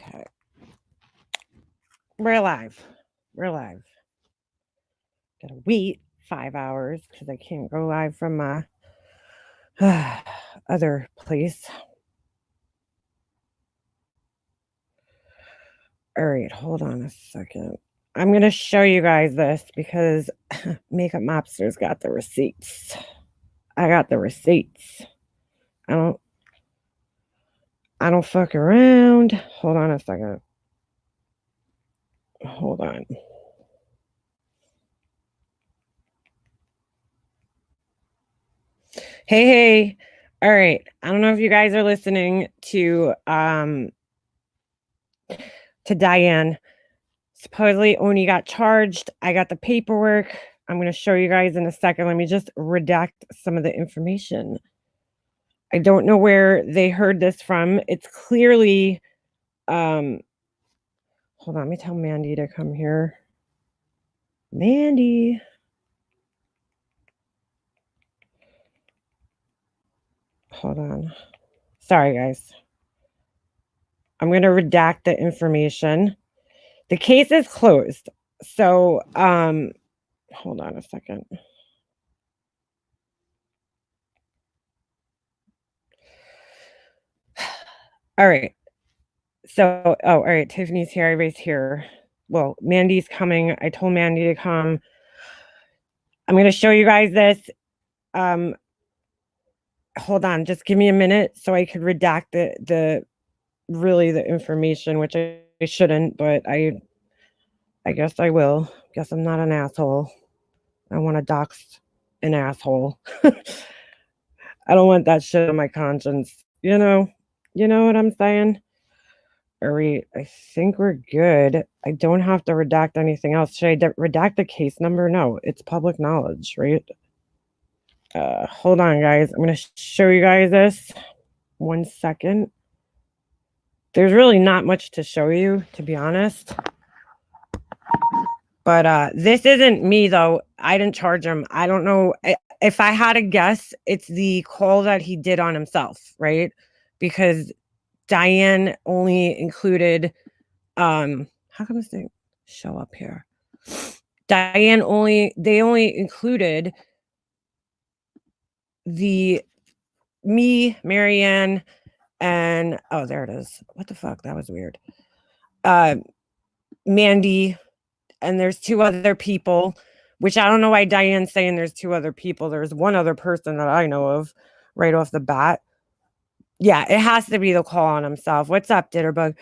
Okay. We're live. We're live. Gotta wait 5 hours because I can't go live from my other place. All right, hold on a second. I'm going to show you guys this because Makeup Mobster's got the receipts. I got the receipts. I don't fuck around. Hold on a second. Hold on. Hey. All right. I don't know if you guys are listening to Diane. Supposedly Oney got charged. I got the paperwork. I'm going to show you guys in a second. Let me just redact some of the information. I don't know where they heard this from. It's clearly, hold on, let me tell Mandy to come here. Mandy. Hold on. Sorry, guys. I'm going to redact the information. The case is closed. So, hold on a second. All right. So, all right. Tiffany's here. Everybody's here. Well, Mandy's coming. I told Mandy to come. I'm going to show you guys this. Hold on. Just give me a minute so I could redact the information, which I shouldn't, but I guess I will. Guess I'm not an asshole. I want to dox an asshole. I don't want that shit on my conscience. You know what I'm saying? All right, I think we're good. I don't have to redact anything else. Should I redact the case number? No, it's public knowledge, right? Hold on, guys. I'm going to show you guys this. 1 second. There's really not much to show you, to be honest. But this isn't me, though. I didn't charge him. I don't know. If I had to guess, it's the call that he did on himself, right? Because Diane only included, how come this thing show up here? They only included me, Marianne, and oh, there it is. What the fuck? That was weird. Mandy, and there's 2 other people, which I don't know why Diane's saying there's 2 other people. There's 1 other person that I know of right off the bat. Yeah, it has to be the call on himself. What's up, Ditterbug?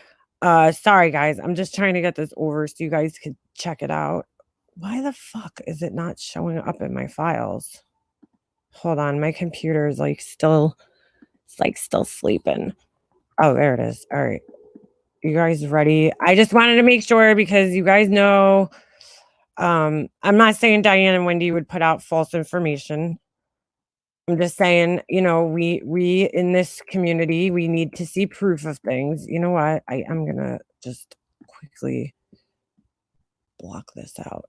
Sorry, guys. I'm just trying to get this over so you guys could check it out. Why the fuck is it not showing up in my files? Hold on. My computer is still sleeping. Oh, there it is. All right. You guys ready? I just wanted to make sure because you guys know, I'm not saying Diane and Wendy would put out false information. I'm just saying, we in this community, we need to see proof of things. You know what? I'm going to just quickly block this out.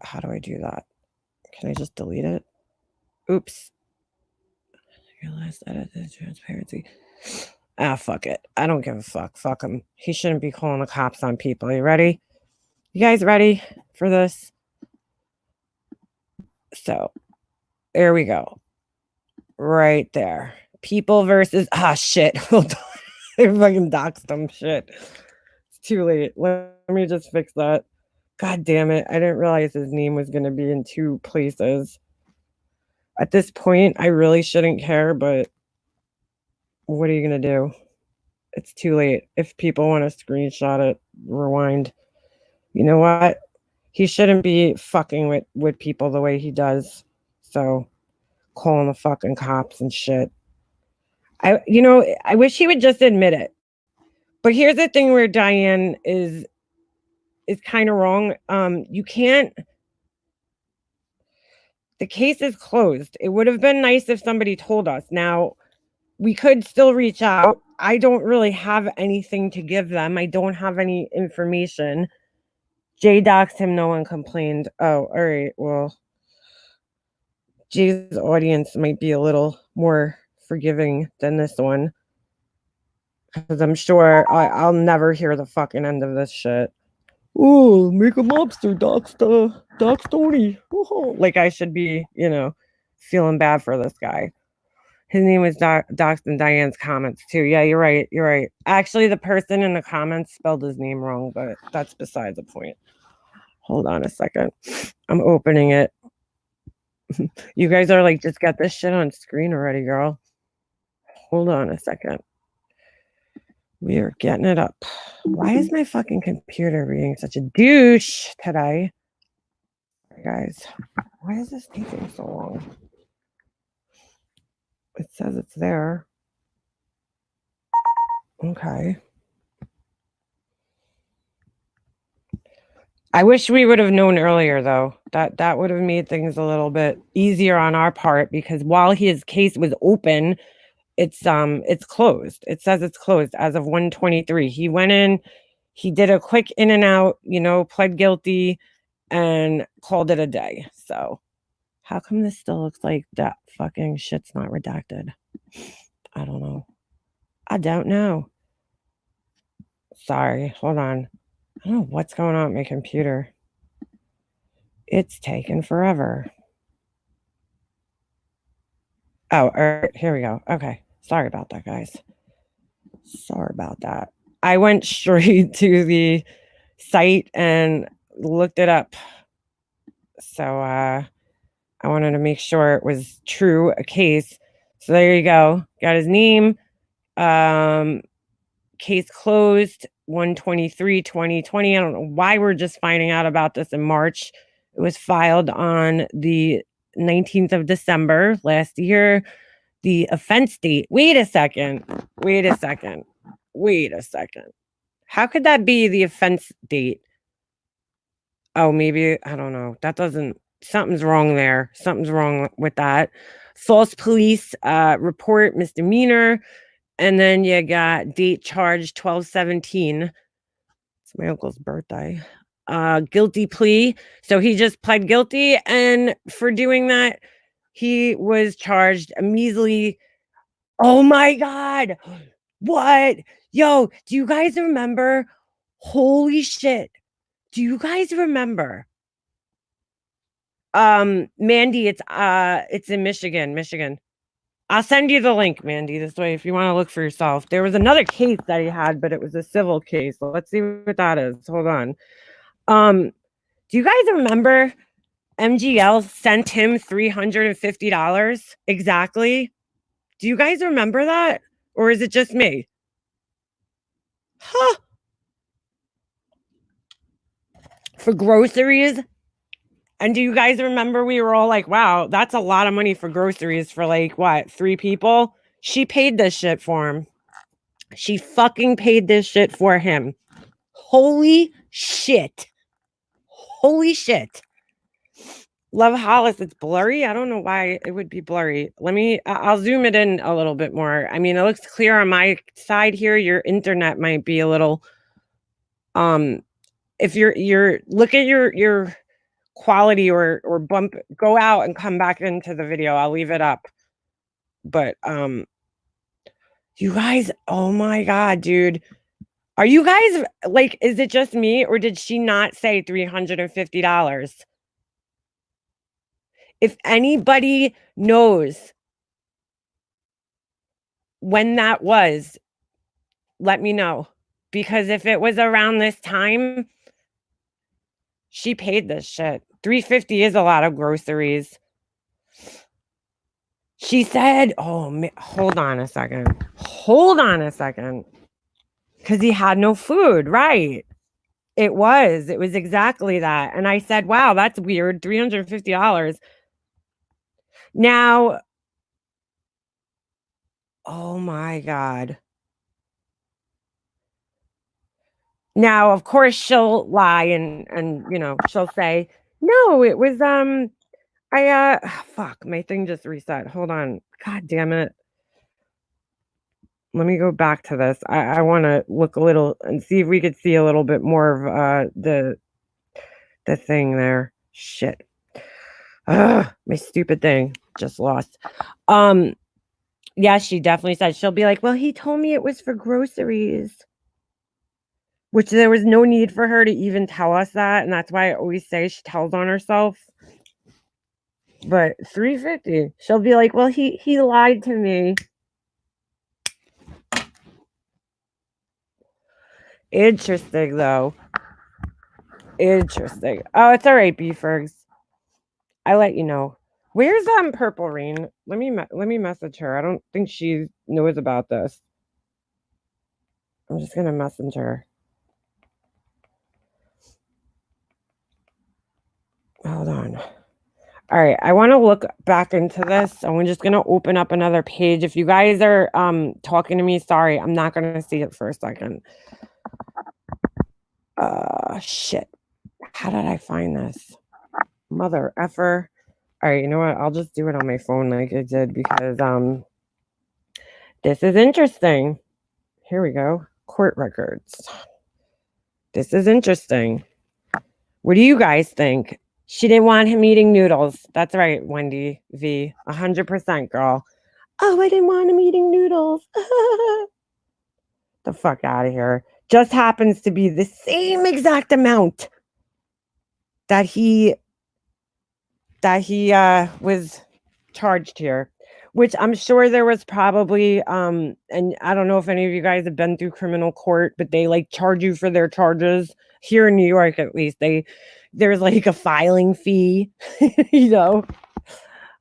How do I do that? Can I just delete it? Oops. Your last edit is transparency. Ah, fuck it. I don't give a fuck. Fuck him. He shouldn't be calling the cops on people. You ready? You guys ready for this? So, there we go. Right there. People versus... Ah, shit. Hold on. I fucking doxed them. Shit. It's too late. Let me just fix that. God damn it. I didn't realize his name was going to be in 2 places. At this point, I really shouldn't care, but what are you going to do? It's too late. If people want to screenshot it, rewind. You know what? He shouldn't be fucking with people the way he does. So, calling the fucking cops and shit. I wish he would just admit it. But here's the thing where Diane is kind of wrong. You can't... The case is closed. It would have been nice if somebody told us. Now, we could still reach out. I don't really have anything to give them. I don't have any information. Jay doxed him. No one complained. Oh, all right. Well, Jay's audience might be a little more forgiving than this one. because I'm sure I'll never hear the fucking end of this shit. Oh, make a mobster, dox Tony. Like I should be, feeling bad for this guy. His name was doxed in Diane's comments too. Yeah, you're right. You're right. Actually, the person in the comments spelled his name wrong, but that's beside the point. Hold on a second. I'm opening it. You guys are like, just get this shit on screen already, girl. Hold on a second. We are getting it up. Why is my fucking computer being such a douche today? Guys, why is this taking so long? It says it's there. Okay. I wish we would have known earlier, though. That would have made things a little bit easier on our part, because while his case was open, it's closed. It says it's closed as of 1/23. He went in, he did a quick in and out, pled guilty and called it a day. So how come this still looks like that fucking shit's not redacted? I don't know. I don't know. Sorry, hold on. I don't know what's going on with my computer. It's taken forever. Oh, here we go. Okay. Sorry about that, guys. Sorry about that. I went straight to the site and looked it up. So I wanted to make sure it was true, a case. So there you go. Got his name. Case closed 1/23/2020. I don't know why we're just finding out about this in March. It was filed on the 19th of December last year. The offense date. Wait a second. How could that be the offense date? Oh, maybe, I don't know. Something's wrong there. Something's wrong with that. False police report, misdemeanor. And then you got date charged 12/17. It's my uncle's birthday. Guilty plea. So he just pled guilty. And for doing that, he was charged a measly. Oh my God. What? Yo, do you guys remember? Holy shit. Do you guys remember? Mandy, it's in Michigan. I'll send you the link, Mandy, this way if you want to look for yourself. There was another case that he had, but it was a civil case. So let's see what that is. Hold on. Do you guys remember MGL sent him $350 exactly? Do you guys remember that? Or is it just me? Huh. For groceries? And do you guys remember we were all like, wow, that's a lot of money for groceries for like, what, 3 people? She paid this shit for him. She fucking paid this shit for him. Holy shit. Love Hollis, it's blurry. I don't know why it would be blurry. I'll zoom it in a little bit more. I mean, it looks clear on my side here. Your internet might be a little, if you're look at your quality or go out and come back into the video. I'll leave it up. But you guys, oh my God, dude. Are you guys like, is it just me or did she not say $350? If anybody knows when that was, let me know. Because if it was around this time, she paid this shit. $350 is a lot of groceries. She said, oh, hold on a second. Because he had no food, right? It was exactly that. And I said, wow, that's weird. $350. Now, oh my God. Now, of course, she'll lie and she'll say, no, it was, fuck, my thing just reset. Hold on. God damn it. Let me go back to this. I want to look a little and see if we could see a little bit more of the thing there. Shit. My stupid thing just lost. Yeah, she definitely said. She'll be like, well, he told me it was for groceries. Which there was no need for her to even tell us that, and that's why I always say she tells on herself. But $3.50, she'll be like, well, he lied to me. Interesting, though. Interesting. Oh, it's all right, Beefergs. I let you know. Where's Purple Rain? Let me message her. I don't think she knows about this. I'm just gonna message her. Hold on. All right, I want to look back into this. So I'm just gonna open up another page. If you guys are talking to me, sorry, I'm not gonna see it for a second. Shit. How did I find this? Mother effer. All right, you know what? I'll just do it on my phone like I did because this is interesting. Here we go. Court records. This is interesting. What do you guys think? She didn't want him eating noodles. That's right, Wendy V. 100%, girl. Oh, I didn't want him eating noodles. The fuck out of here. Just happens to be the same exact amount that he was charged here, which I'm sure there was probably and I don't know if any of you guys have been through criminal court, but they like charge you for their charges here in New York. At least there's like a filing fee. You know.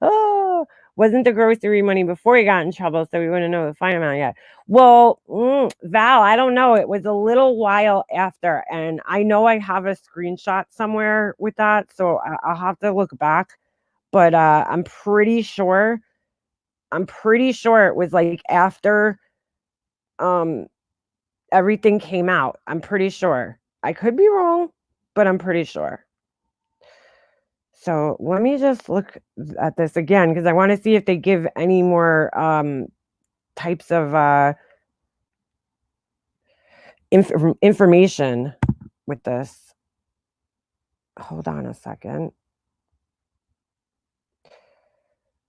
Oh, wasn't the grocery money before he got in trouble, so we wouldn't know the fine amount yet. Well, Val, I don't know. It was a little while after, and I know I have a screenshot somewhere with that, so I'll have to look back. But I'm pretty sure it was like after everything came out. I'm pretty sure. I could be wrong, but I'm pretty sure. So let me just look at this again because I want to see if they give any more types of information with this. Hold on a second.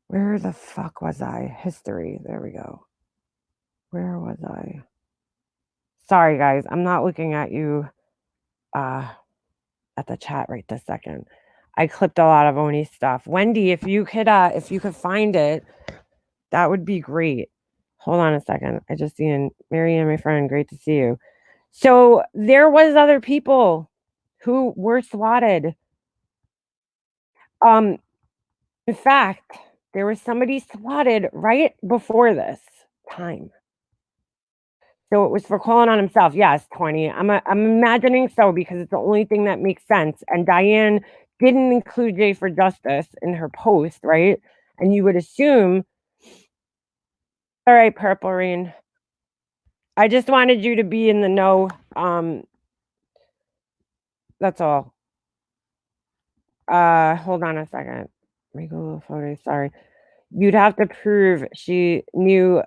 Where the fuck was I? History. There we go. Where was I? Sorry, guys. I'm not looking at you at the chat right this second. I clipped a lot of Oney stuff. Wendy, if you could find it, that would be great. Hold on a second. I just seen Marianne, my friend. Great to see you. So there was other people who were swatted. In fact, there was somebody swatted right before this time. So it was for calling on himself. Yes, 20. I'm imagining so because it's the only thing that makes sense. And Diane didn't include Jay for Justice in her post, right? And you would assume, all right, Purple Rain. I just wanted you to be in the know. That's all. Hold on a second. Google photos. Sorry. You'd have to prove she knew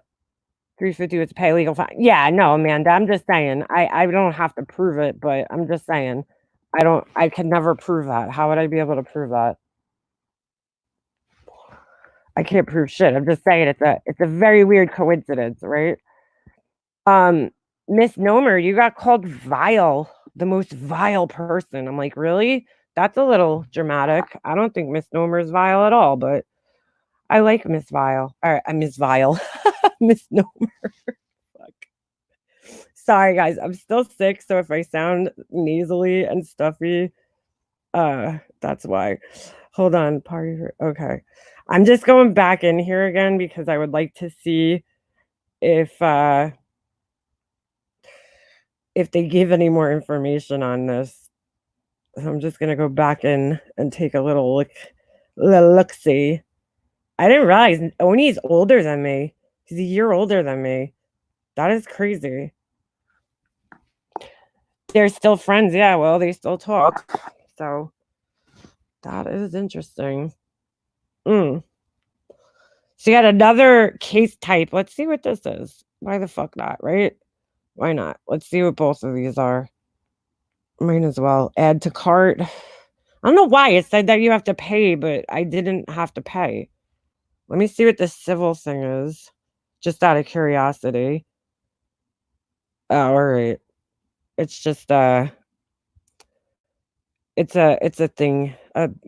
350 was to pay legal fine. Yeah, no, Amanda. I'm just saying. I don't have to prove it, but I'm just saying. I could never prove that. How would I be able to prove that? I can't prove shit. I'm just saying it's a very weird coincidence, right? Misnomer, you got called vile, the most vile person. I'm like, really? That's a little dramatic. I don't think misnomer is vile at all, but I like Miss Vile. Or Miss Vile. Misnomer. Fuck. Sorry, guys. I'm still sick, so if I sound nasally and stuffy, that's why. Hold on. Okay. I'm just going back in here again because I would like to see if they give any more information on this. So I'm just gonna go back in and take a little look-see. I didn't realize Oney's older than me. He's a year older than me. That is crazy. They're still friends. Yeah, well, they still talk. So that is interesting. So you got another case type. Let's see what this is. Why the fuck not, right? Why not? Let's see what both of these are. Might as well add to cart. I don't know why it said that you have to pay, but I didn't have to pay. Let me see what the civil thing is. Just out of curiosity. Oh, all right. It's just it's a thing.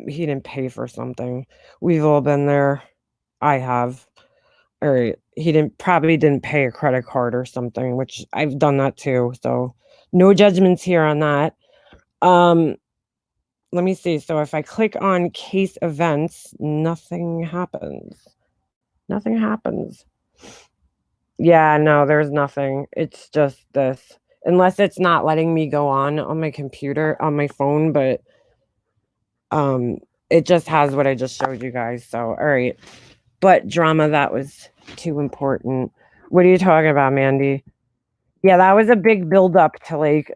He didn't pay for something. We've all been there. I have. All right. He probably didn't pay a credit card or something, which I've done that too. So no judgments here on that. Let me see. So if I click on case events, nothing happens. Nothing happens. Yeah, no, there's nothing. It's just this. Unless it's not letting me go on my computer, on my phone, but it just has what I just showed you guys. So, all right. But drama, that was too important. What are you talking about, Mandy? Yeah, that was a big buildup to like,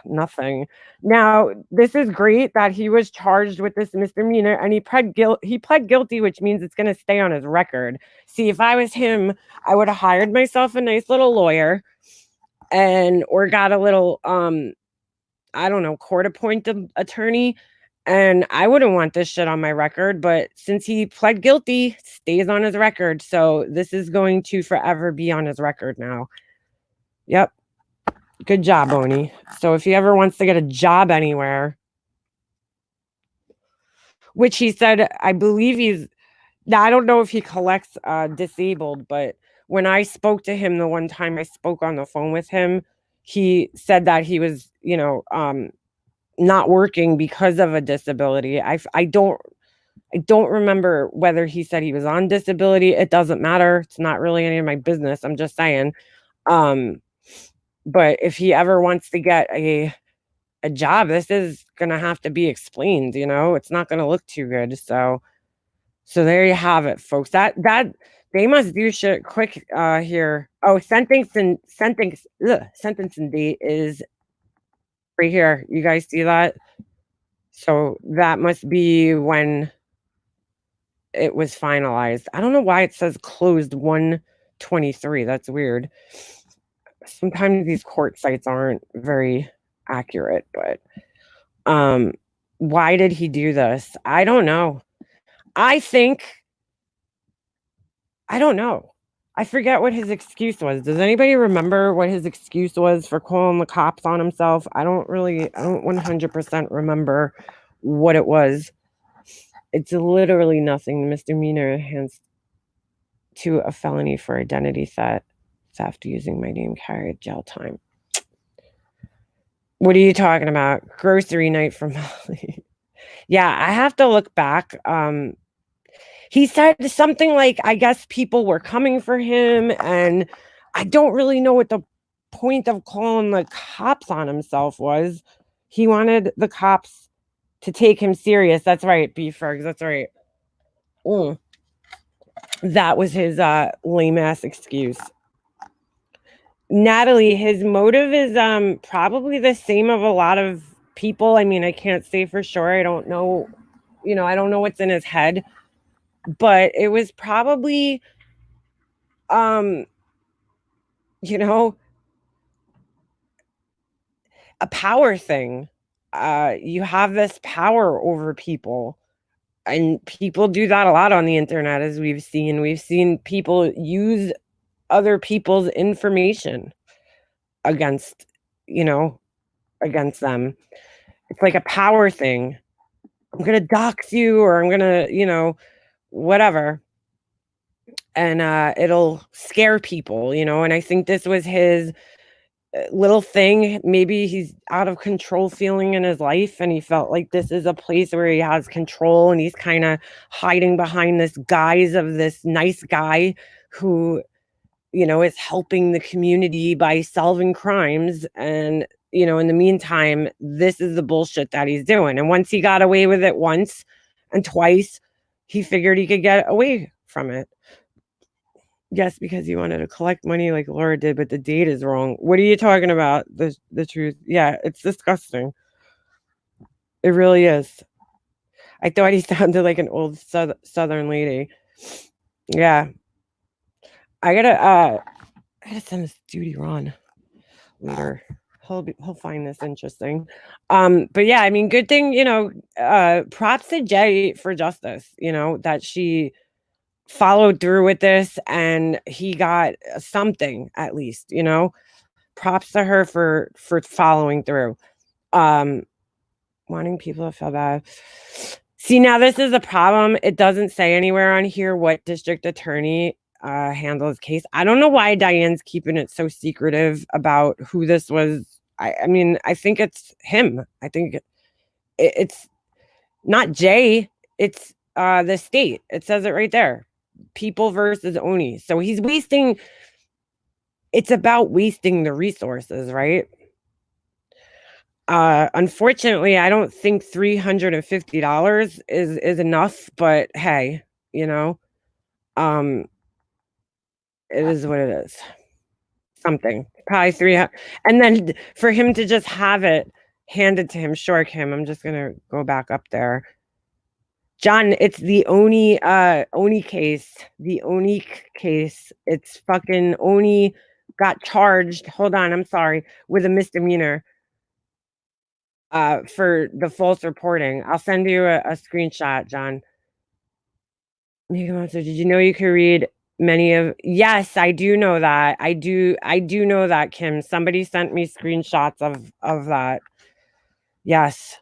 nothing. Now, this is great that he was charged with this misdemeanor and he pled guilty, which means it's going to stay on his record. See, if I was him, I would have hired myself a nice little lawyer or got a little, I don't know, court appointed attorney. And I wouldn't want this shit on my record, but since he pled guilty, stays on his record. So this is going to forever be on his record now. Yep. Good job, Oney. So if he ever wants to get a job anywhere, which he said, I believe I don't know if he collects disabled, but when I spoke to him the one time I spoke on the phone with him, he said that he was, not working because of a disability. I don't remember whether he said he was on disability. It doesn't matter. It's not really any of my business. I'm just saying. But if he ever wants to get a job, this is gonna have to be explained, it's not gonna look too good. So there you have it, folks. That they must do shit quick here. Oh, sentencing date is right here. You guys see that? So that must be when it was finalized. I don't know why it says closed 1/23. That's weird. Sometimes these court sites aren't very accurate, but why did he do this? I don't know. I don't know. I forget what his excuse was. Does anybody remember what his excuse was for calling the cops on himself? I don't 100% remember what it was. It's literally nothing. The misdemeanor hands to a felony for identity theft using my name carried jail time. What are you talking about? Grocery night for Molly. Yeah, I have to look back. He said something like, I guess people were coming for him, and I don't really know what the point of calling the cops on himself was. He wanted the cops to take him serious. That's right, B-Fergs. That's right. That was his lame ass excuse. Natalie, his motive is probably the same of a lot of people. I mean, I can't say for sure. I don't know, I don't know what's in his head, but it was probably a power thing. You have this power over people, and people do that a lot on the internet, as we've seen. We've seen people use other people's information against them. It's like a power thing. I'm gonna dox you, or I'm gonna whatever, and it'll scare people, and I think this was his little thing. Maybe he's out of control feeling in his life, and he felt like this is a place where he has control, and he's kind of hiding behind this guise of this nice guy who is helping the community by solving crimes. And, in the meantime, this is the bullshit that he's doing. And once he got away with it once and twice, he figured he could get away from it. Yes, because he wanted to collect money like Laura did, but the date is wrong. What are you talking about? The truth. Yeah, it's disgusting. It really is. I thought he sounded like an old Southern lady. Yeah. I gotta send this duty Ron later. He'll find this interesting. But yeah, I mean, good thing, props to Jay for justice, that she followed through with this, and he got something, at least, you know? Props to her for following through. Wanting people to feel bad. See, now this is a problem. It doesn't say anywhere on here what district attorney handled his case. I don't know why Diane's keeping it so secretive about who this was. I mean, I think it's him. I think it's not Jay. It's the state. It says it right there. People versus Oney. So he's wasting. It's about wasting the resources, right? Unfortunately, I don't think $350 is enough, but hey, you know, it is what it is. Something, probably 300, and then for him to just have it handed to him. Sure, Kim, I'm just gonna go back up there. John, it's the Oney case. The Oney case. It's fucking Oney got charged. Hold on, I'm sorry, with a misdemeanor. For the false reporting. I'll send you a screenshot, John. Did you know you could read many of? Yes, I do know that. I do know that, Kim. Somebody sent me screenshots of that. Yes.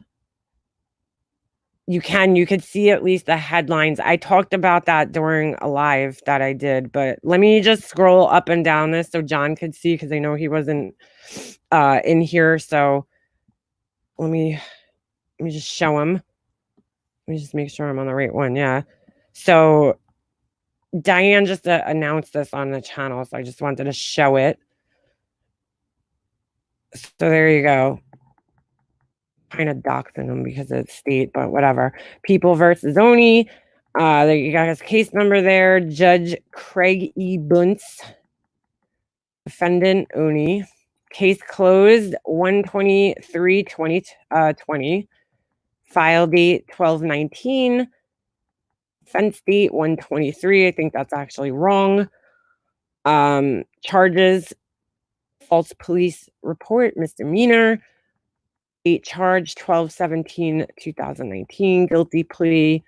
You could see at least the headlines. I talked about that during a live that I did, but let me just scroll up and down this so John could see, because I know he wasn't in here. So let me just show him. Let me just make sure I'm on the right one. Yeah. So Diane just announced this on the channel, so I just wanted to show it. So there you go. Kind of doxing them because it's state, but whatever. People versus Oney. You got his case number there. Judge Craig E. Bunce. Defendant Oney. Case closed 1/23/2020. File date 12/19. Offense date 1/23. I think that's actually wrong. Charges: false police report, misdemeanor. Date charged 12/17/2019. Guilty plea,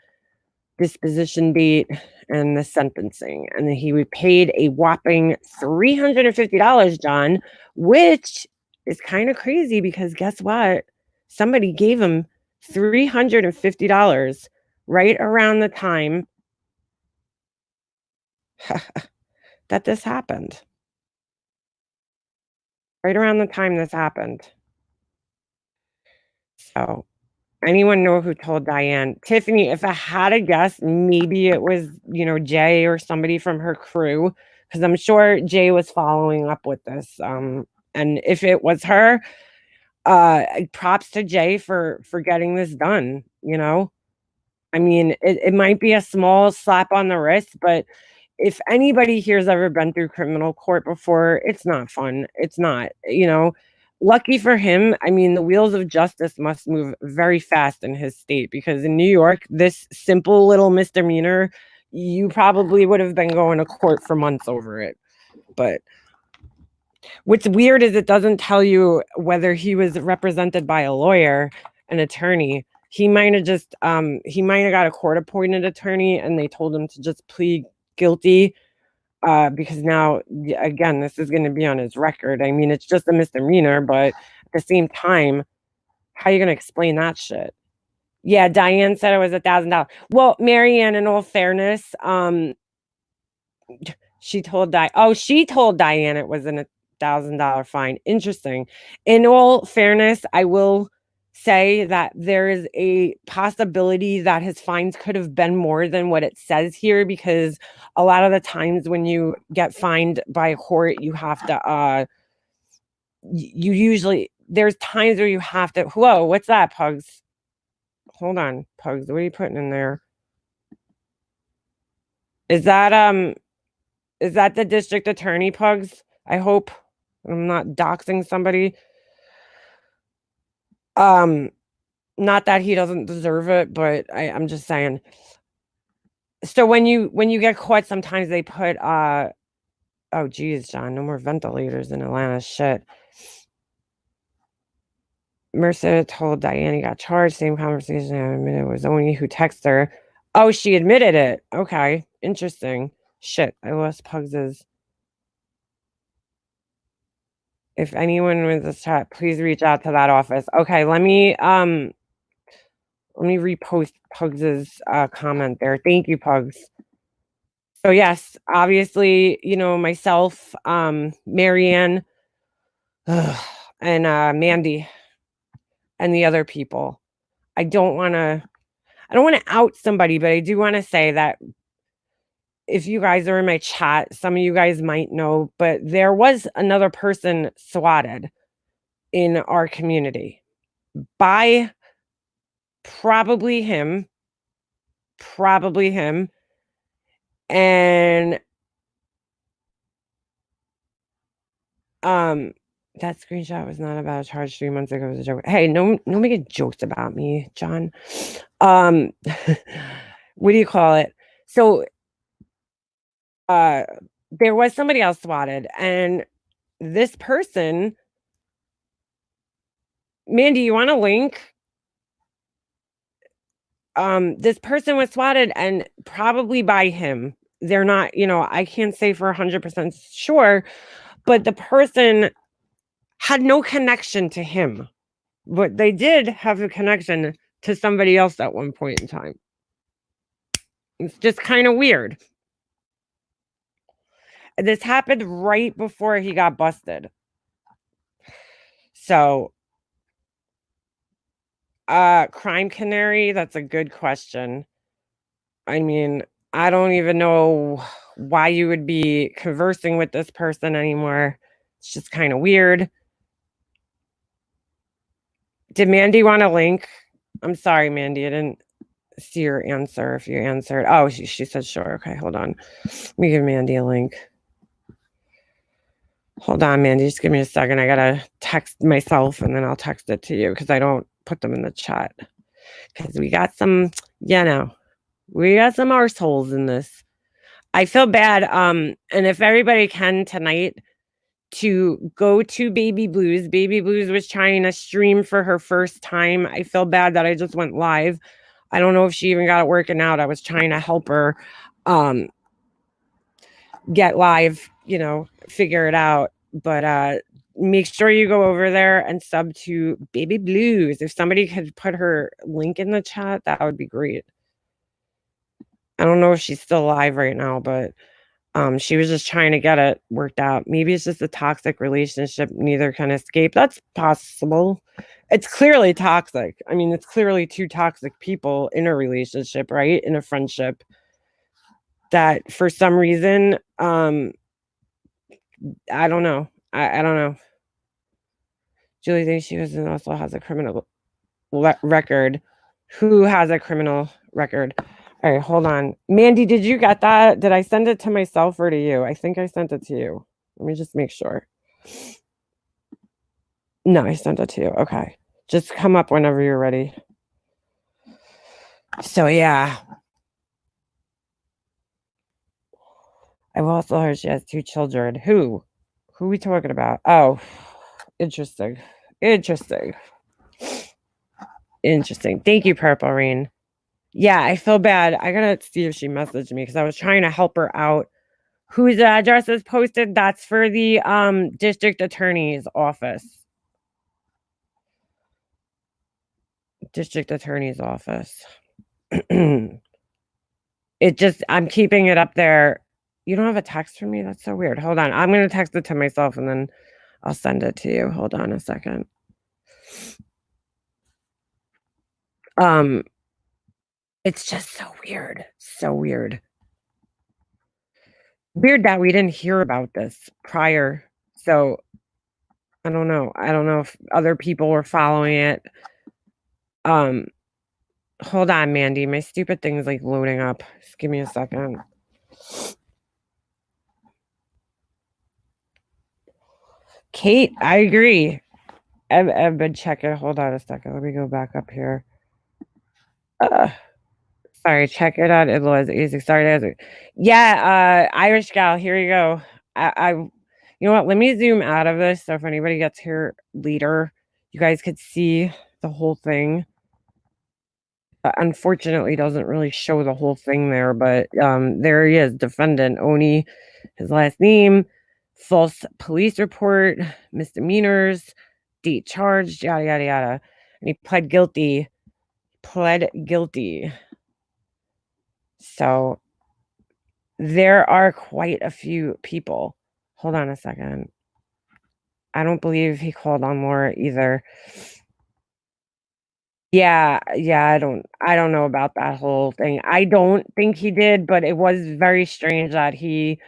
disposition date, and the sentencing. And then he was paid a whopping $350, John, which is kind of crazy because guess what? Somebody gave him $350 right around the time that this happened. Right around the time this happened. So, anyone know who told Diane? Tiffany, if I had a guess, maybe it was, Jay or somebody from her crew, because I'm sure Jay was following up with this. And if it was her, props to Jay for getting this done, I mean, it might be a small slap on the wrist, but if anybody here's ever been through criminal court before, it's not fun. It's not, lucky for him. I mean, the wheels of justice must move very fast in his state, because in New York, this simple little misdemeanor, you probably would have been going to court for months over it. But what's weird is it doesn't tell you whether he was represented by a lawyer, an attorney. He might have just he might have got a court appointed attorney and they told him to just plead guilty, because now, again, this is going to be on his record. I mean, it's just a misdemeanor, but at the same time, how are you going to explain that shit? Yeah, Diane said it was $1,000. Well, Marianne, in all fairness, she told Diane it was a $1,000 fine. Interesting. In all fairness, I will say that there is a possibility that his fines could have been more than what it says here, because a lot of the times when you get fined by a court, you have to you usually, there's times where you have to, whoa, what's that, Pugs? Hold on, Pugs, what are you putting in there? Is that the district attorney, Pugs? I hope I'm not doxing somebody. Not that he doesn't deserve it, but I'm just saying. So when you get caught, sometimes they put oh geez, John, no more ventilators in Atlanta. Shit. Mercer told Diane he got charged. Same conversation. I admitted it was Oney who texted her. Oh, she admitted it. Okay, Interesting. Shit, I lost Pugs's. If anyone with this chat, please reach out to that office. Okay, let me repost Pugs's comment there. Thank you, Pugs. So yes, obviously, you know, myself, Marianne, and Mandy, and the other people. I don't want to out somebody, but I do want to say that if you guys are in my chat, some of you guys might know, but there was another person swatted in our community by probably him. And that screenshot was not about a charge 3 months ago. It was a joke. Hey, no making jokes about me, John. What do you call it? So there was somebody else swatted, and this person, Mandy, you want a link? This person was swatted, and probably by him. They're not, you know, I can't say for 100% sure, but the person had no connection to him, but they did have a connection to somebody else at one point in time. It's just kind of weird. This happened right before he got busted. So, crime canary, that's a good question. I mean, I don't even know why you would be conversing with this person anymore. It's just kind of weird. Did Mandy want a link? I'm sorry, Mandy. I didn't see your answer if you answered. Oh, she said sure. Okay, hold on. Let me give Mandy a link. Hold on, Mandy. Just give me a second. I got to text myself and then I'll text it to you because I don't put them in the chat. Because we got some, you know, we got some arseholes in this. I feel bad. And if everybody can tonight, to go to Baby Blues. Baby Blues was trying to stream for her first time. I feel bad that I just went live. I don't know if she even got it working out. I was trying to help her get live, you know, figure it out. But make sure you go over there and sub to Baby Blues. If somebody could put her link in the chat, that would be great. I don't know if she's still live right now, but she was just trying to get it worked out. Maybe it's just a toxic relationship. Neither can escape. That's possible. It's clearly toxic. I mean, it's clearly two toxic people in a relationship, right? In a friendship that for some reason, I don't know. I don't know. Julie thinks she also has a criminal record. Who has a criminal record? All right, hold on. Mandy, did you get that? Did I send it to myself or to you? I think I sent it to you. Let me just make sure. No, I sent it to you. Okay. Just come up whenever you're ready. So, yeah. I've also heard she has 2 children. Who? Who are we talking about? Oh, interesting. Interesting. Thank you, Purple Rain. Yeah, I feel bad. I gotta see if she messaged me because I was trying to help her out. Whose address is posted? That's for the district attorney's office. District attorney's office. It just, I'm keeping it up there. You don't have a text for me? That's so weird. Hold on. I'm gonna text it to myself and then I'll send it to you. Hold on a second. It's just so weird. So weird. Weird that we didn't hear about this prior. So I don't know. I don't know if other people were following it. Hold on, Mandy. My stupid thing is like loading up. Just give me a second. Kate, I agree. I've been checking. Hold on a second. Let me go back up here. Sorry, check it out. It was easy. Sorry. Yeah, Irish gal, here you go. You know what? Let me zoom out of this so if anybody gets here later, you guys could see the whole thing. unfortunately doesn't really show the whole thing there, but there he is, defendant Oney, his last name, false police report, misdemeanors, date charged, yada yada yada. And he pled guilty. So there are quite a few people. Hold on a second. I don't believe he called on Laura either. Yeah, I don't know about that whole thing. I don't think he did, but it was very strange that he,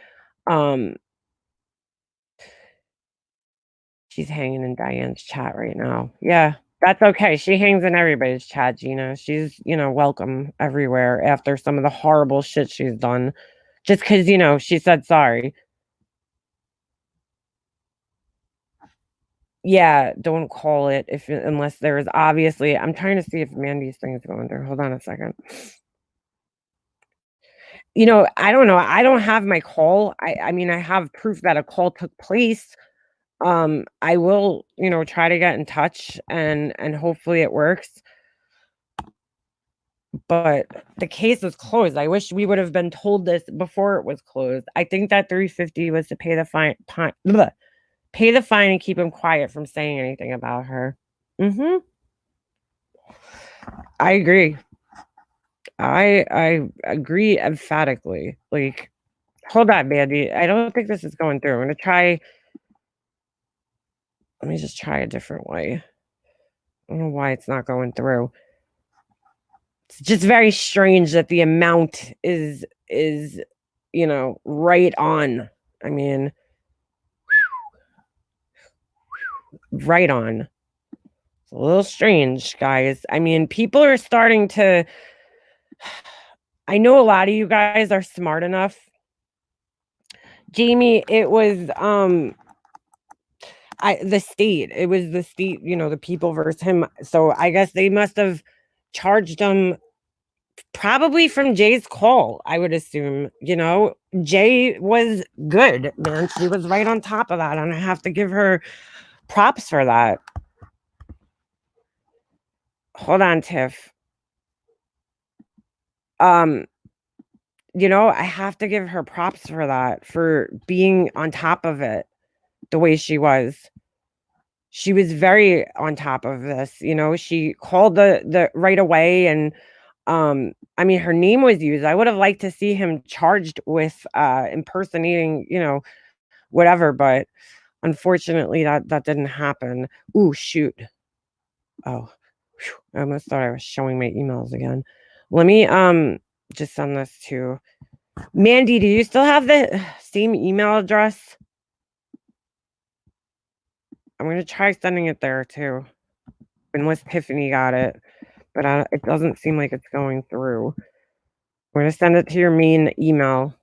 she's hanging in Diane's chat right now. Yeah, that's okay. She hangs in everybody's chat, Gina. She's, welcome everywhere after some of the horrible shit she's done. Just because, she said sorry. Yeah, don't call it unless there is obviously. I'm trying to see if Mandy's thing is going through. Hold on a second. I don't know. I don't have my call. I mean, I have proof that a call took place. I will, try to get in touch and hopefully it works. But the case is closed. I wish we would have been told this before it was closed. I think that $350 was to pay the fine, pay the fine and keep him quiet from saying anything about her. I agree. I agree emphatically. Like, hold on, Mandy. I don't think this is going through. I'm gonna try. Let me just try a different way. I don't know why it's not going through. It's just very strange that the amount is right on. I mean, right on. It's a little strange, guys. I mean, people are starting to. I know a lot of you guys are smart enough. Jamie, it was the state. It was the state, the people versus him. So I guess they must have charged him probably from Jay's call, I would assume. Jay was good, man. She was right on top of that, and I have to give her props for that. Hold on, Tiff. I have to give her props for that, for being on top of it the way she was. She was very on top of this. She called the right away, and I mean, her name was used. I would have liked to see him charged with impersonating, whatever, but unfortunately that didn't happen. Ooh, shoot. Oh, whew, I almost thought I was showing my emails again. Let me just send this to Mandy. Do you still have the same email address? I'm going to try sending it there too, unless Tiffany got it, but it doesn't seem like it's going through. I'm going to send it to your main email,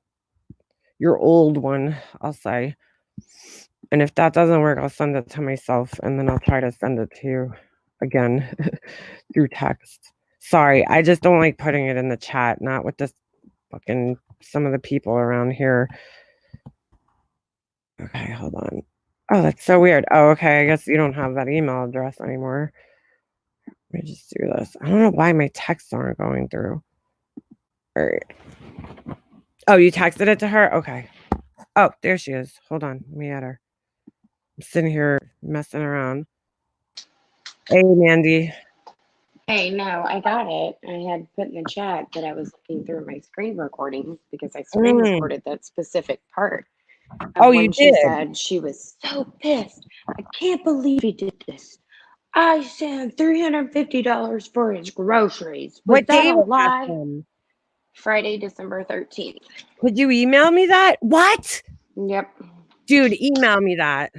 your old one, I'll say. And if that doesn't work, I'll send it to myself, and then I'll try to send it to you again through text. Sorry, I just don't like putting it in the chat, not with this fucking some of the people around here. Okay, hold on. Oh, that's so weird. Oh, okay, I guess you don't have that email address anymore. Let me just do this. I don't know why my texts aren't going through. All right. Oh, you texted it to her? Okay. Oh, there she is. Hold on. Let me add her. I'm sitting here messing around. Hey, Mandy. Hey, no, I got it. I had put in the chat that I was looking through my screen recordings because I screen recorded that specific part. Oh, you she did? Said she was so pissed. I can't believe he did this. I sent $350 for his groceries. Was What that day a was that lie? from? Friday, December 13th. Could you email me that? What? Yep. Dude, email me that.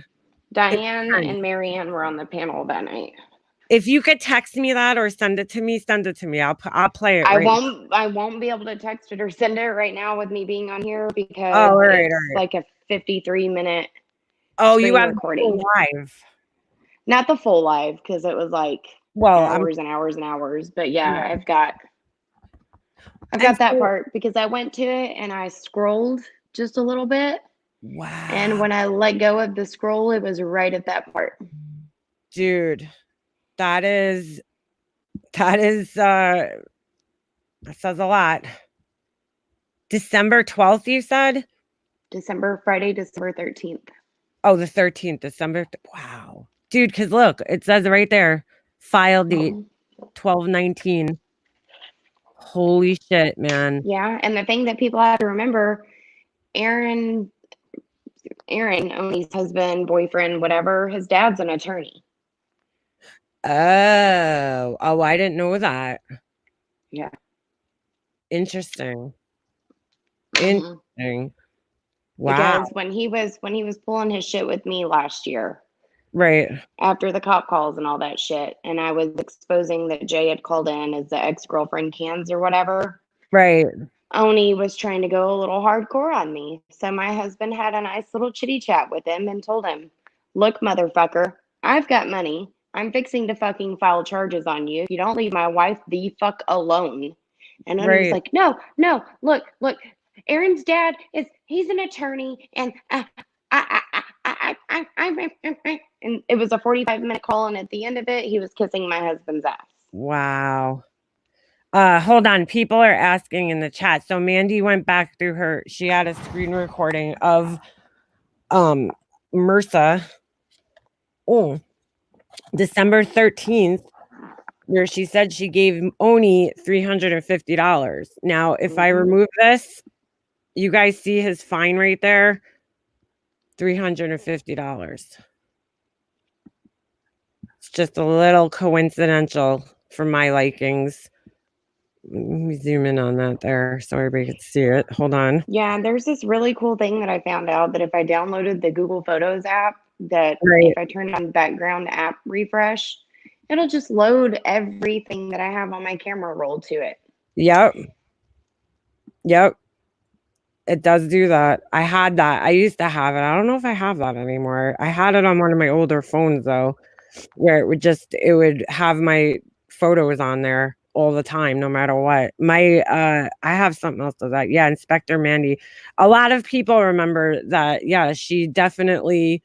Diane and Marianne were on the panel that night. If you could text me that or send it to me, send it to me. I'll play it. I won't be able to text it or send it right now with me being on here because it's like a 53-minute. Oh, you have recording live. Not the full live because it was like hours and hours and hours. But yeah. I've got that part because I went to it and I scrolled just a little bit. Wow. And when I let go of the scroll, it was right at that part. Dude, that is That says a lot. December 12th, you said? Friday, December 13th. Oh, the 13th, December. Wow. Dude, because look, it says right there, file date 12/19. Holy shit, man. Yeah, and the thing that people have to remember, Aaron, Oney's husband, boyfriend, whatever, his dad's an attorney. Oh, I didn't know that. Yeah. Interesting. Mm-hmm. Interesting. Wow. Because when he was pulling his shit with me last year, Right. after the cop calls and all that shit, and I was exposing that Jay had called in as the ex-girlfriend cans or whatever. Right. Oney was trying to go a little hardcore on me. So my husband had a nice little chitty chat with him and told him, look, motherfucker, I've got money. I'm fixing to fucking file charges on you if you don't leave my wife the fuck alone. And Oney was like, no, look, Aaron's dad he's an attorney, and and it was a 45-minute call, and at the end of it, he was kissing my husband's ass. Wow. Hold on. People are asking in the chat. So Mandy went back through she had a screen recording of MRSA. Oh, December 13th, where she said she gave Oney $350. Now, if I remove this, you guys see his fine right there? $350. It's just a little coincidental for my likings. Let me zoom in on that there so everybody can see it. Hold on. Yeah, there's this really cool thing that I found out that if I downloaded the Google Photos app, that if I turn on background app refresh, it'll just load everything that I have on my camera roll to it. Yep. It does do that. I had that. I used to have it. I don't know if I have that anymore. I had it on one of my older phones though, where it would have my photos on there all the time, no matter what. I have something else to that. Yeah, Inspector Mandy. A lot of people remember that. Yeah, she definitely.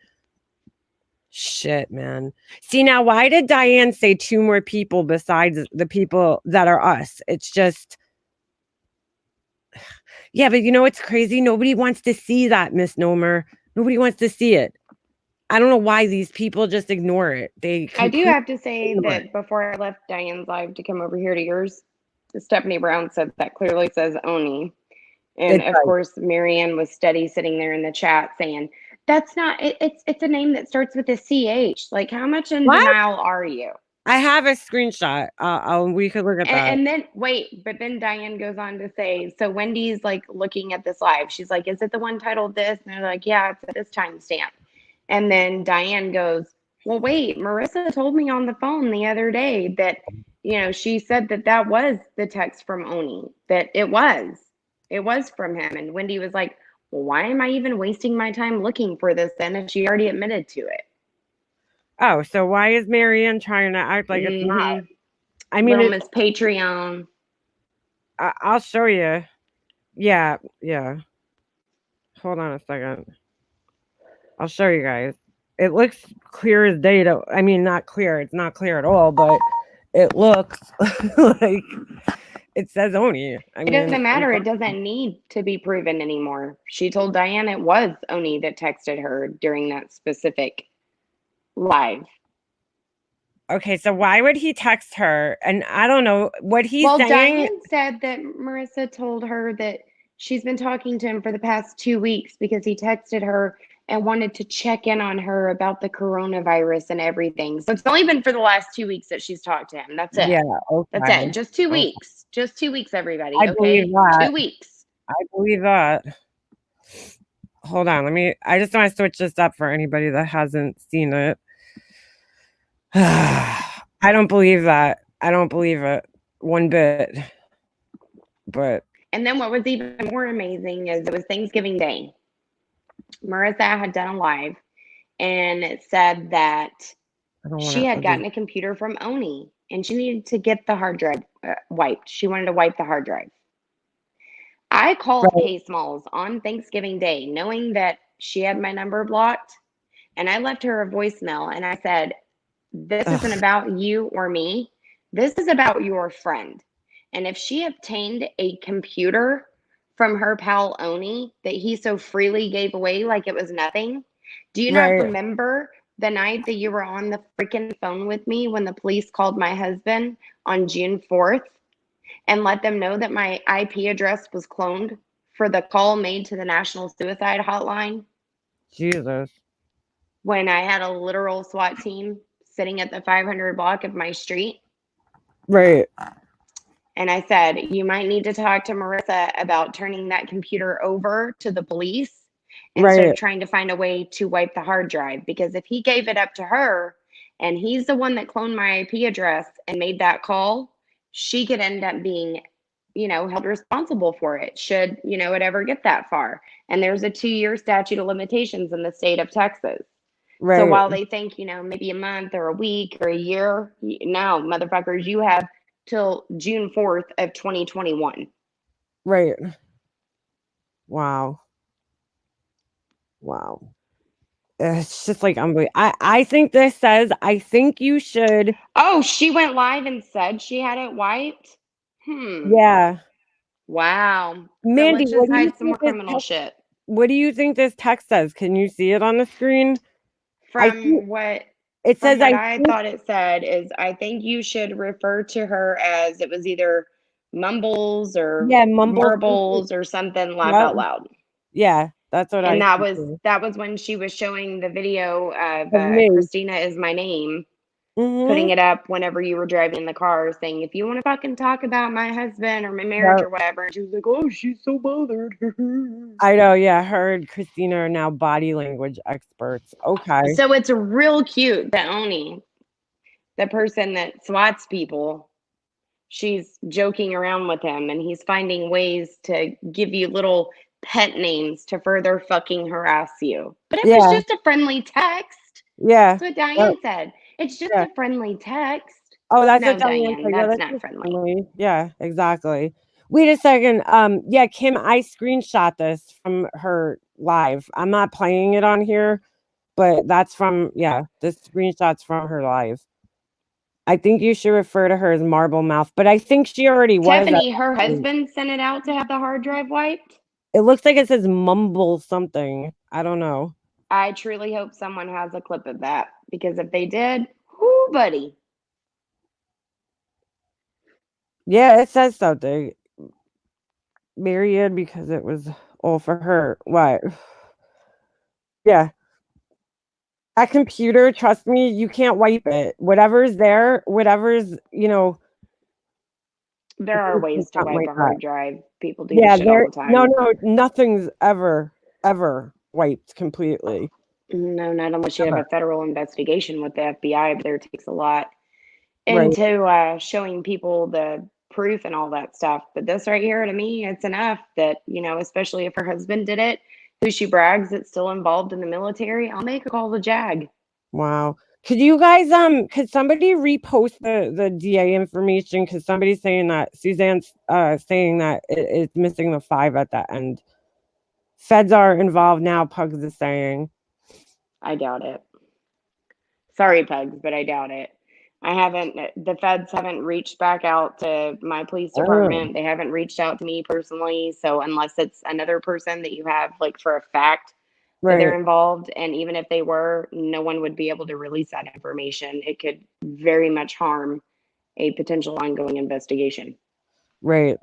Shit, man. See, now why did Diane say 2 more people besides the people that are us? It's just. Yeah, but you know what's crazy? Nobody wants to see that misnomer. Nobody wants to see it. I don't know why these people just ignore it. I do have to say that before I left Diane's live to come over here to yours, Stephanie Brown said that clearly says Oney. And of course, Marianne was steady sitting there in the chat saying, that's not, it's a name that starts with a CH. Like, how much in denial are you? I have a screenshot. We could look at that. And then but then Diane goes on to say, so Wendy's like looking at this live. She's like, is it the one titled this? And they're like, yeah, it's at this timestamp. And then Diane goes, well, wait, Marissa told me on the phone the other day that, she said that was the text from Oney, that it was from him. And Wendy was like, well, why am I even wasting my time looking for this then if she already admitted to it? Oh, so why is Marianne trying to act like it's not? I mean, Little Miss Patreon. I'll show you. Yeah. Hold on a second. I'll show you guys. It looks clear as day. I mean, not clear. It's not clear at all, but it looks like it says Oney. I mean, it doesn't matter. It doesn't need to be proven anymore. She told Diane it was Oney that texted her during that specific live. Okay, so why would he text her? And I don't know what he's saying. Well, Diane said that Marissa told her that she's been talking to him for the past 2 weeks because he texted her and wanted to check in on her about the coronavirus and everything. So it's only been for the last 2 weeks that she's talked to him. That's it. Yeah, okay. That's it. Just 2 weeks. Just 2 weeks, everybody. I believe that. 2 weeks. I believe that. Hold on. I just want to switch this up for anybody that hasn't seen it. I don't believe that. I don't believe it one bit. But and then what was even more amazing is it was Thanksgiving Day. Marissa had done a live and it said that she had gotten a computer from Oney and she needed to get the hard drive wiped. She wanted to wipe the hard drive. I called Kay Smalls on Thanksgiving Day knowing that she had my number blocked, and I left her a voicemail and I said, this isn't about you or me. This is about your friend. And if she obtained a computer from her pal Oney that he so freely gave away like it was nothing, do you not Right. remember the night that you were on the freaking phone with me when the police called my husband on June 4th and let them know that my IP address was cloned for the call made to the National Suicide Hotline? Jesus. When I had a literal SWAT team sitting at the 500 block of my street. Right. And I said, you might need to talk to Marissa about turning that computer over to the police instead Right. of trying to find a way to wipe the hard drive. Because if he gave it up to her and he's the one that cloned my IP address and made that call, she could end up being, held responsible for it should, it ever get that far. And there's a 2-year statute of limitations in the state of Texas. Right. So while they think, maybe a month or a week or a year, no, motherfuckers, you have till June 4th of 2021. Right. Wow. Wow. It's just like unbelievable. I think this says, I think you should. Oh, she went live and said she had it wiped? Yeah. Wow. So Mandy, let's just hide some more criminal shit. what do you think this text says? Can you see it on the screen? From what it says, I thought it said is, I think you should refer to her as, it was either Mumbles or Marbles or something, laugh out loud. Yeah, that's what and that was when she was showing the video of Christina is my name, putting it up whenever you were driving in the car, saying, if you want to fucking talk about my husband or my marriage or whatever. And she was like, oh, she's so bothered. I know, yeah, her and Christina are now body language experts. Okay. So it's real cute that Oney, the person that swats people, she's joking around with him and he's finding ways to give you little pet names to further fucking harass you. But it was just a friendly text. Yeah. That's what Diane said. It's just a friendly text. Oh, that's no, what Diane Diane, said. that's Yeah, not friendly. Yeah, exactly. Wait a second. Yeah, Kim, I screenshot this from her live. I'm not playing it on here, but that's from, this screenshot's from her live. I think you should refer to her as Marble Mouth, but I think she already was. Tiffany, her husband sent it out to have the hard drive wiped. It looks like it says mumble something. I don't know. I truly hope someone has a clip of that, because if they did, whoo, buddy. Yeah, it says something. Marianne, because it was all for her. What? Yeah. A computer, trust me, you can't wipe it. Whatever's there, there are ways to wipe a hard drive. People do this shit all the time. No, nothing's ever wiped completely. No, not unless you have a federal investigation with the FBI, but there takes a lot into showing people the proof and all that stuff. But this right here, to me, it's enough that, especially if her husband did it, who she brags that's still involved in the military, I'll make a call to JAG. Wow. Could you guys could somebody repost the DA information? Because somebody's saying that Suzanne's saying that it's missing the 5 at the end. Feds are involved now, Pugs is saying. I doubt it. Sorry, Pugs, but I doubt it. The feds haven't reached back out to my police department. They haven't reached out to me personally. So unless it's another person that you have, like, for a fact that they're involved, and even if they were, no one would be able to release that information. It could very much harm a potential ongoing investigation. Right.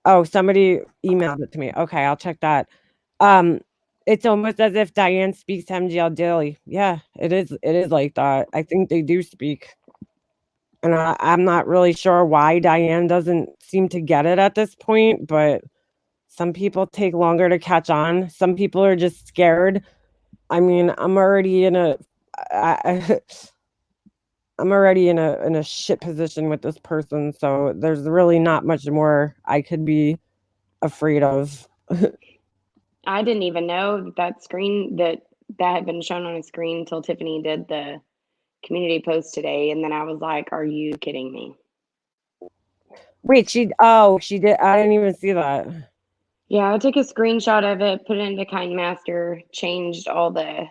Oh, somebody emailed it to me. Okay, I'll check that. It's almost as if Diane speaks to MGL daily. Yeah, it is like that. I think they do speak. And I'm not really sure why Diane doesn't seem to get it at this point, but some people take longer to catch on. Some people are just scared. I mean, I'm already in a shit position with this person, so there's really not much more I could be afraid of. I didn't even know that screen that had been shown on a screen until Tiffany did the community post today, and then I was like, are you kidding me? Wait, she did. I didn't even see that. Yeah, I took a screenshot of it, put it into KindMaster, changed all the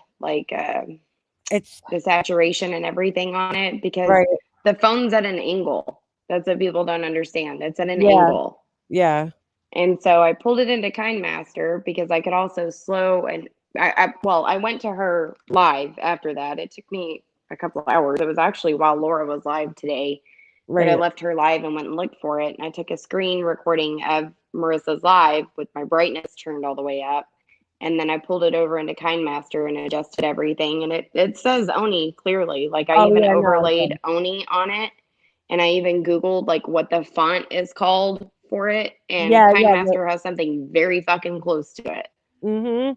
it's the saturation and everything on it, because the phone's at an angle. That's what people don't understand. It's at an Yeah. angle. Yeah. And so I pulled it into KindMaster because I could also slow and I went to her live after that. It took me a couple of hours. It was actually while Laura was live today that I Right. left her live and went and looked for it. And I took a screen recording of Marissa's live with my brightness turned all the way up. And then I pulled it over into KindMaster and adjusted everything. And it says Oney clearly. Like I Oh, even yeah, no, overlaid Oney on it. And I even Googled like what the font is called for it. And yeah, yeah. KindMaster has something very fucking close to it. Mm-hmm.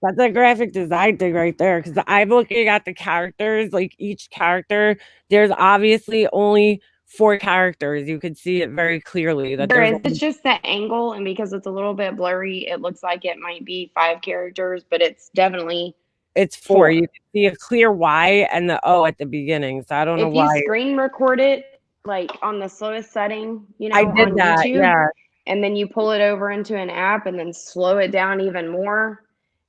That's a graphic design thing right there. Because I'm looking at the characters, like each character, there's obviously only 4 characters. You could see it very clearly that There there's is. It's just the angle, and because it's a little bit blurry, it looks like it might be 5 characters, but it's definitely it's 4. 4. You can see a clear Y and the O at the beginning. So I don't know If you why. screen record it, like on the slowest setting, I on did that. YouTube, Yeah. and then you pull it over into an app and then slow it down even more,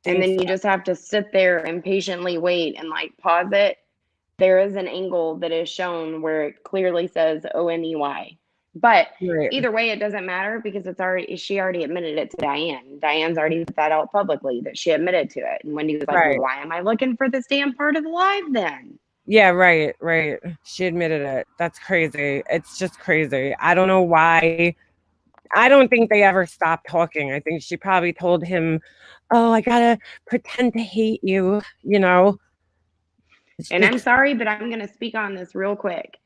and then you just have to sit there and patiently wait and like pause it, there is an angle that is shown where it clearly says Oney. But Right. either way, it doesn't matter because she already admitted it to Diane. Diane's already put that out publicly that she admitted to it. And Wendy was like, Right. well, why am I looking for this damn part of the live then? Yeah, right. She admitted it. That's crazy. It's just crazy. I don't know why. I don't think they ever stopped talking. I think she probably told him, oh, I gotta pretend to hate you, And I'm sorry, but I'm going to speak on this real quick.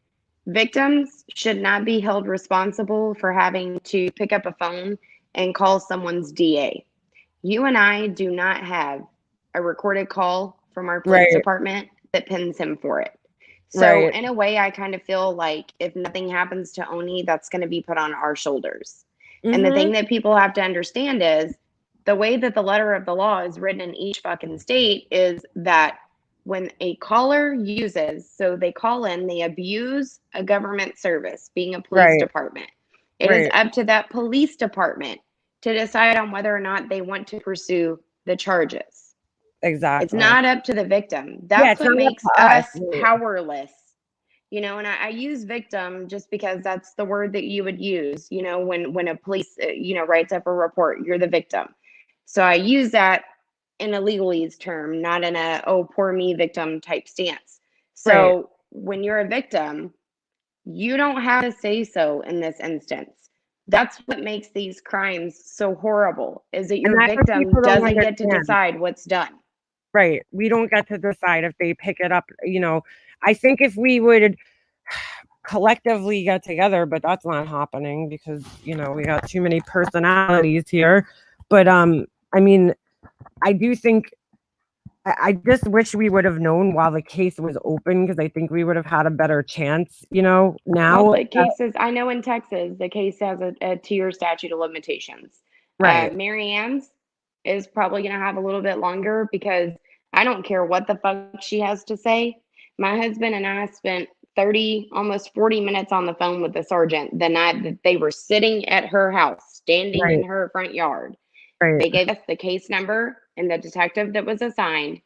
Victims should not be held responsible for having to pick up a phone and call someone's DA. You and I do not have a recorded call from our police department that pins him for it. So in a way, I kind of feel like if nothing happens to Oney, that's going to be put on our shoulders. And the thing that people have to understand is the way that the letter of the law is written in each fucking state is that when a caller uses, so they call in, they abuse a government service, being a police department. It is up to that police department to decide on whether or not they want to pursue the charges. Exactly. It's not up to the victim. That's what makes us powerless. And I use victim just because that's the word that you would use, when a police, writes up a report, you're the victim. So I use that in a legalese term, not in a, oh, poor me victim type stance. So when you're a victim, you don't have to say so in this instance. That's what makes these crimes so horrible, is that your victim doesn't get to decide what's done. Right. We don't get to decide if they pick it up. I think if we would collectively get together, but that's not happening because, we got too many personalities here. But I mean, I do think I just wish we would have known while the case was open because I think we would have had a better chance, now. Well, the cases, I know in Texas, the case has a 2-year statute of limitations. Right. Marianne's is probably going to have a little bit longer because I don't care what the fuck she has to say. My husband and I spent 30, almost 40 minutes on the phone with the sergeant the night that they were sitting at her house, standing in her front yard. They gave us the case number and the detective that was assigned.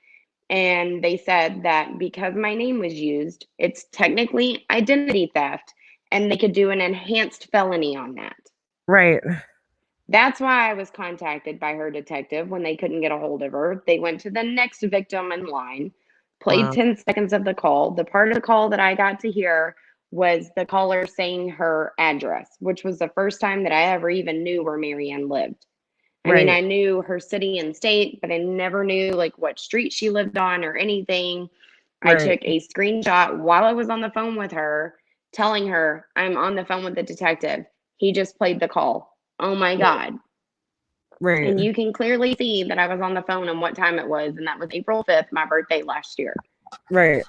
And they said that because my name was used, it's technically identity theft and they could do an enhanced felony on that. Right. That's why I was contacted by her detective when they couldn't get a hold of her. They went to the next victim in line, played 10 seconds of the call. The part of the call that I got to hear was the caller saying her address, which was the first time that I ever even knew where Marianne lived. I mean, I knew her city and state, but I never knew like what street she lived on or anything. I took a screenshot while I was on the phone with her, telling her I'm on the phone with the detective. He just played the call. Oh my God. Right. And you can clearly see that I was on the phone and what time it was. And that was April 5th, my birthday last year. Right.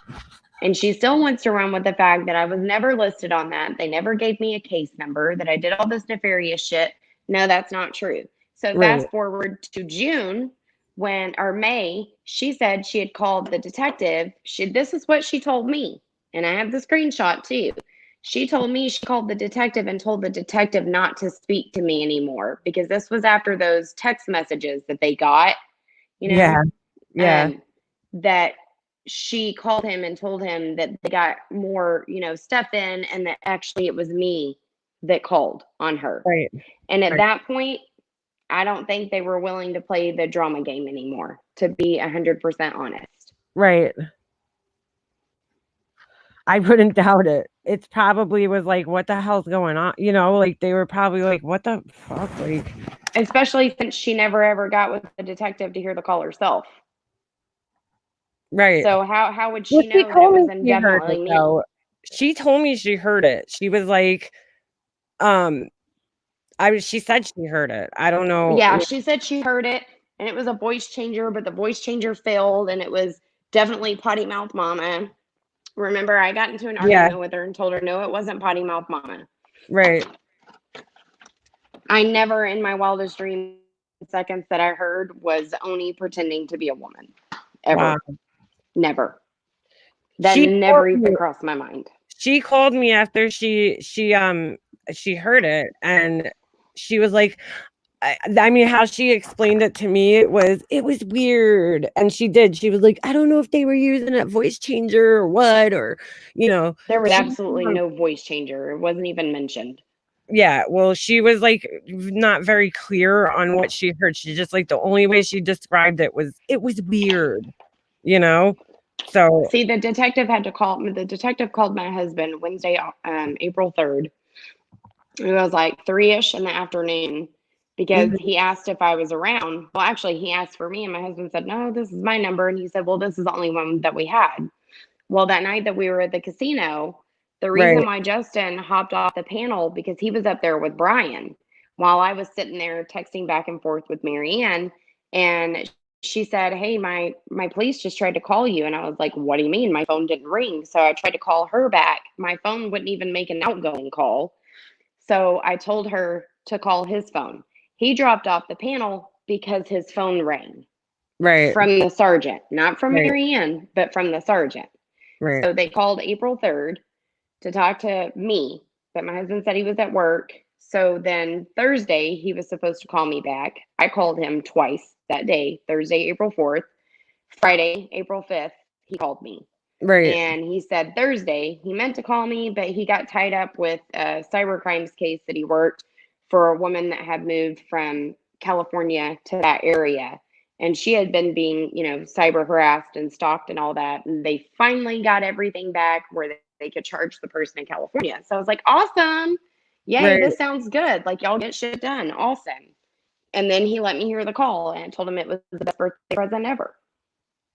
And she still wants to run with the fact that I was never listed on that. They never gave me a case number, that I did all this nefarious shit. No, that's not true. So fast forward to June or May, she said she had called the detective. This is what she told me. And I have the screenshot too. She told me she called the detective and told the detective not to speak to me anymore because this was after those text messages that they got, Yeah. that she called him and told him that they got more, stuff in, and that actually it was me that called on her. Right. And at Right. that point, I don't think they were willing to play the drama game anymore, to be 100% honest. Right. I wouldn't doubt it. It's probably was like, what the hell's going on? Like they were probably like, what the fuck? Like, especially since she never ever got with the detective to hear the call herself. right. So how would Well, she she know that it told me was she heard indefinitely it, me? though. She told me she heard it. She was like, she said she heard it. I don't know. Yeah, she said she heard it, and it was a voice changer, but the voice changer failed, and it was definitely potty mouth mama. Remember, I got into an Yeah, argument with her and told her, no, it wasn't potty mouth mama. right. I never in my wildest dreams seconds that I heard was Oney pretending to be a woman. Ever. Wow. Never. That She never told me, even crossed my mind. she called me after she heard it, and she was like, I mean, how she explained it to me, it was weird. And she was like, I don't know if they were using a voice changer or what, or, There was she, absolutely no voice changer. It wasn't even mentioned. yeah, well, she was like not very clear on what she heard. She just like the only way she described it was weird, So See, the detective called my husband Wednesday, April 3rd. It was like 3-ish in the afternoon because mhm, he asked if I was around. Well, actually, he asked for me, and my husband said, no, this is my number. And he said, well, this is the only one that we had. Well, that night that we were at the casino, the reason right, why Justin hopped off the panel, because he was up there with Brian while I was sitting there texting back and forth with Marianne. And she said, hey, my police just tried to call you. And I was like, what do you mean? My phone didn't ring. So I tried to call her back. My phone wouldn't even make an outgoing call. So I told her to call his phone. He dropped off the panel because his phone rang right, from the sergeant, not from right, Marianne, but from the sergeant. right, So they called April 3rd to talk to me, but my husband said he was at work. So then Thursday, he was supposed to call me back. I called him twice that day, Thursday, April 4th, Friday, April 5th, he called me. right. And he said Thursday he meant to call me, but he got tied up with a cyber crimes case that he worked for a woman that had moved from California to that area. And she had been being, cyber harassed and stalked and all that. And they finally got everything back where they could charge the person in California. So I was like, awesome. Yay, Right. this sounds good. Like, y'all get shit done. Awesome. And then he let me hear the call, and I told him it was the best birthday present ever.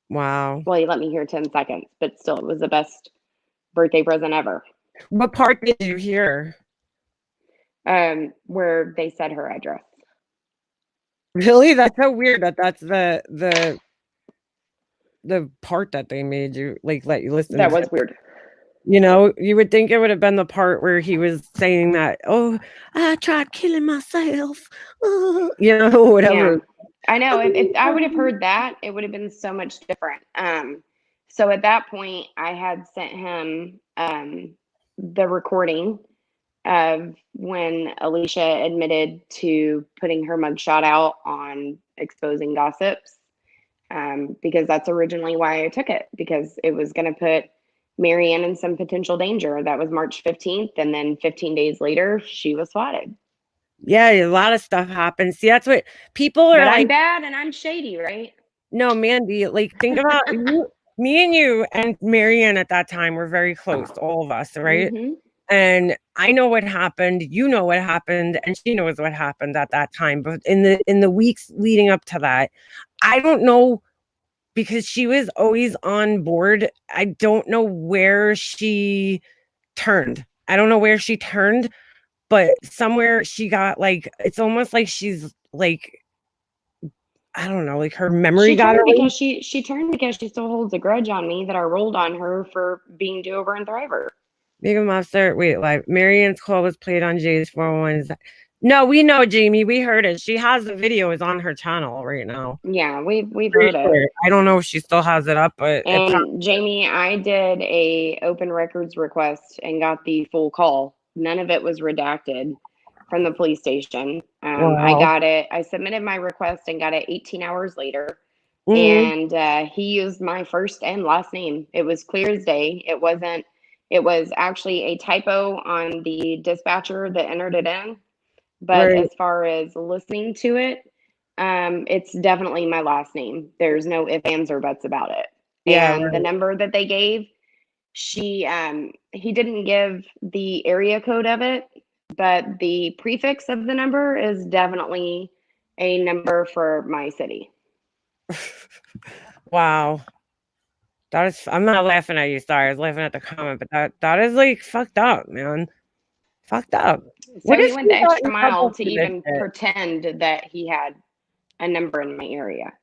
Wow. Well, he let me hear 10 seconds, but still, it was the best birthday present ever. What part did you hear? Where they said her address. Really? That's so weird that's the part that they made you like let you listen That to. was weird. You would think it would have been the part where he was saying that, oh, I tried killing myself. Whatever. Yeah, I know. If I would have heard that, it would have been so much different. So at that point, I had sent him the recording of when Alicia admitted to putting her mugshot out on exposing gossips, because that's originally why I took it, because it was going to put Marianne in some potential danger. That was March 15th, and then 15 days later, she was swatted. Yeah, a lot of stuff happens. See, that's what people are But like. I'm bad and I'm shady, right? No, Mandy, like think about me and you and Marianne at that time were very close, all of us, right? Mm-hmm. And I know what happened, you know what happened, and she knows what happened at that time. But in the weeks leading up to that, I don't know, because she was always on board. I don't know where she turned. I don't know where she turned, but somewhere she got like, it's almost like she's like, I don't know, like her memory got Because erased. she turned because she still holds a grudge on me that I rolled on her for being do-over and thriver. Mega Monster. Wait, like Marianne's call was played on Jay's 401. No, we know, Jamie. We heard it. She has the video is on her channel right now. Yeah, we've Pretty heard it. sure. I don't know if she still has it up, but And Jamie, I did a open records request and got the full call. None of it was redacted from the police station. I wow. got it. I submitted my request and got it 18 hours later. and he used my first and last name. It was clear as day. It wasn't. It was actually a typo on the dispatcher that entered it in. But Right. as far as listening to it, it's definitely my last name. There's no ifs, ands, or buts about it. Yeah. And the Right. number that they gave, he didn't give the area code of it, but the prefix of the number is definitely a number for my city. Wow. That is. I'm not laughing at you. Sorry, I was laughing at the comment, but that is like fucked up, man. Fucked up. So What he if went he the got extra in trouble mile to for this even shit? pretend that he had a number in my area.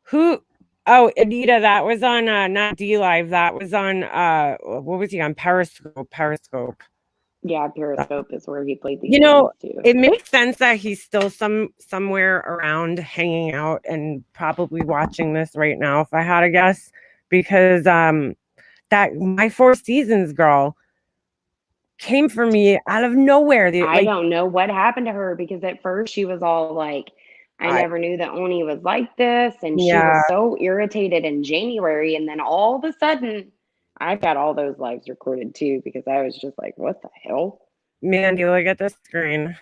Who? Oh, Anita, that was on not D Live. That was on what was he on? Periscope. Periscope. Yeah, Periscope is where he played these You know, games too. it makes sense that he's still somewhere around hanging out and probably watching this right now, if I had to guess, because that My Four Seasons girl came for me out of nowhere. I don't know what happened to her because at first she was all like, I never knew that Oney was like this. And she Yeah, was so irritated in January. And then all of a sudden, I've got all those lives recorded too because I was just like, what the hell? Mandy, look at the screen.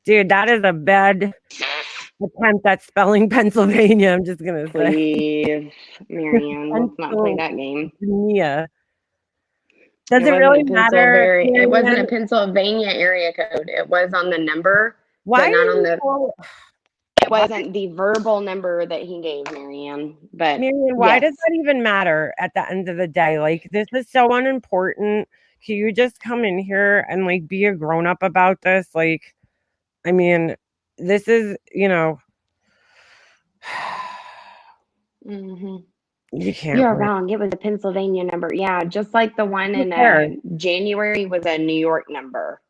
Dude, that is a bad attempt at spelling Pennsylvania. I'm just going to say. Please, Marianne, let's not play that game. Pennsylvania. Does it really matter? It wasn't a Marianne? Pennsylvania area code. It was on the number, Why but not on are the. you It wasn't the verbal number that he gave, Marianne. But Marianne, why yes. does that even matter at the end of the day? Like, this is so unimportant. Can you just come in here and like be a grown up about this? Like, I mean, this is, Mm-hmm. you can't. You're wrong. It was a Pennsylvania number. Yeah, just like the one in January was a New York number.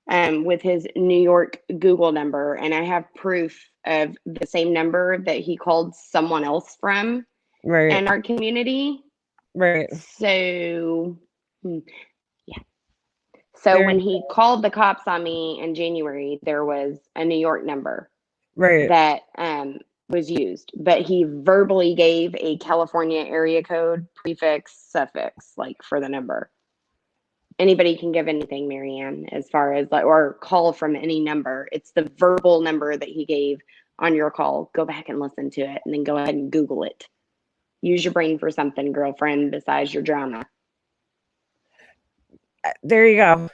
With his New York Google number, and I have proof of the same number that he called someone else from in our community. Right. So, yeah. So when he called the cops on me in January, there was a New York number that was used, but he verbally gave a California area code, prefix, suffix, like for the number. Anybody can give anything, Marianne, as far as like, or call from any number. It's the verbal number that he gave on your call. Go back and listen to it and then go ahead and Google it. Use your brain for something, girlfriend, besides your drama. There you go.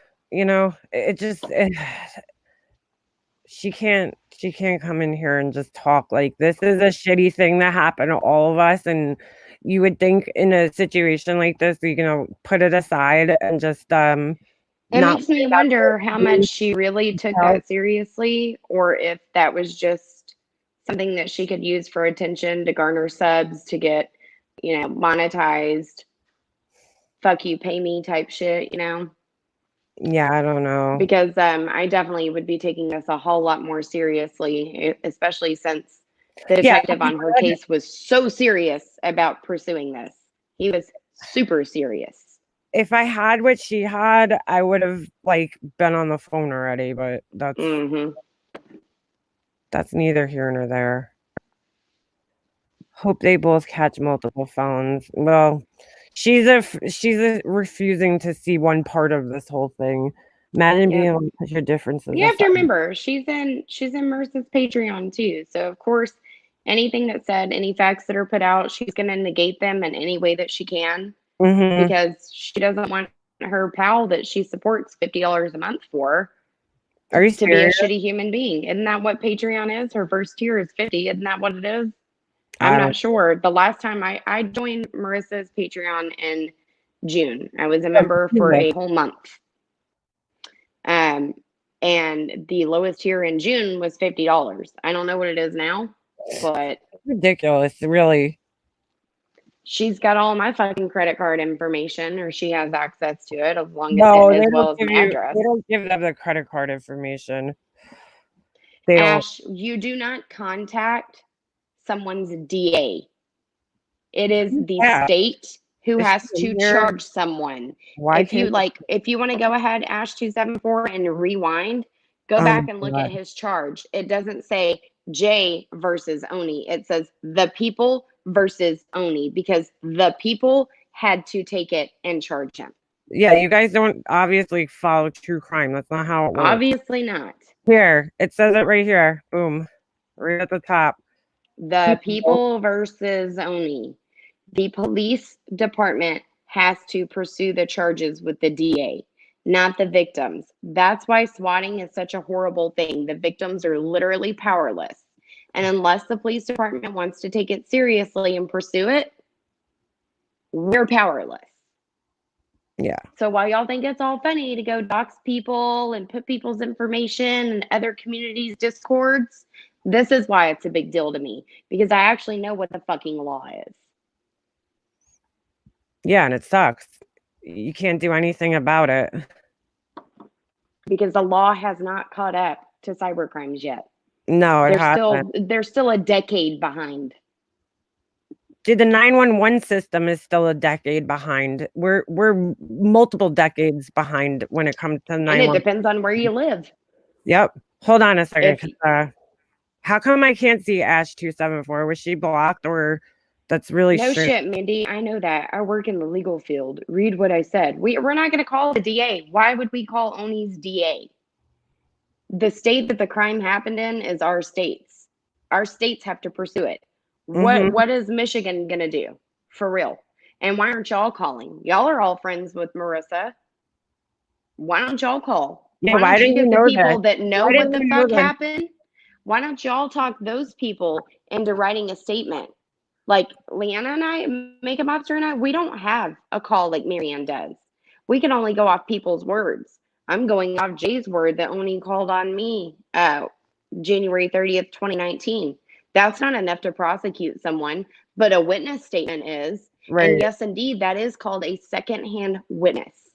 She can't come in here and just talk like this is a shitty thing that happened to all of us. And you would think in a situation like this, put it aside and just it makes me wonder how much she really took that seriously, or if that was just something that she could use for attention to garner subs to get, monetized. Fuck you, pay me type shit, Yeah, I don't know. Because I definitely would be taking this a whole lot more seriously, especially since the detective on her case was so serious about pursuing this. He was super serious. If I had what she had, I would have been on the phone already, but that's neither here nor there. Hope they both catch multiple felons. Well, she's refusing to see one part of this whole thing. Imagine being able to put your differences. You have to remember, she's in Marissa's Patreon too. So of course, anything that's said, any facts that are put out, she's going to negate them in any way that she can, because she doesn't want her pal that she supports $50 a month for to be a shitty human being. Isn't that what Patreon is? Her first tier is $50. Isn't that what it is? I'm not sure. The last time I joined Marissa's Patreon in June, I was a member for a whole month. And the lowest tier in June was $50. I don't know what it is now, but it's ridiculous, really. She's got all my fucking credit card information, or she has access to it, as long as well as my address. They don't give them the credit card information. Ash, you do not contact someone's DA. It is the state who has to charge someone. If you want to go ahead, Ash 274, and rewind, go back and look at his charge. It doesn't say J versus Oney. It says the people versus Oney because the people had to take it and charge him. Yeah, you guys don't obviously follow true crime. That's not how it works. Obviously not. Here, it says it right here. Boom. Right at the top. The people versus Oney. The police department has to pursue the charges with the DA, not the victims. That's why swatting is such a horrible thing. The victims are literally powerless. And unless the police department wants to take it seriously and pursue it, we're powerless. Yeah. So while y'all think it's all funny to go dox people and put people's information in other communities' discords, this is why it's a big deal to me. Because I actually know what the fucking law is. Yeah, and it sucks. You can't do anything about it. Because the law has not caught up to cyber crimes yet. No, it hasn't. They're still a decade behind. Dude, the 911 system is still a decade behind. We're multiple decades behind when it comes to 911. And it depends on where you live. Yep. Hold on a second. How come I can't see Ash 274? Was she blocked or that's really no strange? Shit, Mindy. I know that. I work in the legal field. Read what I said. We're not going to call the DA. Why would we call Oney's DA? The state that the crime happened in is our states. Our states have to pursue it. What is Michigan going to do? For real. And why aren't y'all calling? Y'all are all friends with Marissa. Why don't y'all call? Yeah, why don't you know the people that know Why what the fuck happened? Why don't y'all talk those people into writing a statement? Like Leanna and I, Makeup Mobster and I, we don't have a call like Marianne does. We can only go off people's words. I'm going off Jay's word that Oney called on me January 30th, 2019. That's not enough to prosecute someone, but a witness statement is. Right. And yes, indeed, that is called a secondhand witness.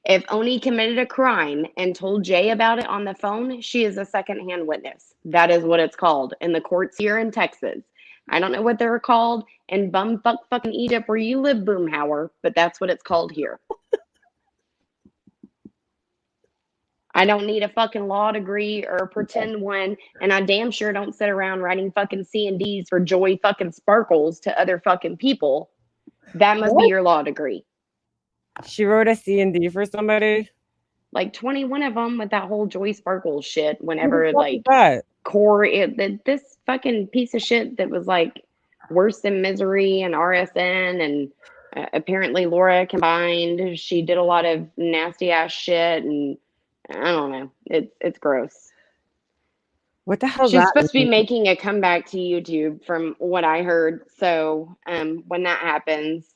If Oney committed a crime and told Jay about it on the phone, she is a secondhand witness. That is what it's called in the courts here in Texas. I don't know what they're called in bumfuck fucking Egypt where you live, Boomhauer, but that's what it's called here. I don't need a fucking law degree or a pretend one, and I damn sure don't sit around writing fucking C&Ds for Joy fucking Sparkles to other fucking people. That must be your law degree. She wrote a C&D for somebody? Like 21 of them with that whole Joy Sparkles shit whenever, like, this fucking piece of shit that was, like, Worse Than Misery and RSN and apparently Laura combined. She did a lot of nasty-ass shit, and I don't know. It's gross. What the hell? She's supposed to be making a comeback to YouTube from what I heard. So when that happens,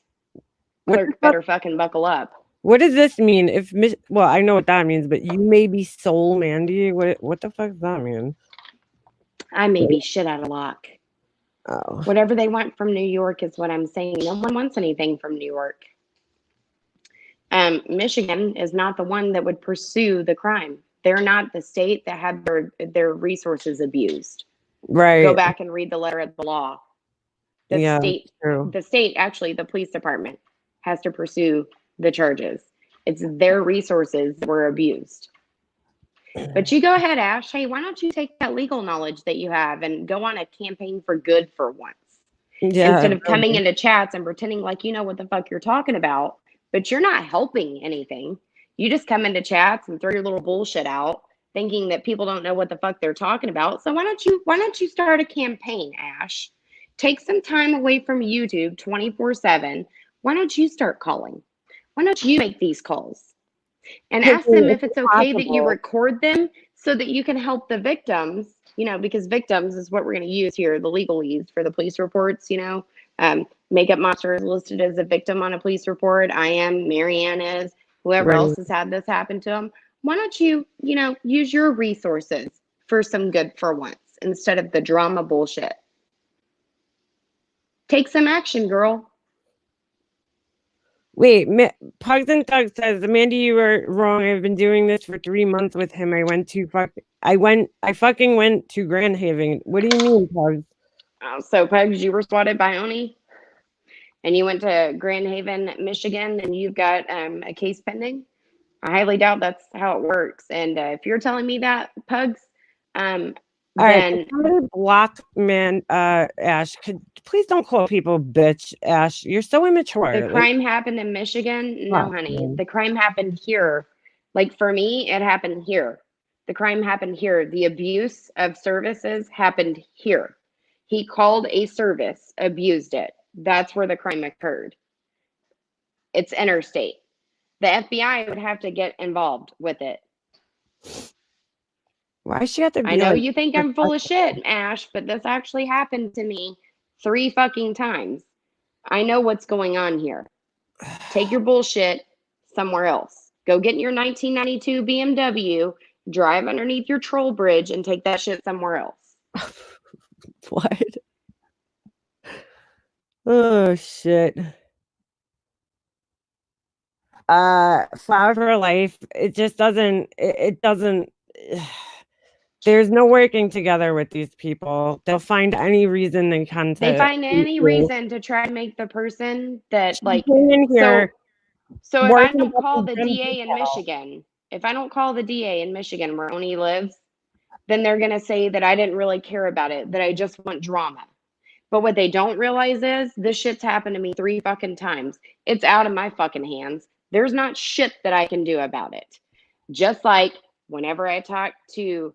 clerk better fucking buckle up. What does this mean? Well, I know what that means, but you may be Soul Mandy. What the fuck does that mean? I may be shit out of luck. Oh. Whatever they want from New York is what I'm saying. No one wants anything from New York. Michigan is not the one that would pursue the crime. They're not the state that had their resources abused. Right. Go back and read the letter of the law. The state, actually, the police department has to pursue the charges. It's their resources that were abused. But you go ahead, Ash. Hey, why don't you take that legal knowledge that you have and go on a campaign for good for once? Yeah, instead of coming into chats and pretending like you know what the fuck you're talking about, but you're not helping anything. You just come into chats and throw your little bullshit out, thinking that people don't know what the fuck they're talking about. So why don't you start a campaign, Ash? Take some time away from YouTube 24/7. Why don't you start calling? Why don't you make these calls? And ask them if it's okay that you record them so that you can help the victims, because victims is what we're going to use here, the legalese for the police reports, Makeup Monster is listed as a victim on a police report. I am, Marianne is, whoever else has had this happen to them. Why don't you, use your resources for some good for once instead of the drama bullshit? Take some action, girl. Wait, Pugs and Thugs says, Amanda, you were wrong. I've been doing this for 3 months with him. I fucking went to Grand Haven. What do you mean, Pugs? Oh, so Pugs, you were swatted by Oney? And you went to Grand Haven, Michigan, and you've got a case pending? I highly doubt that's how it works. And if you're telling me that, Pugs, All right, then somebody block Ash. Please don't call people bitch, Ash. You're so immature. the crime happened in Michigan. No, honey, man. the crime happened here. Like for me, it happened here. The crime happened here. The abuse of services happened here. He called a service, abused it. That's where the crime occurred. It's interstate. The FBI would have to get involved with it. Why she have to be I know like, you think I'm full of shit, Ash, but this actually happened to me 3 fucking times. I know what's going on here. Take your bullshit somewhere else. Go get in your 1992 BMW, drive underneath your troll bridge, and take that shit somewhere else. what? Oh shit. Flower for Life. It just doesn't. It doesn't. There's no working together with these people. They'll find any reason they can. They find any reason to try to make the person that like. in here. So if I don't call the DA in Michigan, if I don't call the DA in Michigan where Oney lives, then they're gonna say that I didn't really care about it, that I just want drama. But what they don't realize is this shit's happened to me 3 fucking times. It's out of my fucking hands. There's not shit that I can do about it. Just like whenever I talked to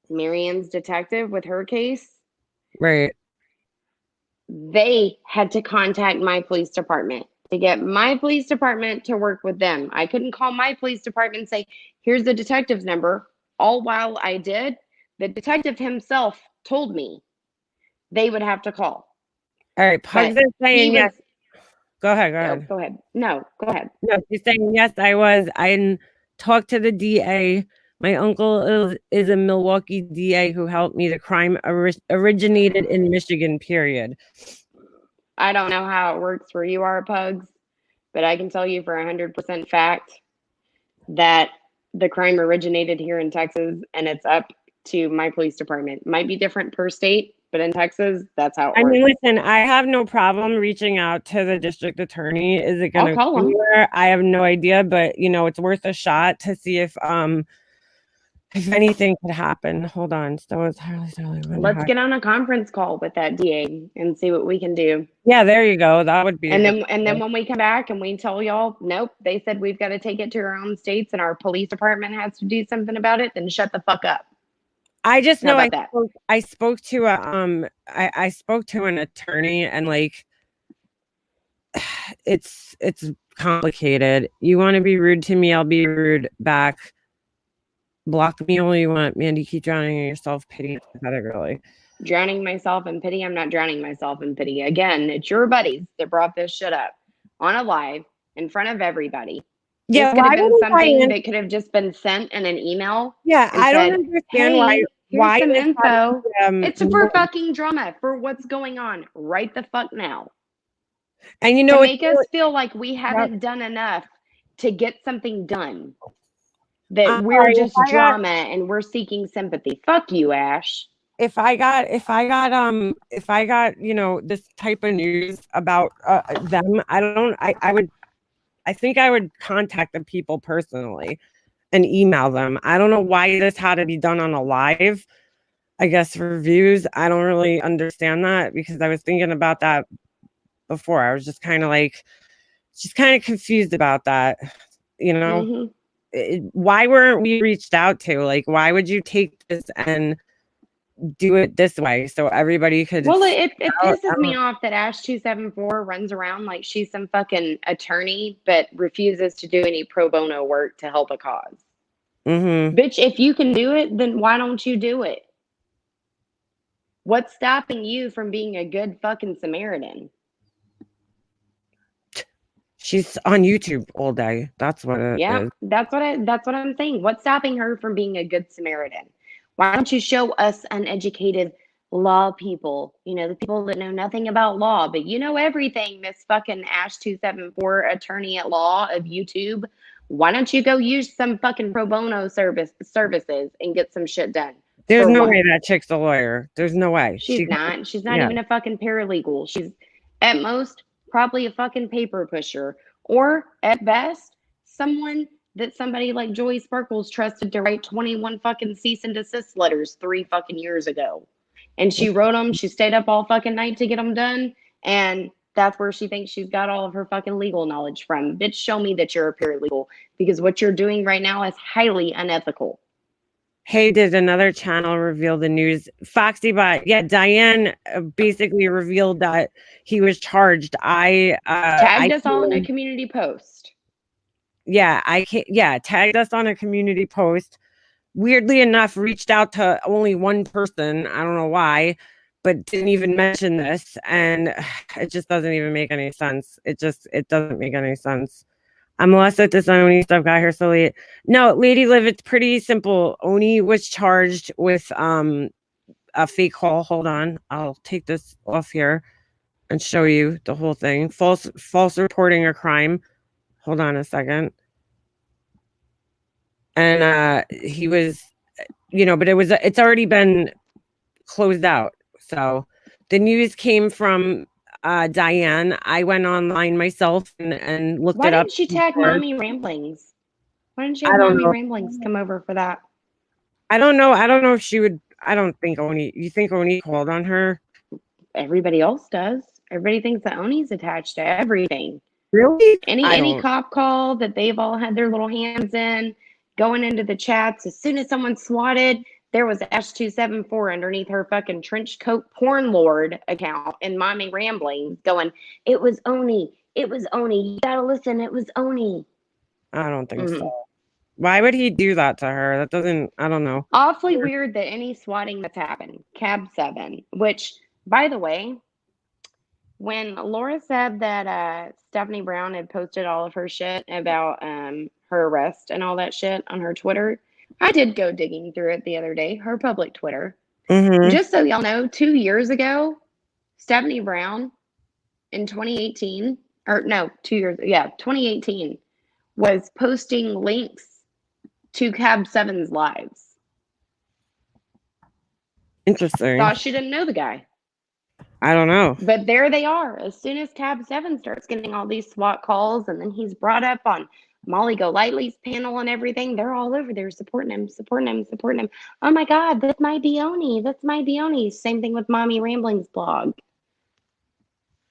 Marian's detective with her case, Right. they had to contact my police department to get my police department to work with them. I couldn't call my police department and say, here's the detective's number. All while I did, the detective himself told me they would have to call. All right. Pugs is saying yes. Go ahead. Go ahead. Go ahead. No, go ahead. No, she's saying yes. I talked to the DA. My uncle is a Milwaukee DA who helped me. The crime originated in Michigan, period. I don't know how it works where you are, Pugs, but I can tell you for 100% fact that the crime originated here in Texas, and it's up to my police department. Might be different per state, but in Texas, that's how it works. I mean, listen, I have no problem reaching out to the district attorney. Is it going to call him? I have no idea, but it's worth a shot to see if anything could happen. Hold on. Let's get on a conference call with that DA and see what we can do. Yeah, there you go. That would be. And then when we come back and we tell y'all, nope, they said we've got to take it to our own states and our police department has to do something about it, then shut the fuck up. I just know I spoke to I spoke to an attorney, and like it's complicated. You want to be rude to me, I'll be rude back. Block me all you want, Mandy. Keep drowning in your self-pity. It's pathetic, really. Drowning myself in pity? I'm not drowning myself in pity. Again, it's your buddies that brought this shit up on a live in front of everybody. Yeah, this could have been something that could have just been sent in an email. Yeah, I don't understand why some info. It's for fucking drama, for what's going on right the fuck now. And to make us feel like we haven't done enough to get something done. That we're just drama and we're seeking sympathy. Fuck you, Ash. If I got this type of news about them, I think I would contact the people personally and email them. I don't know why this had to be done on a live. I guess for views. I don't really understand that, because I was thinking about that before. I was just kind of confused about that, Mm-hmm. Why weren't we reached out to? Like, why would you take this and do it this way so everybody could? Well, it pisses me off that Ash 274 runs around like she's some fucking attorney, but refuses to do any pro bono work to help a cause. Mm-hmm. Bitch, if you can do it, then why don't you do it? What's stopping you from being a good fucking Samaritan? She's on YouTube all day. That's what it is. That's what I'm saying. What's stopping her from being a good Samaritan? Why don't you show us uneducated law people, the people that know nothing about law, but you know everything, Miss fucking Ash 274 attorney at law of YouTube. Why don't you go use some fucking pro bono services and get some shit done? There's no way that chick's a lawyer. There's no way. She's not even a fucking paralegal. She's at most probably a fucking paper pusher, or at best, someone that somebody like Joey Sparkles trusted to write 21 fucking cease and desist letters 3 fucking years ago. And she wrote them. She stayed up all fucking night to get them done. And that's where she thinks she's got all of her fucking legal knowledge from. Bitch, show me that you're a paralegal, because what you're doing right now is highly unethical. Hey, did another channel reveal the news? Foxy Bot. Yeah, Diane basically revealed that he was charged. Tagged us all in a community post. Yeah, tagged us on a community post. Weirdly enough, reached out to only one person. I don't know why, but didn't even mention this. And it just doesn't even make any sense. It doesn't make any sense. I'm lost at this Oney stuff. Got here so late. No, Lady Liv, it's pretty simple. Oney was charged with a fake call. Hold on, I'll take this off here and show you the whole thing. False reporting a crime. Hold on a second. And he was, but it's already been closed out. So the news came from Diane. I went online myself and looked it up. Why didn't she tag Mommy Ramblings? Why didn't she have Mommy Ramblings come over for that? I don't know. I don't know if she would. I don't think Oney. You think Oney called on her? Everybody else does. Everybody thinks that Oney's attached to everything. Really? Any cop call that they've all had their little hands in, going into the chats. As soon as someone's swatted, there was Ash274 underneath her fucking trench coat porn lord account and Mommy Ramblings going, it was Oney. It was Oney. You gotta listen. It was Oney. I don't think so. Why would he do that to her? That doesn't, I don't know. Awfully weird that any swatting that's happened. Cab 7, which, by the way, when Laura said that Stephanie Brown had posted all of her shit about her arrest and all that shit on her Twitter, I did go digging through it the other day, her public Twitter. Just so y'all know, 2 years ago, Stephanie Brown in 2018, or no, 2 years, 2018, was posting links to Cab 7's lives. Interesting. Thought she didn't know the guy. I don't know. But there they are. As soon as Cab 7 starts getting all these SWAT calls, and then he's brought up on Molly Golightly's panel and everything, they're all over there supporting him. Oh my God, this might be Oney. This might be Oney. Same thing with Mommy Rambling's blog.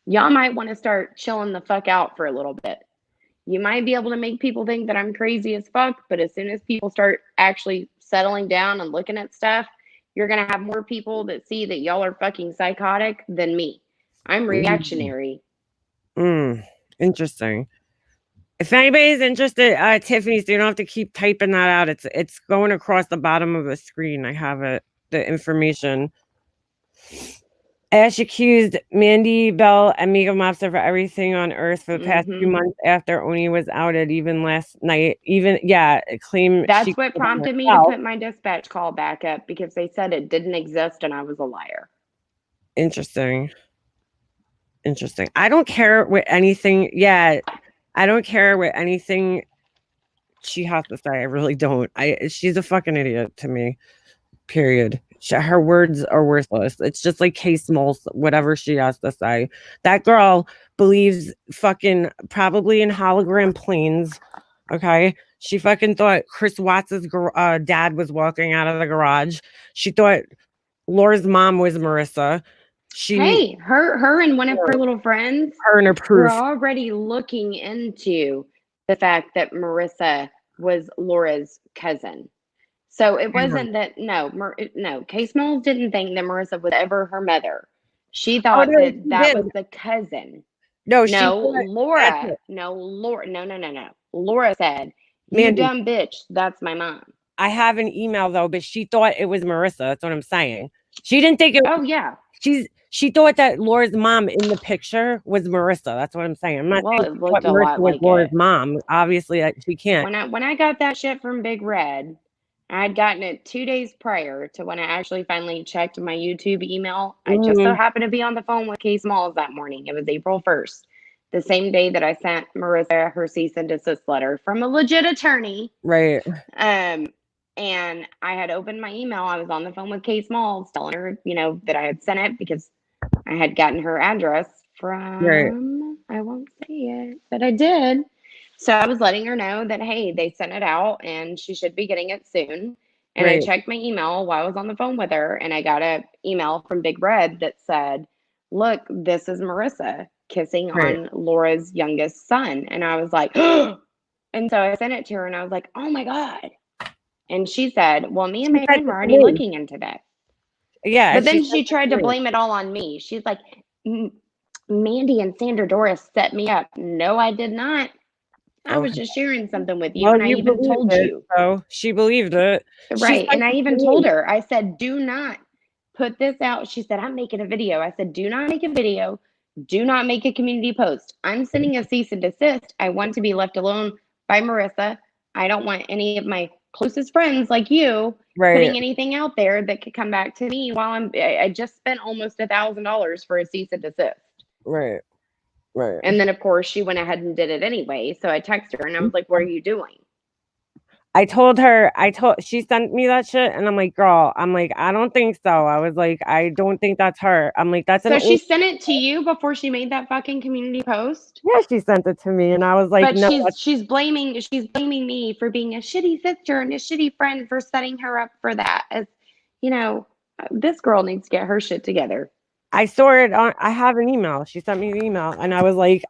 Y'all might want to start chilling the fuck out for a little bit. You might be able to make people think that I'm crazy as fuck, but as soon as people start actually settling down and looking at stuff, you're going to have more people that see that y'all are fucking psychotic than me. I'm reactionary. Interesting. If anybody's interested, Tiffany, so you don't have to keep typing that out. It's going across the bottom of the screen. I have it, the information. Ash accused Mandy Bell and Mega Mobster for everything on earth for the past 2 months after Oney was outed, even last night. Claim that's what prompted me to put my dispatch call back up, because they said it didn't exist and I was a liar. Interesting. I don't care what anything. Yeah, I don't care what anything she has to say. I really don't. She's a fucking idiot to me. Period. Her words are worthless. It's just like K Smalls, whatever she has to say. That girl believes fucking probably in hologram planes. Okay. She fucking thought Chris Watts' dad was walking out of the garage. She thought Laura's mom was Marissa. Her and one of her little friends, her and her proof, were already looking into the fact that Marissa was Laura's cousin. So it wasn't that, no, Kay Smalls didn't think that Marissa was ever her mother. She thought that was the cousin. Laura. Laura said, you dumb bitch, that's my mom. I have an email though, but she thought it was Marissa. That's what I'm saying. She didn't think it was. Oh, yeah. She thought that Laura's mom in the picture was Marissa. That's what I'm saying. I'm not saying it looked a lot like Laura's mom. Obviously, she can't. When I got that shit from Big Red, I had gotten it 2 days prior to when I actually finally checked my YouTube email. I just so happened to be on the phone with Kay Smalls that morning. It was April 1st, the same day that I sent Marissa her cease and desist letter from a legit attorney. Right. And I had opened my email. I was on the phone with Kay Smalls telling her, that I had sent it because I had gotten her address from, I won't say it, but I did. So I was letting her know that, hey, they sent it out and she should be getting it soon. And I Right. checked my email while I was on the phone with her, and I got an email from Big Red that said, look, this is Marissa kissing Right. on Laura's youngest son. And I was like, and so I sent it to her and I was like, oh my God. And she said, well, me and She my sent friend it were to already me. looking into that. Yeah, But she then sent she it tried to to me. blame it all on me. She's like, Mandy and Sandra Doris set me up. No, I did not. I was Okay. just sharing something with you, Well, and I you even believed told it, you. so she believed it. She Right. sent And I it even to told me. her, I said, do not put this out. She said, I'm making a video. I said, do not make a video. Do not make a community post. I'm sending a cease and desist. I want to be left alone by Marissa. I don't want any of my closest friends like you Right, putting anything out there that could come back to me while I just spent almost $1,000 for a cease and desist. right, right. And then, of course, she went ahead and did it anyway. So I texted her and I was like, what are you doing? She sent me that shit, and I'm like, girl, I don't think so. I was like, I don't think that's her. I'm like, that's an So she old. sent it to you before she made that fucking community post? Yeah, she sent it to me, and I was like, But no, she's blaming me for being a shitty sister and a shitty friend for setting her up for that. As you know, this girl needs to get her shit together. I saw it on. I have an email. She sent me an email, and I was like,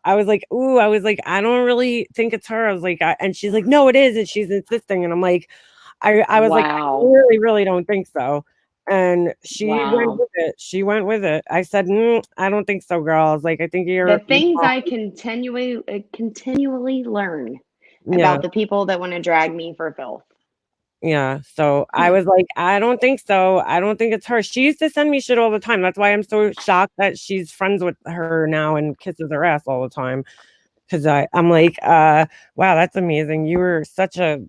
ooh, I was like, I don't really think it's her. I was like, and she's like, no, it is, and she's insisting, and I'm like, I was like, I Wow. really, really don't think so. And she went Wow. with it. She went with it. I said, I don't think so, girl. I was like, I think The you're things wrong. I continually learn Yeah. about the people that want to drag me for filth. Yeah. So I was like, I don't think so. I don't think it's her. She used to send me shit all the time. That's why I'm so shocked that she's friends with her now and kisses her ass all the time. Cause I'm like, wow, that's amazing. You were such a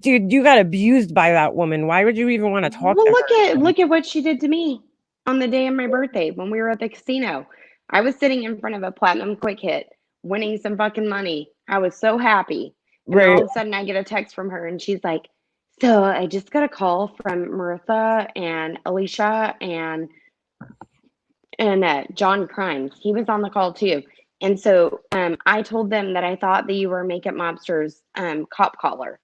dude, you got abused by that woman. Why would you even want to talk Well, to her? look at what she did to me on the day of my birthday when we were at the casino. I was sitting in front of a platinum quick hit, winning some fucking money. I was so happy. And then Right, all of a sudden I get a text from her and she's like, so I just got a call from Marissa and Alicia and John Crimes. He was on the call too. And so I told them that I thought that you were Makeup Mobster's cop caller.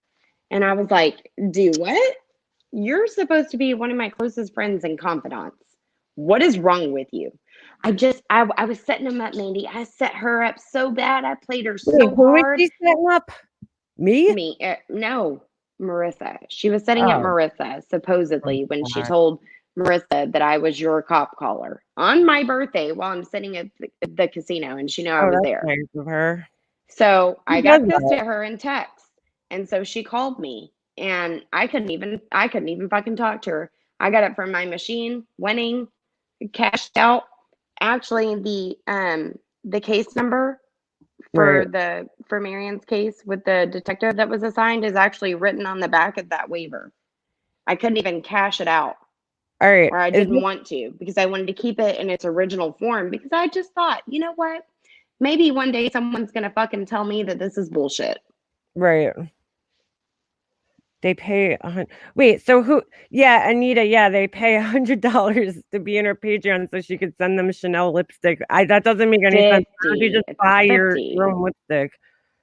And I was like, do what? You're supposed to be one of my closest friends and confidants. What is wrong with you? I was setting him up, Mandy. I set her up so bad. I played her wait, so who is hard. she setting up? Me? Me, no, Marissa. She was setting up Oh, Marissa, oh supposedly, when she God. told Marissa that I was your cop caller on my birthday while I'm sitting at the casino and she knew I Oh, was that's there. nice of her. So I Who does got pissed that? at her in text. And so she called me and I couldn't even fucking talk to her. I got it from my machine, winning, cashed out. Actually, the case number Right. for Marion's case with the detective that was assigned is actually written on the back of that waiver. I couldn't even cash it out, All right. or I Is didn't want to because I wanted to keep it in its original form because I just thought, you know what? Maybe one day someone's gonna fucking tell me that this is bullshit. right. They pay wait, so who yeah, Anita, yeah, they pay $100 to be in her Patreon so she could send them Chanel lipstick. That doesn't make any sense. Why don't you 50. just It's buy your 50. own lipstick?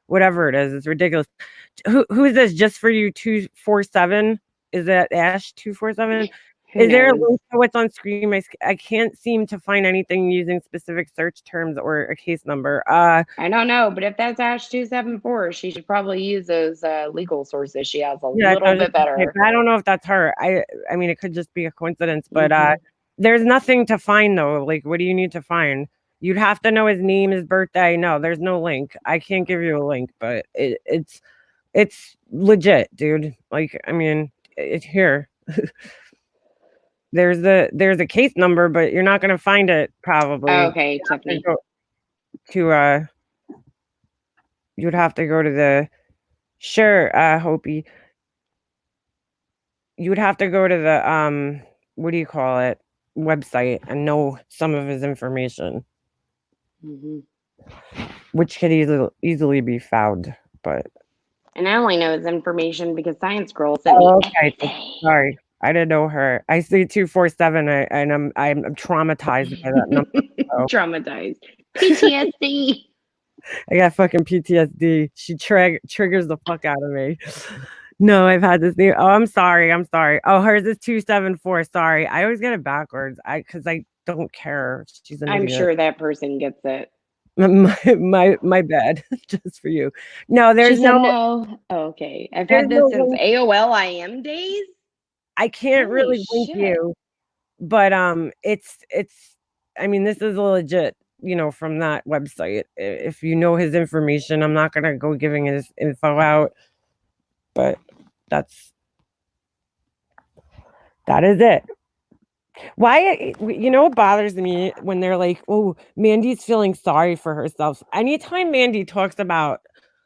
Whatever it is, it's ridiculous. Who is this just for you 247? Is that Ash 247? Who Is there a knows? link to what's on screen? I can't seem to find anything using specific search terms or a case number. I don't know, but if that's Ash 274, she should probably use those legal sources she has a Yeah, little bit better. I don't know if that's her. I mean, it could just be a coincidence, but Hmm. there's nothing to find though. Like, what do you need to find? You'd have to know his name, his birthday. No, there's no link. I can't give you a link, but it's legit, dude. Like, I mean, it's here. There's a case number, but you're not gonna find it probably. Okay, Tiffany. To you'd have to go to the sure, Hopi. You would have to go to the what do you call it, website and know some of his information, Hmm. which could easily be found. But And I only know his information because Science Girl sent me okay, everything. sorry, I didn't know her. I see 247, and I'm traumatized by that number. So. Traumatized. PTSD. I got fucking PTSD. She triggers the fuck out of me. No, I've had this new. Oh, I'm sorry. I'm sorry. Oh, hers is 274. Sorry. I always get it backwards. Because I don't care. She's an I'm idiot. sure that person gets it. My bad. Just for you. No, She there's said no no. Oh, okay. I've there's had this no since link. AOL IM days. I can't Holy really link shit. you, but it's I mean, this is legit, from that website. If you know his information, I'm not gonna go giving his info out, but that is it. Why, what bothers me when they're like, oh, Mandy's feeling sorry for herself. Anytime Mandy talks about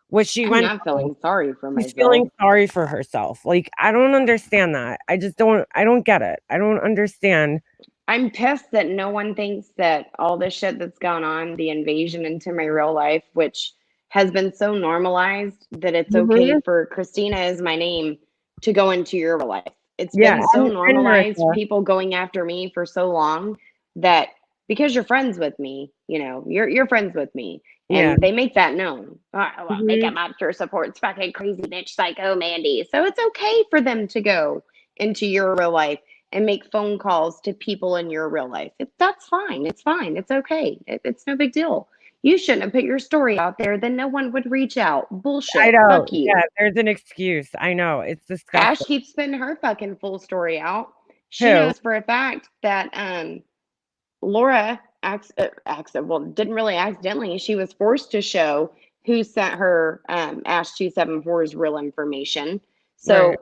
what she I'm went not through, feeling sorry for she's feeling myself. sorry for herself. Like, I don't understand that. I don't get it. I don't understand. I'm pissed that no one thinks that all this shit that's gone on, the invasion into my real life, which has been so normalized that it's okay Mhm. for Christina is my name to go into your real life. It's Yeah, been so and normalized, Marissa. people going after me for so long that because you're friends with me, you're friends with me, Yeah. and they make that known. Well, Mhm. makeup monster supports fucking crazy bitch psycho Mandy, so it's okay for them to go into your real life and make phone calls to people in your real life. That's fine. It's fine. It's okay. It's no big deal. You shouldn't have put your story out there, then no one would reach out. I Bullshit. know. Fuck Yeah, you. there's an excuse. I know. It's Ash disgusting. keeps putting her fucking full story out. She Who? knows for a fact that Laura well, didn't really accidentally. She was forced to show who sent her Ash 274's real information. Right. So,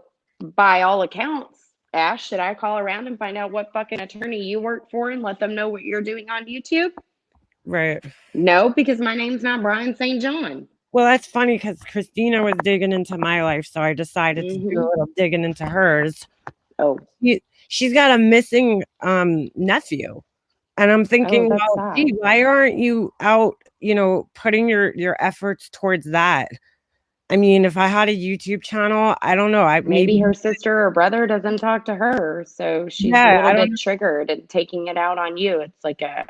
by all accounts, Ash, should I call around and find out what fucking attorney you work for and let them know what you're doing on YouTube? Right. No, because my name's not Brian St. John. Well, that's funny because Christina was digging into my life, so I decided to do a little digging into hers. Oh, She's got a missing nephew. And I'm oh, thinking, that's well, gee, sad. why aren't you out, putting your efforts towards that? I mean, if I had a YouTube channel, I don't know. I Maybe maybe her sister or brother doesn't talk to her, so she's a yeah, little I don't bit know. triggered and taking it out on you. It's like a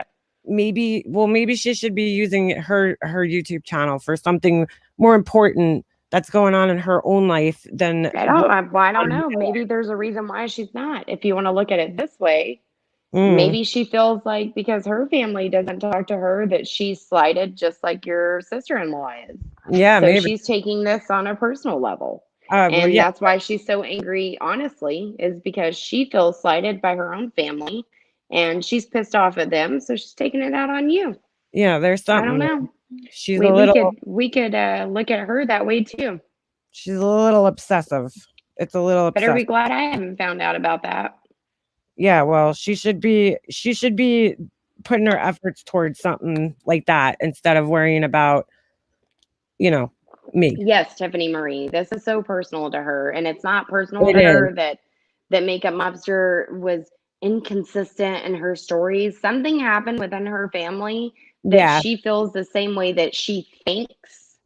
Maybe she should be using her YouTube channel for something more important that's going on in her own life than what's I on don't know. my Maybe there's a reason why she's not. If you want to look at it this way, life. maybe she feels like because her family doesn't talk to her that she's slighted just like your sister-in-law is. Yeah, So maybe. she's taking this on a personal level. Well, And yeah, that's why she's so angry, honestly, is because she feels slighted by her own family and she's pissed off at them, so she's taking it out on you. yeah. There's I don't something know. there. She's a We little, could look at her that way too. she's a little obsessive. It's a little Better be obsessive. glad I haven't found out about that. Yeah, well, she should be putting her efforts towards something like that instead of worrying about, you know, me. Yes, Tiffany Marie. This is so personal to her, and it's not personal It to is. her that Makeup Mobster was inconsistent in her stories. Something happened within her family that Yeah. she feels the same way that she thinks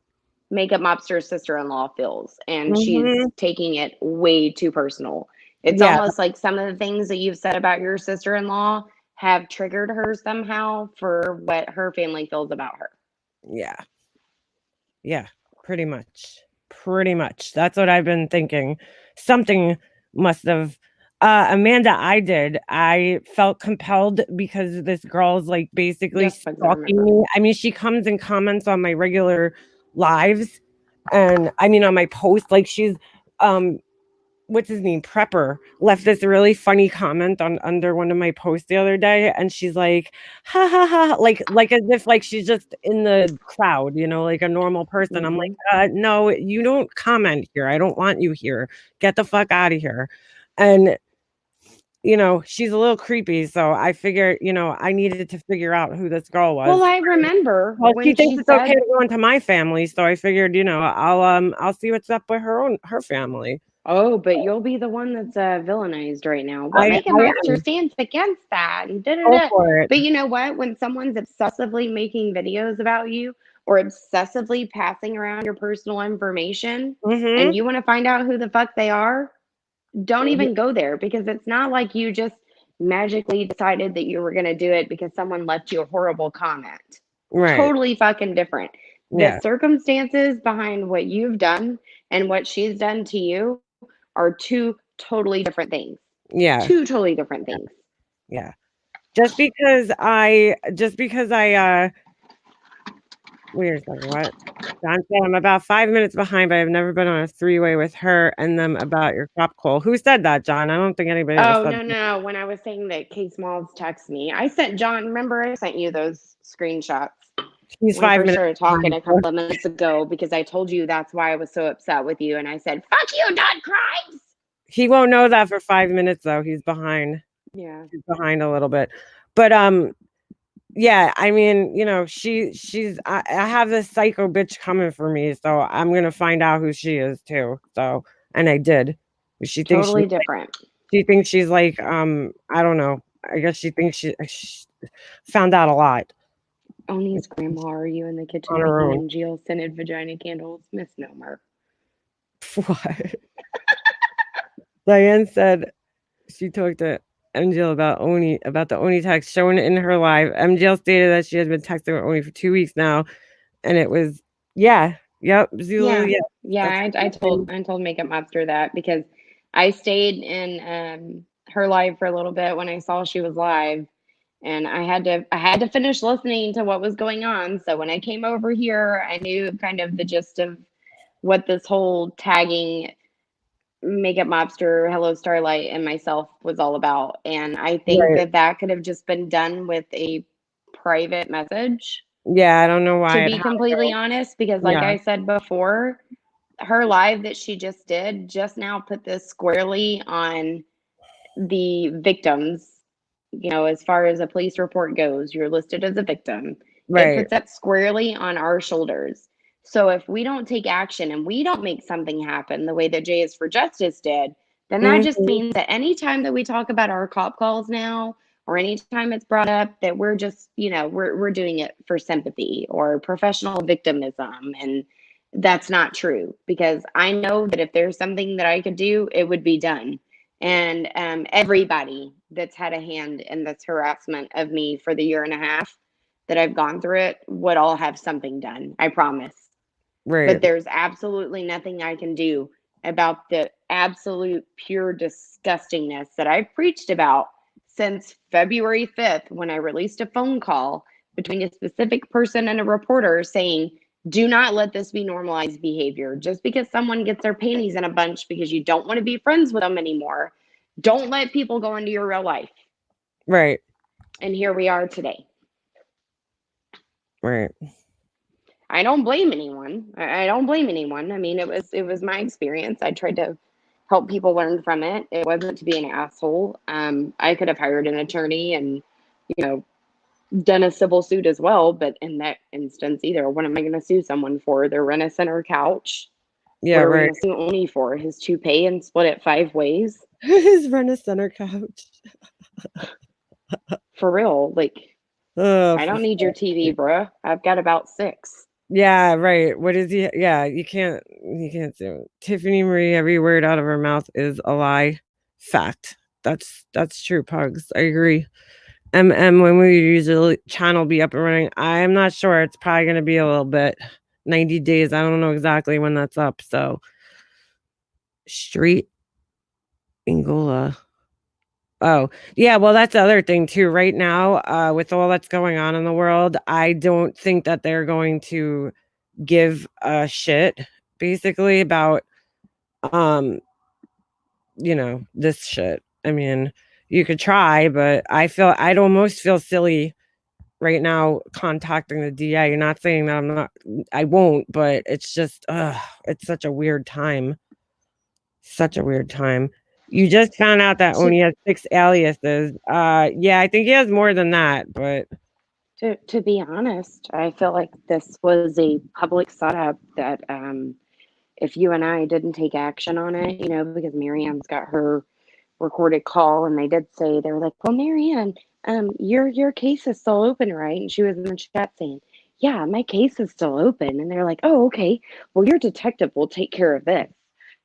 Makeup Mobster's sister-in-law feels, and she's Mhm. taking it way too personal. It's Yeah, almost like some of the things that you've said about your sister-in-law have triggered her somehow for what her family feels about her. yeah, yeah, pretty much. Pretty much. That's what I've been thinking. Something must have Amanda, I felt compelled because this girl's like basically Yes, bugs, I stalking remember. me. I mean, she comes and comments on my regular lives and I mean on my posts like she's um what's his name, Prepper, left this really funny comment on under one of my posts the other day, and she's like, "Ha ha ha," like as if like she's just in the crowd, like a normal person. I'm like, Hmm. no, you don't comment here. I don't want you here. Get the fuck out of here. And she's a little creepy, so I figured, I needed to figure out who this girl Well, was. I remember Well, she when thinks she it's okay said, to go into my family, so I figured, I'll see what's up with her family. "Oh, but you'll be the one that's villainized right now." What I Makeup I Monster am. stands against that? And Go da-da-da. for it. But you know what? When someone's obsessively making videos about you or obsessively passing around your personal information, and Mhm. you want to find out who the fuck they are, don't Mhm. even go there because it's not like you just magically decided that you were going to do it because someone left you a horrible comment. Right. Totally fucking different. Yeah. The circumstances behind what you've done and what she's done to you are two totally different things. Yeah. Two totally different things. Yeah. Just because I wait a second, what? John said I'm about 5 minutes behind, but I've never been on a three-way with her and them about your crop coal. Who said that, John? I don't think anybody ever Oh, said no, that. no. When I was saying that Kate Smalls texted me, I sent John, remember I sent you those screenshots He's when we 5 first minutes started talking behind. a couple of minutes ago because I told you that's why I was so upset with you. And I said, fuck you, Don Crimes. He won't know that for 5 minutes though. He's behind. Yeah. He's behind a little bit. But yeah, I mean, you know, she's I have this psycho bitch coming for me, so I'm gonna find out who she is too. So, and I did. She thinks Totally different. she thinks she's like I don't know. I guess she thinks she found out a lot Oney's grandma, are you in the kitchen on her making own. MGL scented vagina candles? Misnomer. What? Diane said she talked to MGL about the Oney text shown in her live. MGL stated that she has been texting with Oney for 2 weeks now, and it was Zulu, Yeah. I told Makeup Mobster that because I stayed in her live for a little bit when I saw she was live, and I had to finish listening to what was going on. So when I came over here, I knew kind of the gist of what this whole tagging Makeup Mobster, Hello Starlight, and myself was all about. And I think right. that could have just been done with a private message, Yeah, I don't know why to it be completely honest, because like Yeah. I said before, her live that she just did just now put this squarely on the victims. You know, as far as a police report goes, you're listed as a victim. It Right. puts that squarely on our shoulders. So if we don't take action and we don't make something happen the way that Jay is for Justice did, then that just Mhm. means that anytime that we talk about our cop calls now, or anytime it's brought up, that we're just, you know, we're doing it for sympathy or professional victimism. And that's not true, because I know that if there's something that I could do, it would be done. And everybody that's had a hand in this harassment of me for the year and a half that I've gone through it would all have something done. I promise. Right. But there's absolutely nothing I can do about the absolute pure disgustingness that I've preached about since February 5th, when I released a phone call between a specific person and a reporter saying, do not let this be normalized behavior. Just because someone gets their panties in a bunch because you don't want to be friends with them anymore, don't let people go into your real life. Right. And here we are today. Right. I don't blame anyone. I don't blame anyone. I mean, it was my experience. I tried to help people learn from it. It wasn't to be an asshole. I could have hired an attorney and, you know, done a civil suit as well. But in that instance, either, what am I going to sue someone for? Their rent-a-center couch? Yeah, What are we right. going to sue Oney for? His toupee and split it 5 ways? His rent-a-center couch. For real. Like, Oh, I don't need your TV, bruh. I've got about 6. yeah, right. What is he? Yeah, you can't do it. Tiffany Marie, every word out of her mouth is a lie. Fact. That's true, Pugs. I agree. When will your usually channel be up and running? I'm not sure. It's probably gonna be a little bit. 90 days. I don't know exactly when that's up. So Street Angola. Oh, yeah, well, that's the other thing too. Right now, with all that's going on in the world, I don't think that they're going to give a shit basically about you know, this shit. I mean, you could try, but I'd almost feel silly right now contacting the DA. You're not saying that I won't, but it's just it's such a weird time. Such a weird time. You just found out that Oney has 6 aliases. Yeah, I think he has more than that, but To be honest, I feel like this was a public setup that if you and I didn't take action on it, you know, because Marianne's got her recorded call, and they did say, they were like, well, Marianne, your case is still open, right? And she was in the chat saying, yeah, my case is still open. And they're like, oh, okay, well, your detective will take care of this.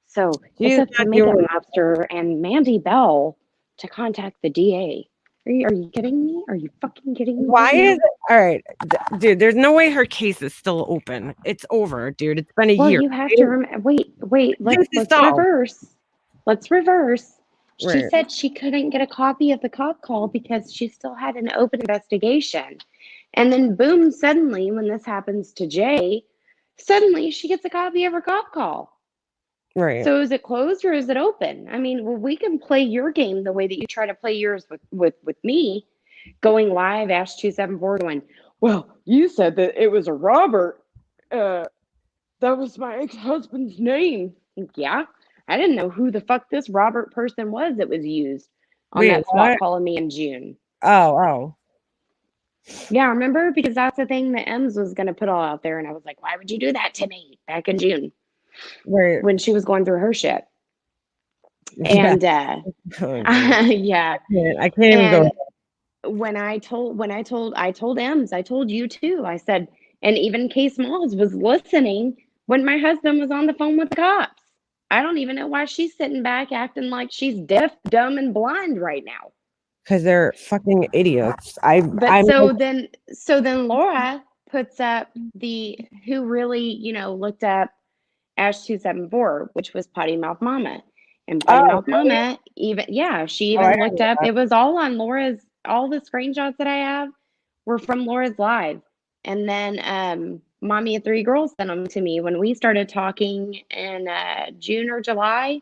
So it's he's up to not the Makeup only Mobster and Mandy Bell to contact the DA. Are you kidding me? Are you fucking kidding me? Why right now? is it? All right, dude, there's no way her case is still open. It's over, dude. It's been a Well, year. you have to wait. Case is Let's solved. reverse. Let's reverse. She Right. said she couldn't get a copy of the cop call because she still had an open investigation. And then boom, suddenly when this happens to Jay, suddenly she gets a copy of her cop call. Right. So is it closed or is it open? I mean, well, we can play your game the way that you try to play yours with me, going live, Ash 274 going, well, you said that it was a Robert. That was my ex-husband's name. Yeah. I didn't know who the fuck this Robert person was that was used on Wait, that SWAT what? call of me in June. Oh. Yeah, remember? Because that's the thing that Ems was going to put all out there. And I was like, why would you do that to me back in June Right. when she was going through her shit? Yeah. And yeah. I can't even go. When I told Ems, I told you too. I said, and even Case Malls was listening when my husband was on the phone with the cops. I don't even know why she's sitting back acting like she's deaf, dumb, and blind right now. Because they're fucking idiots. So then Laura puts up who really, looked up Ash 274, which was Potty Mouth Mama. And Potty Mouth Mama she even looked up, it was all on all the screenshots that I have were from Laura's live. And then Mommy of Three Girls sent them to me when we started talking in June or July.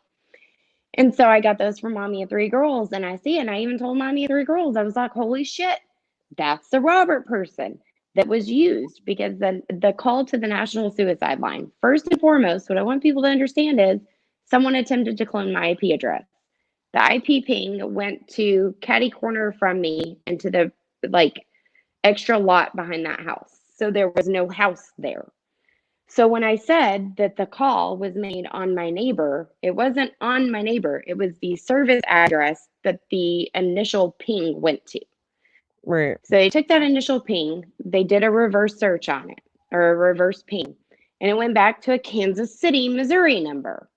And so I got those from Mommy of Three Girls, and I even told Mommy of Three Girls, I was like, holy shit, that's the Robert person that was used, because the call to the National Suicide Line, first and foremost, what I want people to understand is someone attempted to clone my IP address. The IP ping went to catty corner from me into the extra lot behind that house. So there was no house there. So when I said that the call was made on my neighbor, it wasn't on my neighbor. It was the service address that the initial ping went to. Right. So they took that initial ping, they did a reverse search on it, or a reverse ping, and it went back to a Kansas City, Missouri number.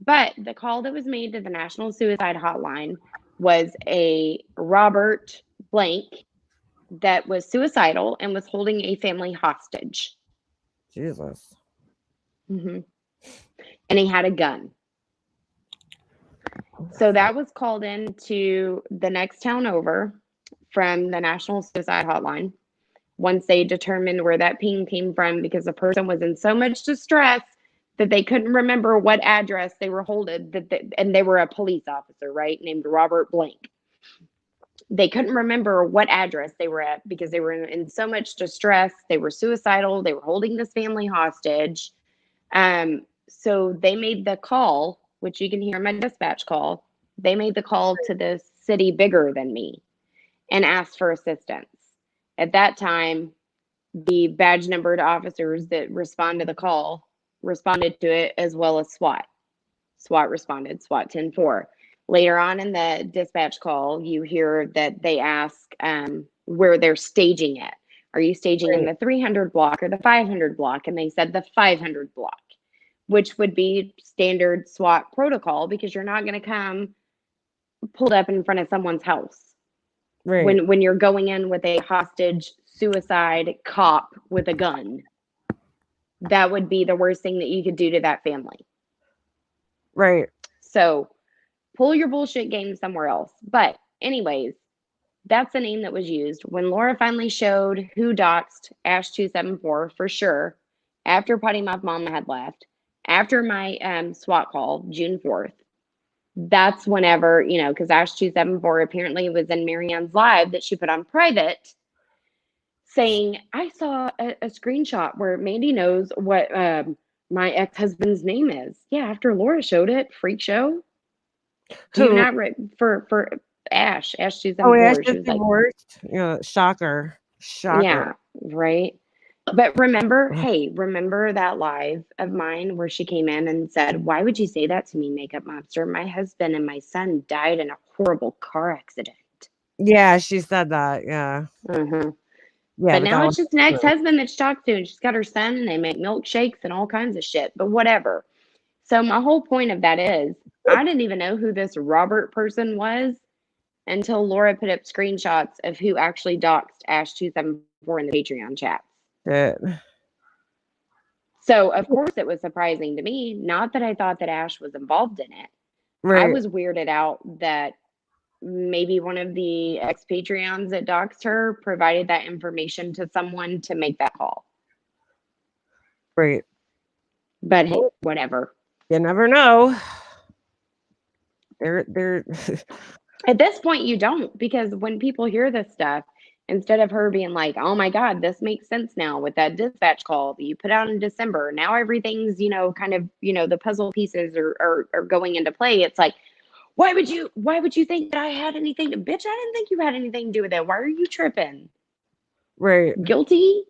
But the call that was made to the National Suicide Hotline was a Robert blank that was suicidal and was holding a family hostage. Jesus. Mm-hmm. And he had a gun. So that was called in to the next town over from the National Suicide Hotline once they determined where that ping came from, because the person was in so much distress that they couldn't remember what address they were holding, and they were a police officer, right, named Robert Blank. They couldn't remember what address they were at because they were in so much distress. They were suicidal. They were holding this family hostage. So they made the call, which you can hear in my dispatch call. They made the call to the city bigger than me and asked for assistance. At that time, the badge numbered officers that respond to the call responded to it, as well as SWAT. SWAT responded, SWAT 10-4. Later on in the dispatch call, you hear that they ask where they're staging it. Are you staging in the 300 block or the 500 block? And they said the 500 block, which would be standard SWAT protocol, because you're not going to come pulled up in front of someone's house. Right. When you're going in with a hostage suicide cop with a gun. That would be the worst thing that you could do to that family. Right. So pull your bullshit game somewhere else. But anyways, that's the name that was used. When Laura finally showed who doxed Ash 274 for sure, after Potty Mouth Mama had left, after my SWAT call, June 4th, that's whenever, because Ash 274 apparently was in Marianne's live that she put on private, saying, I saw a screenshot where Mandy knows what my ex-husband's name is. Yeah, after Laura showed it, freak show. Do you not for Ash 274? Oh, Ash is divorced. Shocker. Yeah, right. But remember that live of mine where she came in and said, why would you say that to me, makeup monster? My husband and my son died in a horrible car accident. Yeah, she said that. Yeah. Mm-hmm. Yeah, but now it's just an ex-husband that she talked to, and she's got her son, and they make milkshakes and all kinds of shit, but whatever. So my whole point of that is, I didn't even know who this Robert person was until Laura put up screenshots of who actually doxed Ash274 in the Patreon chats. So, of course, it was surprising to me. Not that I thought that Ash was involved in it. Right. I was weirded out that maybe one of the ex-Patreons that doxed her provided that information to someone to make that call. Right. But hey, whatever. You never know. They're At this point, you don't, because when people hear this stuff, instead of her being like, oh my God, this makes sense now with that dispatch call that you put out in December, now everything's, kind of, the puzzle pieces are going into play. It's like, why would you think that I had anything to, bitch, I didn't think you had anything to do with it. Why are you tripping? right. Guilty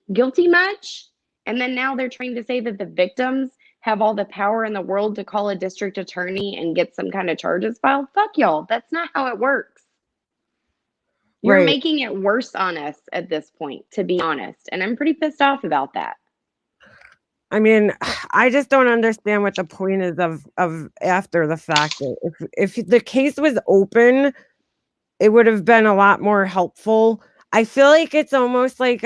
much? And then now they're trying to say that the victims have all the power in the world to call a district attorney and get some kind of charges filed. Fuck y'all. That's not how it works. You're making it worse on us at this point, to be honest. And I'm pretty pissed off about that. I mean, I just don't understand what the point is of after the fact. If the case was open, it would have been a lot more helpful. I feel like it's almost like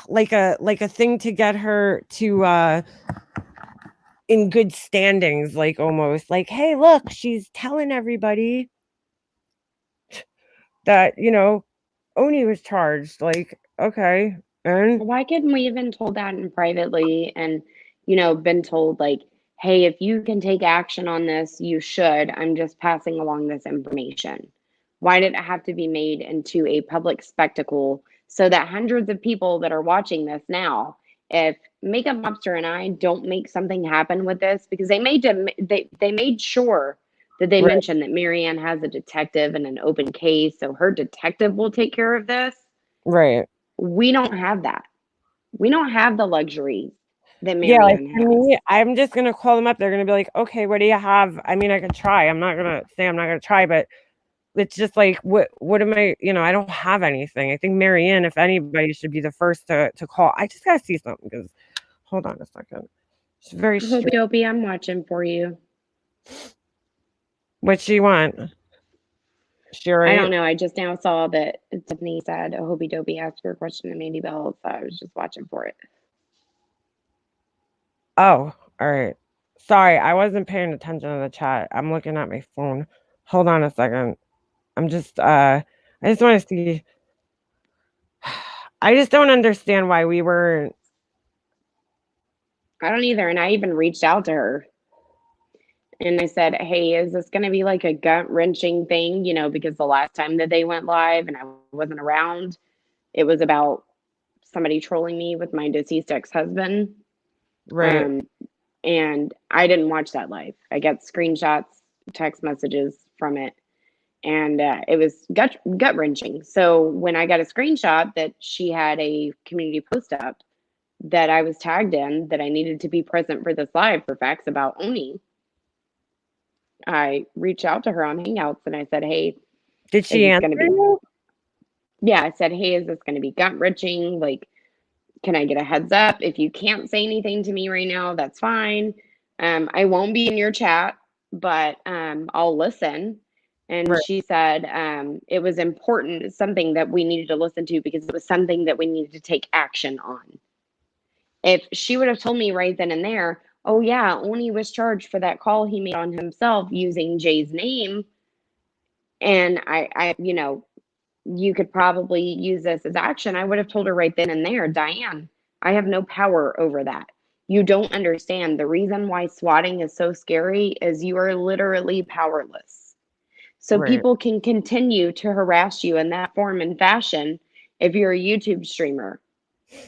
like a thing to get her to in good standings, like almost like, hey, look, she's telling everybody that Oney was charged. Like, okay, and why couldn't we have been told that in privately and been told like, hey, if you can take action on this, you should. I'm just passing along this information. Why did it have to be made into a public spectacle so that hundreds of people that are watching this now, if Makeup Mobster and I don't make something happen with this, because they made sure that they mentioned that Marianne has a detective and an open case, so her detective will take care of this. right. We don't have that. We don't have the luxury that Marianne has. Me, I'm just gonna call them up. They're gonna be like, okay, what do you have? I mean, I could try. I'm not gonna say I'm not gonna try, but it's just like, what am I, I don't have anything. I think Marianne, if anybody, should be the first to call. I just gotta see something, because hold on a second. It's very strange. Dopey, I'm watching for you. What she want? She right? I don't know. I just now saw that Tiffany said Hobie Dopey asked her a question to Mandy Bell, so I was just watching for it. Oh, all right. Sorry, I wasn't paying attention to the chat. I'm looking at my phone. Hold on a second. I'm just I just want to see. I just don't understand why we weren't. I don't either. And I even reached out to her and I said, hey, is this going to be like a gut wrenching thing? Because the last time that they went live and I wasn't around, it was about somebody trolling me with my deceased ex-husband. Right. And I didn't watch that live. I got screenshots, text messages from it. And it was gut wrenching. So when I got a screenshot that she had a community post up that I was tagged in, that I needed to be present for this live for facts about Oney, I reached out to her on Hangouts and I said, hey, did she answer you? Yeah, I said, hey, is this going to be gut wrenching? Like, can I get a heads up? If you can't say anything to me right now, that's fine. I won't be in your chat, but I'll listen. And she said it was important, something that we needed to listen to because it was something that we needed to take action on. If she would have told me right then and there, oh yeah, Oney was charged for that call he made on himself using Jay's name, and I you could probably use this as action, I would have told her right then and there, Diane, I have no power over that. You don't understand. The reason why swatting is so scary is you are literally powerless. So people can continue to harass you in that form and fashion if you're a YouTube streamer,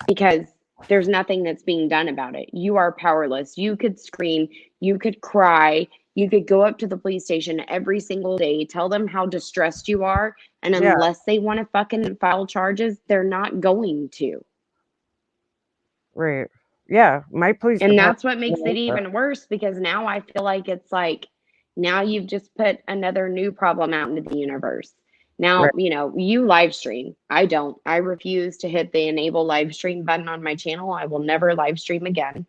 because there's nothing that's being done about it. You are powerless. You could scream, you could cry, you could go up to the police station every single day, tell them how distressed you are, and unless they want to fucking file charges, they're not going to. Right. Yeah, my police. And that's what makes it even worse, because now I feel like it's like, now you've just put another new problem out into the universe. Now, you live stream. I don't. I refuse to hit the enable live stream button on my channel. I will never live stream again.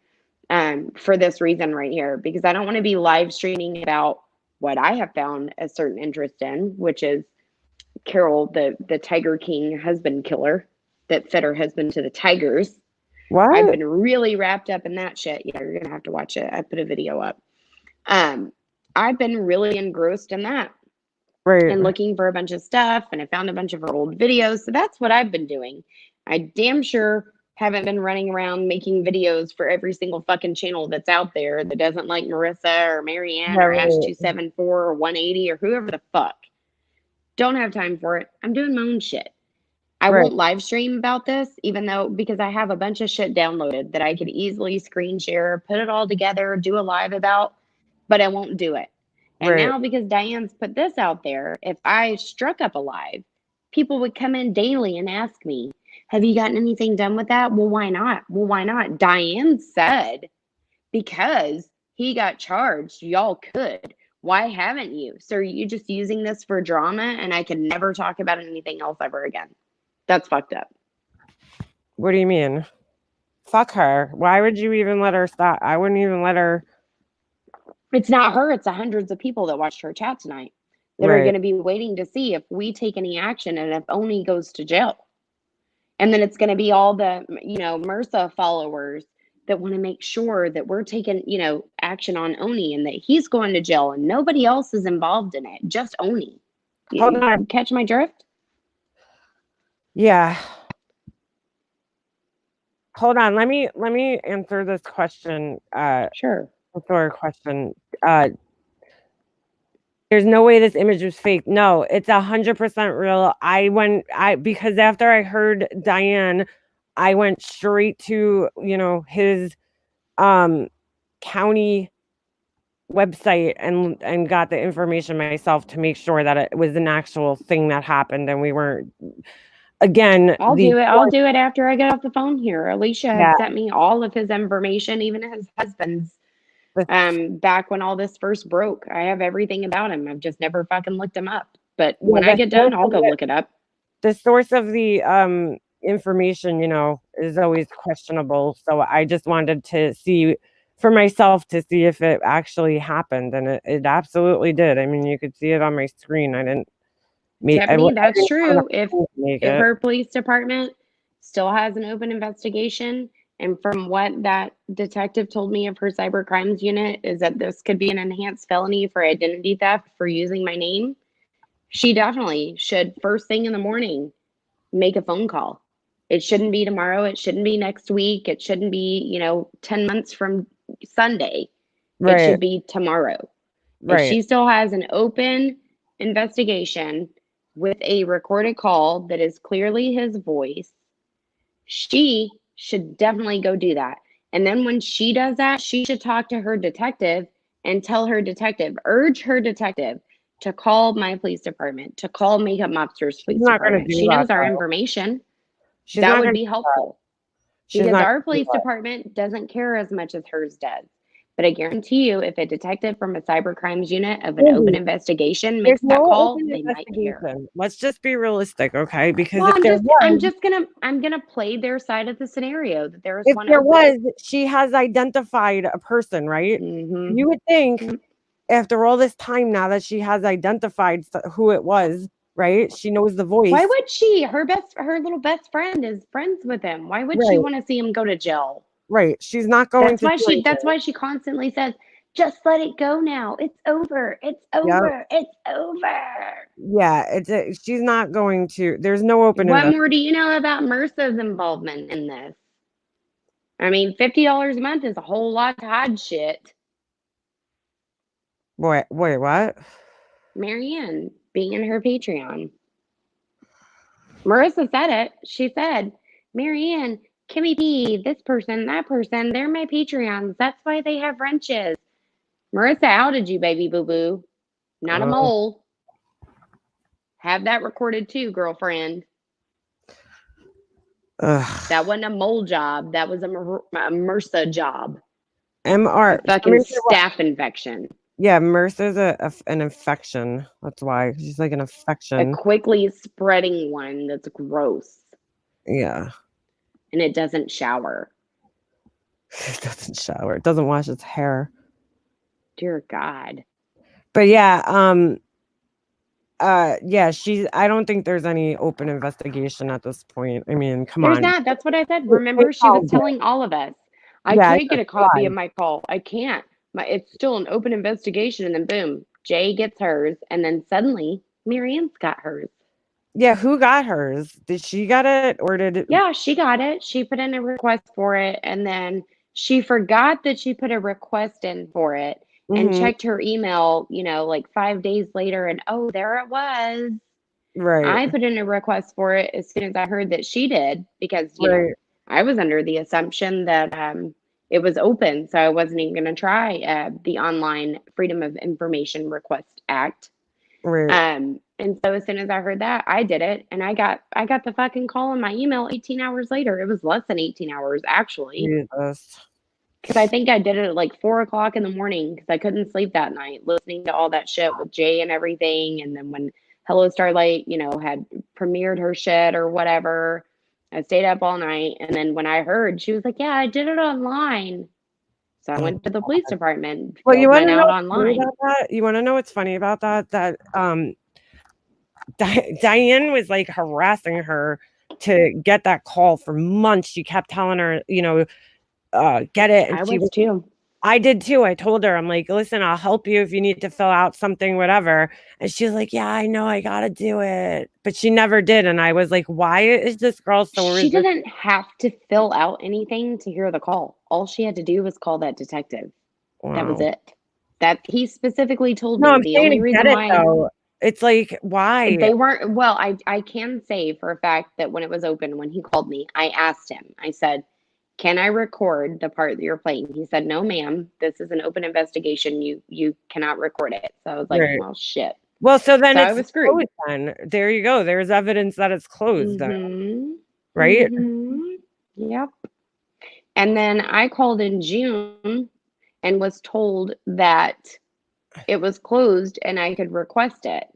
for this reason right here, because I don't want to be live streaming about what I have found a certain interest in, which is Carol, the Tiger King husband killer that fed her husband to the tigers. What? I've been really wrapped up in that shit. Yeah, you're gonna have to watch it. I put a video up. I've been really engrossed in that. Right. And looking for a bunch of stuff, and I found a bunch of her old videos. So that's what I've been doing. I damn sure haven't been running around making videos for every single fucking channel that's out there that doesn't like Marissa or Marianne or Ash274 or 180 or whoever the fuck. Don't have time for it. I'm doing my own shit. I won't live stream about this, even though, because I have a bunch of shit downloaded that I could easily screen share, put it all together, do a live about, but I won't do it. And now, because Diane's put this out there, if I struck up a live, people would come in daily and ask me, have you gotten anything done with that? Well, why not? Well, why not? Diane said, because he got charged, y'all could. Why haven't you? So are you just using this for drama and I can never talk about anything else ever again? That's fucked up. What do you mean? Fuck her. Why would you even let her stop? I wouldn't even let her. It's not her. It's the hundreds of people that watched her chat tonight that are going to be waiting to see if we take any action and if Oney goes to jail. And then it's going to be all the, MRSA followers that want to make sure that we're taking, action on Oney and that he's going to jail and nobody else is involved in it. Just Oney. Hold on. Catch my drift? Yeah. Hold on. Let me answer this question. Sure. Answer a question. There's no way this image was fake. No, it's 100% real. Because after I heard Diane, I went straight to, his county website and got the information myself to make sure that it was an actual thing that happened and we weren't. Again, I'll do it after I get off the phone here. Alicia had sent me all of his information, even his husband's. Back when all this first broke, I have everything about him. I've just never fucking looked him up. But when I get done, I'll go look it up. The source of the information, is always questionable. So I just wanted to see for myself to see if it actually happened, and it absolutely did. I mean, you could see it on my screen. I didn't make. Stephanie, that's true. If her police department still has an open investigation. And from what that detective told me of her cyber crimes unit is that this could be an enhanced felony for identity theft for using my name. She definitely should, first thing in the morning, make a phone call. It shouldn't be tomorrow. It shouldn't be next week. It shouldn't be, 10 months from Sunday. It should be tomorrow. If she still has an open investigation with a recorded call that is clearly his voice, she should definitely go do that. And then when she does that, she should talk to her detective and tell her detective, urge her detective to call my police department, to call Makeup Mobsters police department. She knows our information. That would be helpful. Because our police department doesn't care as much as hers does. But I guarantee you, if a detective from a cyber crimes unit of an open investigation makes that call, they might care. Let's just be realistic, okay? Because I'm gonna play their side of the scenario that there was she has identified a person, right? Mm-hmm. You would think after all this time now that she has identified who it was, right? She knows the voice. Why would she? Her little best friend is friends with him. Why would she want to see him go to jail? Right. She's not going to. That's why she constantly says, just let it go now. It's over. It's over. It's over. Yeah. She's not going to. There's no open. What more do you know about Marcia's involvement in this? I mean, $50 a month is a whole lot to hide shit. Wait, what? Marianne being in her Patreon. Marissa said it. She said, Marianne, Kimmy P, this person, that person, they're my Patreons. That's why they have wrenches. Marissa outed you, baby boo-boo. Not a mole. Have that recorded too, girlfriend. That wasn't a mole job. That was a MRSA job. A fucking staph infection. Yeah, MRSA's an infection. That's why. She's like an infection. A quickly spreading one that's gross. Yeah. And it doesn't shower. It doesn't shower. It doesn't wash its hair. Dear God. But yeah, yeah, I don't think there's any open investigation at this point. I mean, come There's on. not. That's what I said. They Remember, she was solved it. telling all of us, I Yeah, can't get a copy why? of my call. I can't. It's still an open investigation. And then boom, Jay gets hers. And then suddenly, Marianne's got hers. Yeah, who got hers? Did she get it or did it? Yeah, she got it. She put in a request for it. And then she forgot that she put a request in for it and Mhm. checked her email, like 5 days later. And oh, there it was. Right. I put in a request for it as soon as I heard that she did because, Right. I was under the assumption that it was open. So I wasn't even going to try the Online Freedom of Information Request Act. Right. And so as soon as I heard that, I did it. And I got the fucking call in my email 18 hours later. It was less than 18 hours, actually. Jesus. Because I think I did it at like 4 o'clock in the morning because I couldn't sleep that night listening to all that shit with Jay and everything. And then when Hello Starlight, had premiered her shit or whatever, I stayed up all night. And then when I heard, she was like, yeah, I did it online. So I Oh, went to the police department, well, you filled want mine to know out what's funny online. about that? You want to know what's funny about that? That Diane was like harassing her to get that call for months. She kept telling her, get it. And I was too. I did too. I told her, I'm like, listen, I'll help you if you need to fill out something, whatever. And she's like, yeah, I know, I gotta do it. But she never did. And I was like, why is this girl so She resistant? didn't have to fill out anything to hear the call. All she had to do was call that detective. That was Wow. it. That he specifically told No, me I'm the saying only to get reason it why though. It's like, why? they weren't. Well, I can say for a fact that when it was open, when he called me, I asked him, I said, can I record the part that you're playing? He said, no, ma'am, this is an open investigation. You cannot record it. So I was like, Right. well, shit. Well, so then So I it's was screwed. closed then. There you go. There's evidence that it's closed then, Mm-hmm. right? Mm-hmm. Yep. And then I called in June and was told that it was closed and I could request it.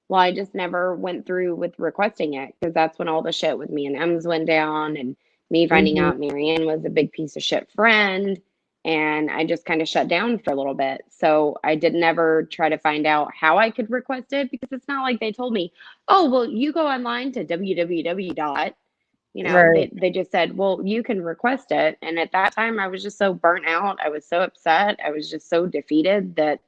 Well, I just never went through with requesting it because that's when all the shit with me and Ems went down and me finding Mhm. out Marianne was a big piece of shit friend. And I just kind of shut down for a little bit. So I did never try to find out how I could request it because it's not like they told me, oh, well, you go online to www dot. Right. They just said, well, you can request it. And at that time, I was just so burnt out. I was so upset. I was just so defeated that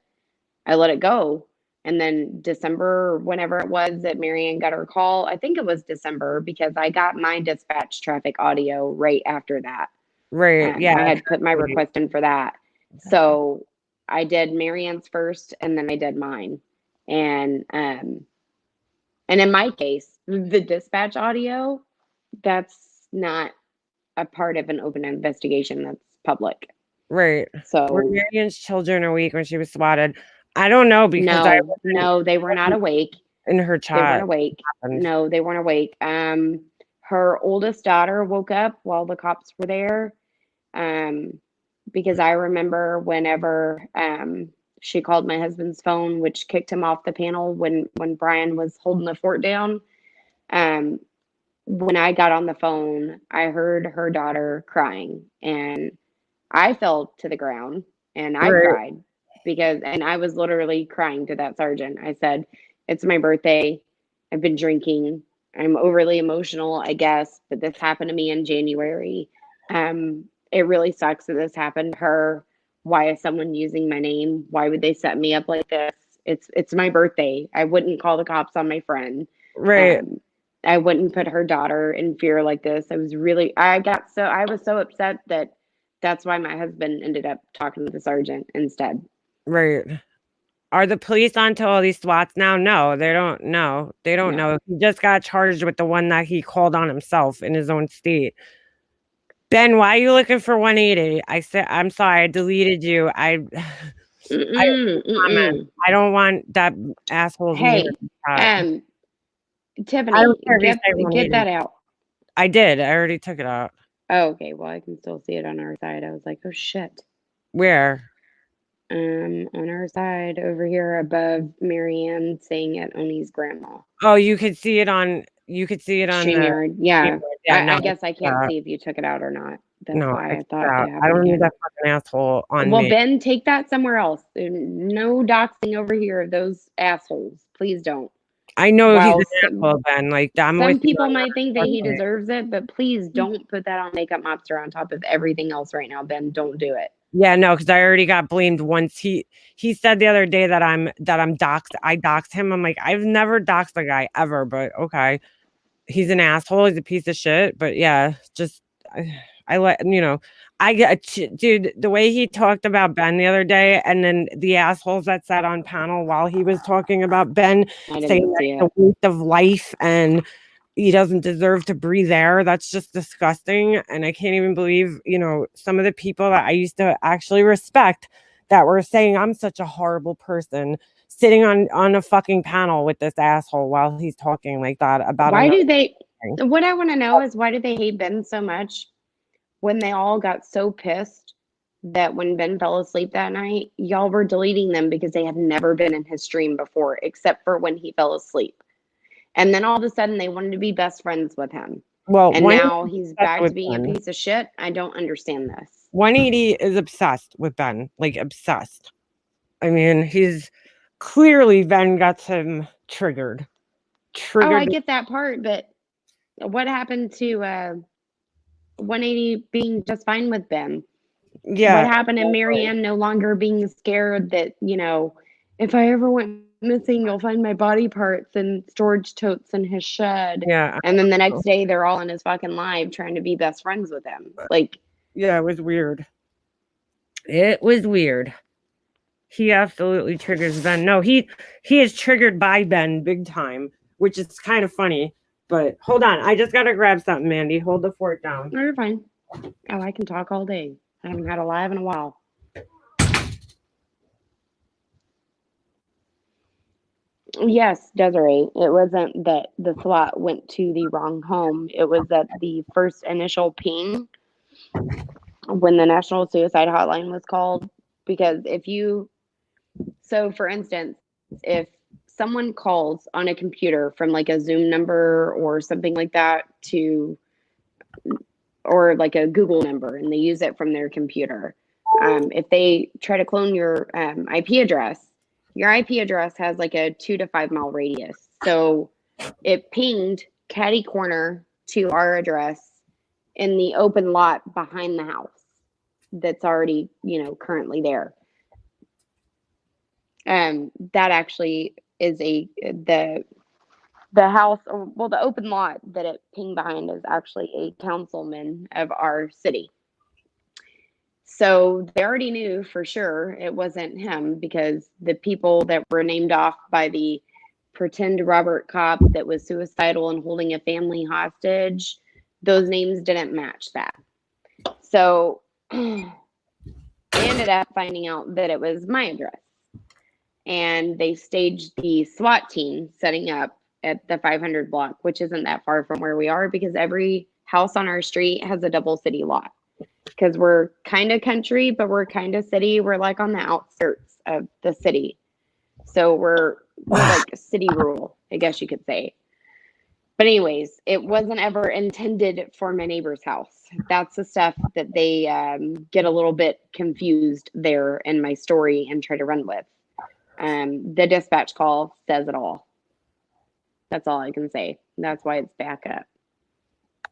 I let it go. And then December, whenever it was that Marianne got her call, I think it was December because I got my dispatch traffic audio right after that. Right. Yeah. I had put my Exactly. request in for that. So I did Marianne's first and then I did mine. And in my case, the dispatch audio, that's not a part of an open investigation that's public. Right. Were So Marianne's children awake when she was swatted? I don't know because I no, they were not awake. in her They weren't chat. awake. Happened. No, they weren't awake. Her oldest daughter woke up while the cops were there. Because I remember whenever she called my husband's phone, which kicked him off the panel when Brian was holding the fort down. Um, when I got on the phone, I heard her daughter crying and I fell to the ground and I Right. cried and I was literally crying to that sergeant. I said, it's my birthday. I've been drinking. I'm overly emotional, I guess, but this happened to me in January. It really sucks that this happened to her. Why is someone using my name? Why would they set me up like this? It's my birthday. I wouldn't call the cops on my friend. Right. I wouldn't put her daughter in fear like this. I was so upset that that's why my husband ended up talking to the sergeant instead. Right. Are the police onto all these SWATs now? No, they don't know. They don't No. know. He just got charged with the one that he called on himself in his own state. Ben, why are you looking for 180? I said, I'm sorry, I deleted you. I don't want that asshole's name. Hey, I Tiffany, don't care if you say get 180. that out. I did. I already took it out. Oh, okay. Well, I can still see it on our side. I was like, oh shit. Where? On our side over here above Marianne saying at Oney's grandma. Oh, you could see it on. You could see it on the. StreamYard. Yeah. Yeah, no, I guess I can't see if you took it out or not. That's No, why I it's thought it I happened don't need again. that fucking asshole on Well, me. Ben, take that somewhere else. No doxing over here of those assholes. Please don't. I know he's While an asshole, Ben. Like, I'm some with you people on might think that he that. deserves it, but please don't put that on Makeup Mobster on top of everything else right now, Ben. Don't do it. Yeah, no, because I already got blamed once. He said the other day that I'm doxxed. I doxed him. I'm like, I've never doxed a guy ever, but okay. He's an asshole. He's a piece of shit. But yeah, just I let I get dude, the way he talked about Ben the other day, and then the assholes that sat on panel while he was talking about Ben, I saying didn't that see it's a it. waste of life and he doesn't deserve to breathe air. That's just disgusting. And I can't even believe, some of the people that I used to actually respect that were saying I'm such a horrible person sitting on a fucking panel with this asshole while he's talking like that about Why another do they? thing. What I want to know is why do they hate Ben so much when they all got so pissed that when Ben fell asleep that night, y'all were deleting them because they had never been in his stream before, except for when he fell asleep. And then all of a sudden they wanted to be best friends with him. Well, And now he's back to being Ben. a piece of shit. I don't understand this. 180 is obsessed with Ben, like obsessed. I mean, he's clearly Ben got him triggered. Oh, I get that part, but what happened to 180 being just fine with Ben? Yeah. What happened to Marianne no longer being scared that, if I ever went missing, you'll find my body parts and storage totes in his shed. Yeah. And then the next day they're all in his fucking live trying to be best friends with him. Like, yeah, it was weird. It was weird. He absolutely triggers Ben. No, he is triggered by Ben big time, which is kind of funny. But hold on, I just gotta grab something, Mandy. Hold the fort down. no, you're fine. Oh, I can talk all day. I haven't had a live in a while. Yes, Desiree. It wasn't that the SWAT went to the wrong home. It was that the first initial ping when the National Suicide Hotline was called. Because for instance, if someone calls on a computer from like a Zoom number or something like that or like a Google number and they use it from their computer, if they try to clone your IP address, your IP address has like a 2 to 5 mile radius. So it pinged catty corner to our address in the open lot behind the house that's already, currently there. That actually is the house, well, the open lot that it pinged behind is actually a councilman of our city. So they already knew for sure it wasn't him because the people that were named off by the pretend Robert cop that was suicidal and holding a family hostage, those names didn't match that. So they ended up finding out that it was my address. And they staged the SWAT team setting up at the 500 block, which isn't that far from where we are because every house on our street has a double city lot. Because we're kind of country, but we're kind of city. We're like on the outskirts of the city. So we're like city rural, I guess you could say. But anyways, it wasn't ever intended for my neighbor's house. That's the stuff that they get a little bit confused there in my story and try to run with. The dispatch call says it all. That's all I can say. That's why it's back up.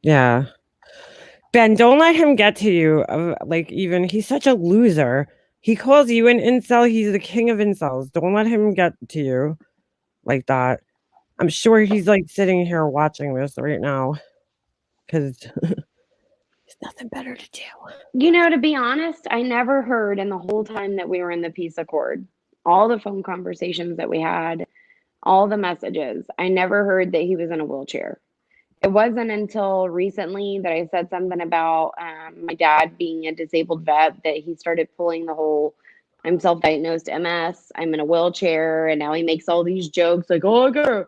Yeah. Ben, don't let him get to you. He's such a loser. He calls you an incel. He's the king of incels. Don't let him get to you like that. I'm sure he's like sitting here watching this right now because there's nothing better to do. To be honest, I never heard in the whole time that we were in the peace accord, all the phone conversations that we had, all the messages, I never heard that he was in a wheelchair. It wasn't until recently that I said something about my dad being a disabled vet that he started pulling the whole, I'm self-diagnosed MS, I'm in a wheelchair, and now he makes all these jokes like, oh,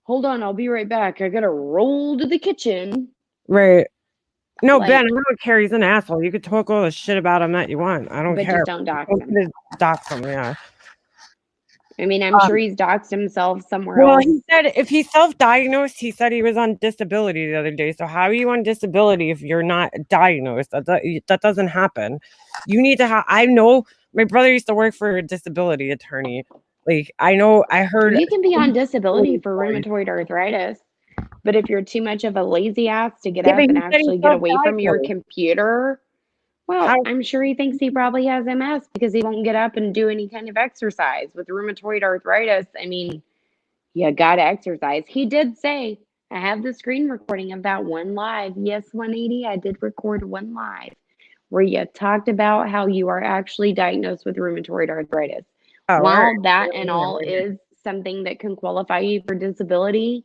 hold on, I'll be right back. I gotta roll to the kitchen. Right. No, Ben, I don't care. He's an asshole. You could talk all the shit about him that you want. I don't care. But just don't dox him. Dox him, yeah. I mean, I'm sure he's doxed himself somewhere Well, else. he said if he self-diagnosed, he said he was on disability the other day. So how are you on disability if you're not diagnosed? That doesn't happen. You need to have. I know my brother used to work for a disability attorney. Like I know, I heard. You can be on disability for rheumatoid arthritis, but if you're too much of a lazy ass to get Yeah, but up and he said he actually get away from your self-diagnosed. computer, well, How? I'm sure he thinks he probably has MS because he won't get up and do any kind of exercise. With rheumatoid arthritis, I mean, you gotta exercise. He did say, I have the screen recording of that one live. Yes, 180, I did record one live where you talked about how you are actually diagnosed with rheumatoid arthritis. Oh, right. While that and all is something that can qualify you for disability,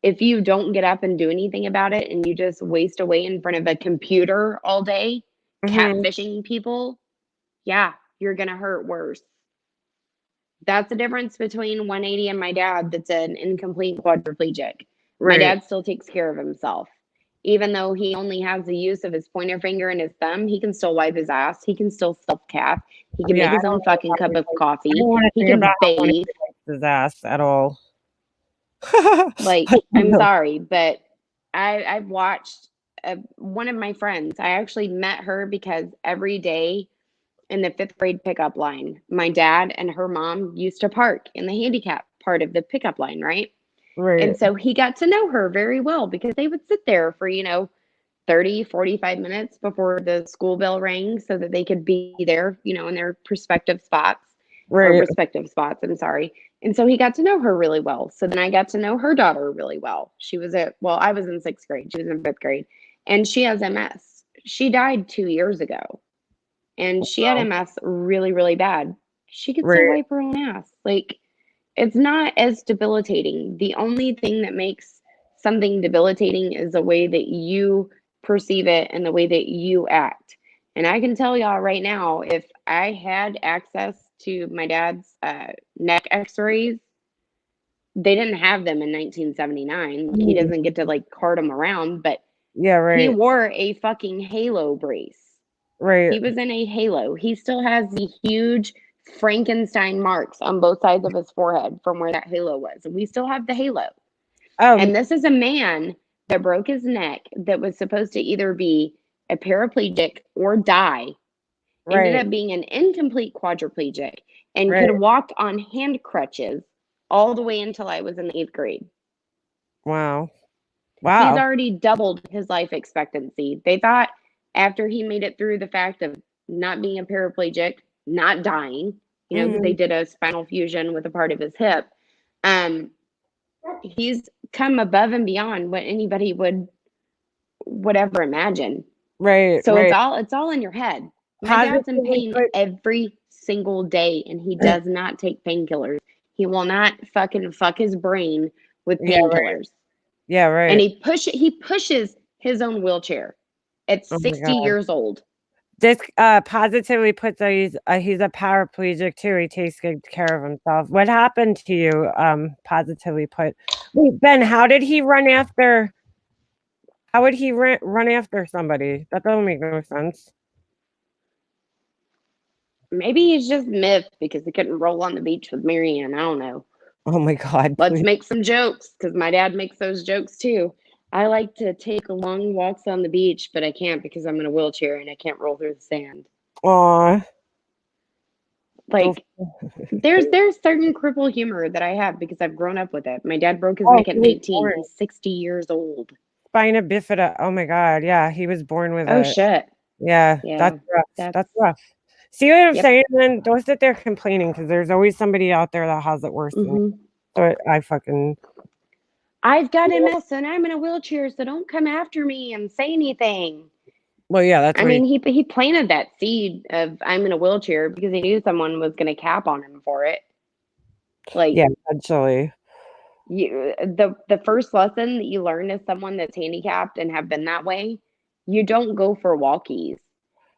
if you don't get up and do anything about it and you just waste away in front of a computer all day, Mm-hmm. catfishing people, yeah, you're going to hurt worse. That's the difference between 180 and my dad, that's an incomplete quadriplegic. My Right. dad still takes care of himself. Even though he only has the use of his pointer finger and his thumb, he can still wipe his ass. He can still self calf. He can Yeah, make I his don't own know fucking how cup he of likes. I coffee. don't want to He think can about how he bathe. likes his ass at all. Like, I'm sorry, but I've watched one of my friends. I actually met her because every day in the fifth grade pickup line, my dad and her mom used to park in the handicap part of the pickup line, right? Right. And so he got to know her very well because they would sit there for, 30, 45 minutes before the school bell rang so that they could be there, in their prospective spots or Right. respective spots. I'm sorry. And so he got to know her really well. So then I got to know her daughter really well. I was in sixth grade. She was in fifth grade. And she has MS. She died 2 years ago. And she had Wow. MS really, really bad. She could still Right. wipe her own ass. Like, it's not as debilitating. The only thing that makes something debilitating is the way that you perceive it and the way that you act. And I can tell y'all right now, if I had access to my dad's neck x rays, they didn't have them in 1979. He Mm. doesn't get to like cart them around, but Yeah. he Right. wore a fucking halo brace. Right. He was in a halo. He still has the huge Frankenstein marks on both sides of his forehead from where that halo was. We still have the halo. Um. And this is a man that broke his neck that was supposed to either be a paraplegic or die, ended Right. up being an incomplete quadriplegic, and Right. could walk on hand crutches all the way until I was in the eighth grade. Wow. He's Wow. already doubled his life expectancy. They thought after he made it through the fact of not being a paraplegic, not dying, because they Mm. did a spinal fusion with a part of his hip. Um, he's come above and beyond what anybody would ever imagine. Right. So Right. it's all in your head. My dad's in Positively pain put. every single day, and he does not take painkillers. He will not fucking fuck his brain with Yeah. Right. painkillers. Yeah. And Right. he pushes his own wheelchair at Oh my 60 God. years old. This positively puts that he's a paraplegic too. He takes good care of himself. What happened to you? Positively put. Wait, Ben, how did he run after? How would he run after somebody? That doesn't make no sense. Maybe he's just myth because he couldn't roll on the beach with Marianne. I don't know. Oh my God, Let's please. make some jokes because my dad makes those jokes too. I like to take long walks on the beach, but I can't because I'm in a wheelchair and I can't roll through the sand. Aw. Like, there's certain cripple humor that I have because I've grown up with it. My dad broke his Oh, neck at he was 19. born He's 60 years old. spina bifida. Oh my God, yeah, he was born with Oh it. shit. Yeah, Yeah. that's rough. That's That's rough. See what I'm yep. saying? Then don't sit there complaining because there's always somebody out there that has it worse than you. Mm-hmm. So I fucking. I've got MS and I'm in a wheelchair, so don't come after me and say anything. Well, yeah, that's I what mean, he planted that seed of I'm in a wheelchair because he knew someone was going to cap on him for it. Like, yeah, eventually. the first lesson that you learn as someone that's handicapped and have been that way, you don't go for walkies.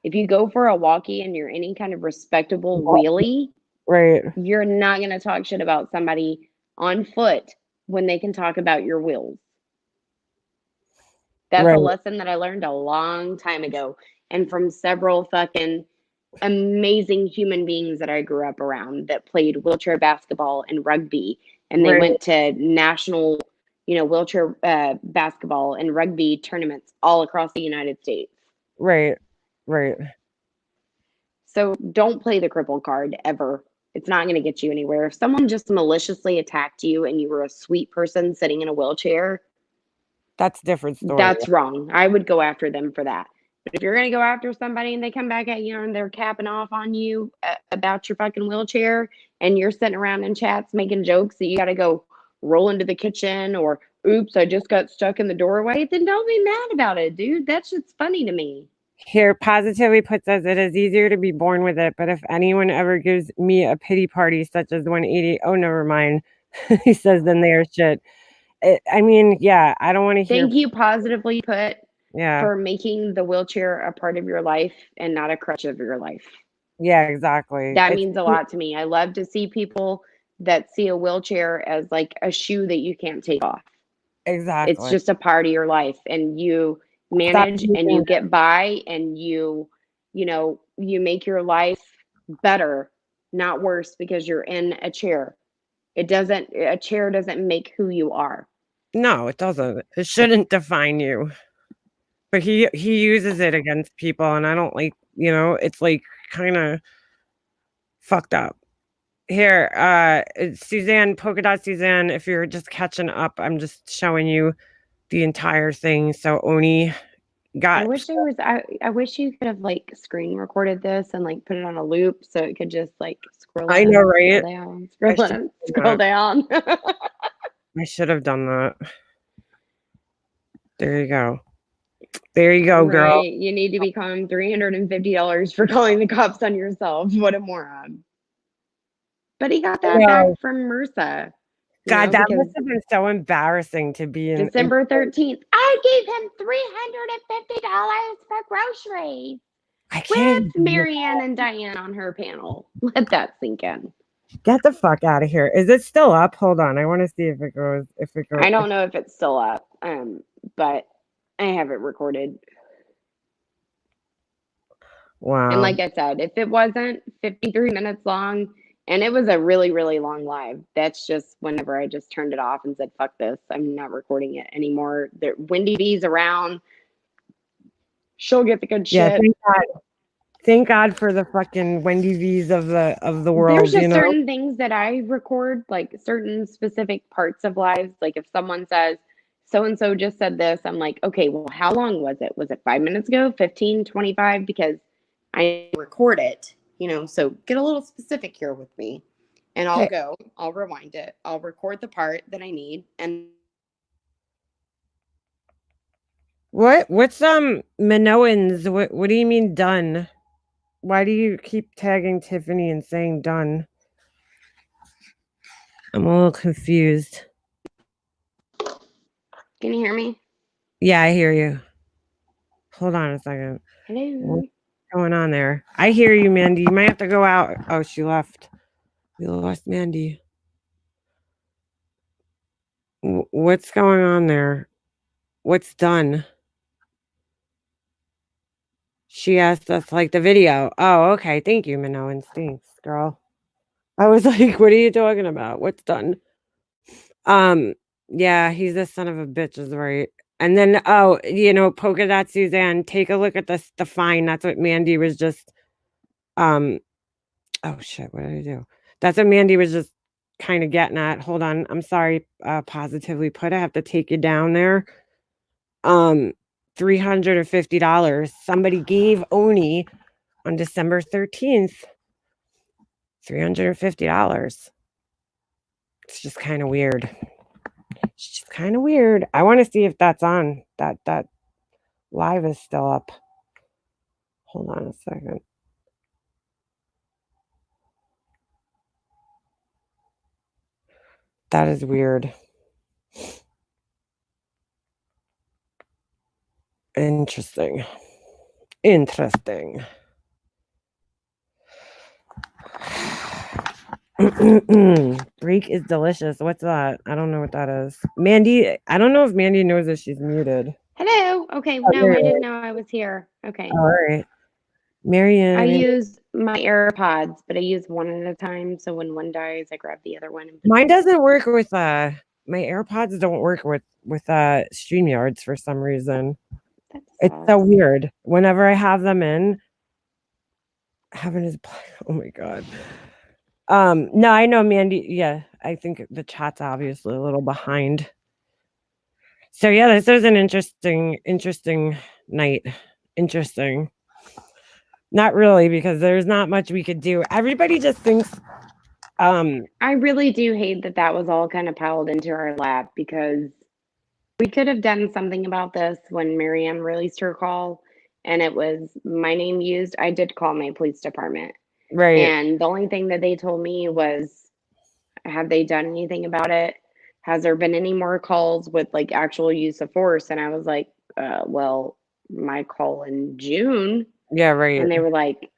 If you go for a walkie and you're any kind of respectable wheelie, Right. you're not going to talk shit about somebody on foot when they can talk about your wheels. That's Right. a lesson that I learned a long time ago and from several fucking amazing human beings that I grew up around that played wheelchair basketball and rugby, and they Right. went to national, wheelchair basketball and rugby tournaments all across the United States. Right. So don't play the cripple card ever. It's not going to get you anywhere. If someone just maliciously attacked you and you were a sweet person sitting in a wheelchair, That's a different story. that's wrong. I would go after them for that. But if you're going to go after somebody and they come back at you and they're capping off on you about your fucking wheelchair, and you're sitting around in chats making jokes that you got to go roll into the kitchen, or oops, I just got stuck in the doorway, then don't be mad about it, dude. That shit's funny to me. Here, Positively Put says, it is easier to be born with it, but if anyone ever gives me a pity party such as 180, oh, never mind. He says, then they are shit. I mean, yeah, I don't want to hear. Thank you, Positively Put, Yeah, for making the wheelchair a part of your life and not a crutch of your life. yeah, exactly. That means a lot to me. I love to see people that see a wheelchair as like a shoe that you can't take off. Exactly. It's just a part of your life, and you manage and you get by, and you make your life better, not worse, because you're in a chair. A chair doesn't make who you are. No, it doesn't. It shouldn't define you. But he uses it against people, and I don't like, it's like kind of fucked up. Here, Suzanne, Polka Dot Suzanne, if you're just catching up, I'm just showing you the entire thing. So Oney got. I wish you could have like screen recorded this and like put it on a loop so it could just like scroll. I know, right? Scroll down. I should have done that. There you go. There you go, girl. Right. You need to become $350 for calling the cops on yourself. What a moron. But he got that back from MRSA. God, that must have been so embarrassing to be in. December 13th. I gave him $350 for groceries. I can't. With Marianne and Diane on her panel. Let that sink in. Get the fuck out of here. Is it still up? Hold on. I want to see if it goes. I don't know if it's still up, but I have it recorded. Wow. And like I said, if it wasn't 53 minutes long, and it was a really, really long live, that's just whenever I just turned it off and said, fuck this, I'm not recording it anymore. Wendy V's around. She'll get the good shit. Yeah, thank God. Thank God for the fucking Wendy V's of the world. There's just certain things that I record, like certain specific parts of lives. Like if someone says, so-and-so just said this, I'm like, okay, well, how long was it? Was it 5 minutes ago, 15, 25? Because I record it, so get a little specific here with me. And I'll rewind it. I'll record the part that I need. And what's Minoans? What do you mean done? Why do you keep tagging Tiffany and saying done? I'm a little confused. Can you hear me? Yeah, I hear you. Hold on a second. Hello. What's going on there? I hear you, Mandy. You might have to go out. Oh, she left. We lost Mandy. What's going on there? What's done? She asked us like the video. Oh, okay. Thank you, Minoan. Thanks, girl. I was like, what are you talking about? What's done? Yeah, he's a son of a bitch, is right. And then, Polka Dot Suzanne, take a look at the fine. That's what Mandy was just, oh shit, what did I do? That's what Mandy was just kind of getting at. Hold on. I'm sorry, Positively Put. I have to take you down there. $350. Somebody gave Oney on December 13th $350. It's just kind of weird. I want to see if that's on. That live is still up. Hold on a second. That is weird. Interesting. Break is delicious. What's that? I don't know what that is. Mandy, I don't know if Mandy knows that she's muted. Hello. Okay. No, I didn't know I was here. Okay. All right. Marianne. I use my AirPods, but I use one at a time. So when one dies, I grab the other one. And Mine doesn't work with my AirPods don't work with StreamYards for some reason. It's so weird. Whenever I have them in, heaven is oh my god. No, I know, Mandy. Yeah, I think the chat's obviously a little behind. So yeah, this was an interesting night. Interesting. Not really, because there's not much we could do. Everybody just thinks I really do hate that was all kind of piled into our lap, because we could have done something about this when Marianne released her call and it was my name used. I did call my police department. right. And the only thing that they told me was, have they done anything about it? Has there been any more calls with like actual use of force? And I was like, well, my call in June. Yeah, right. And they were like,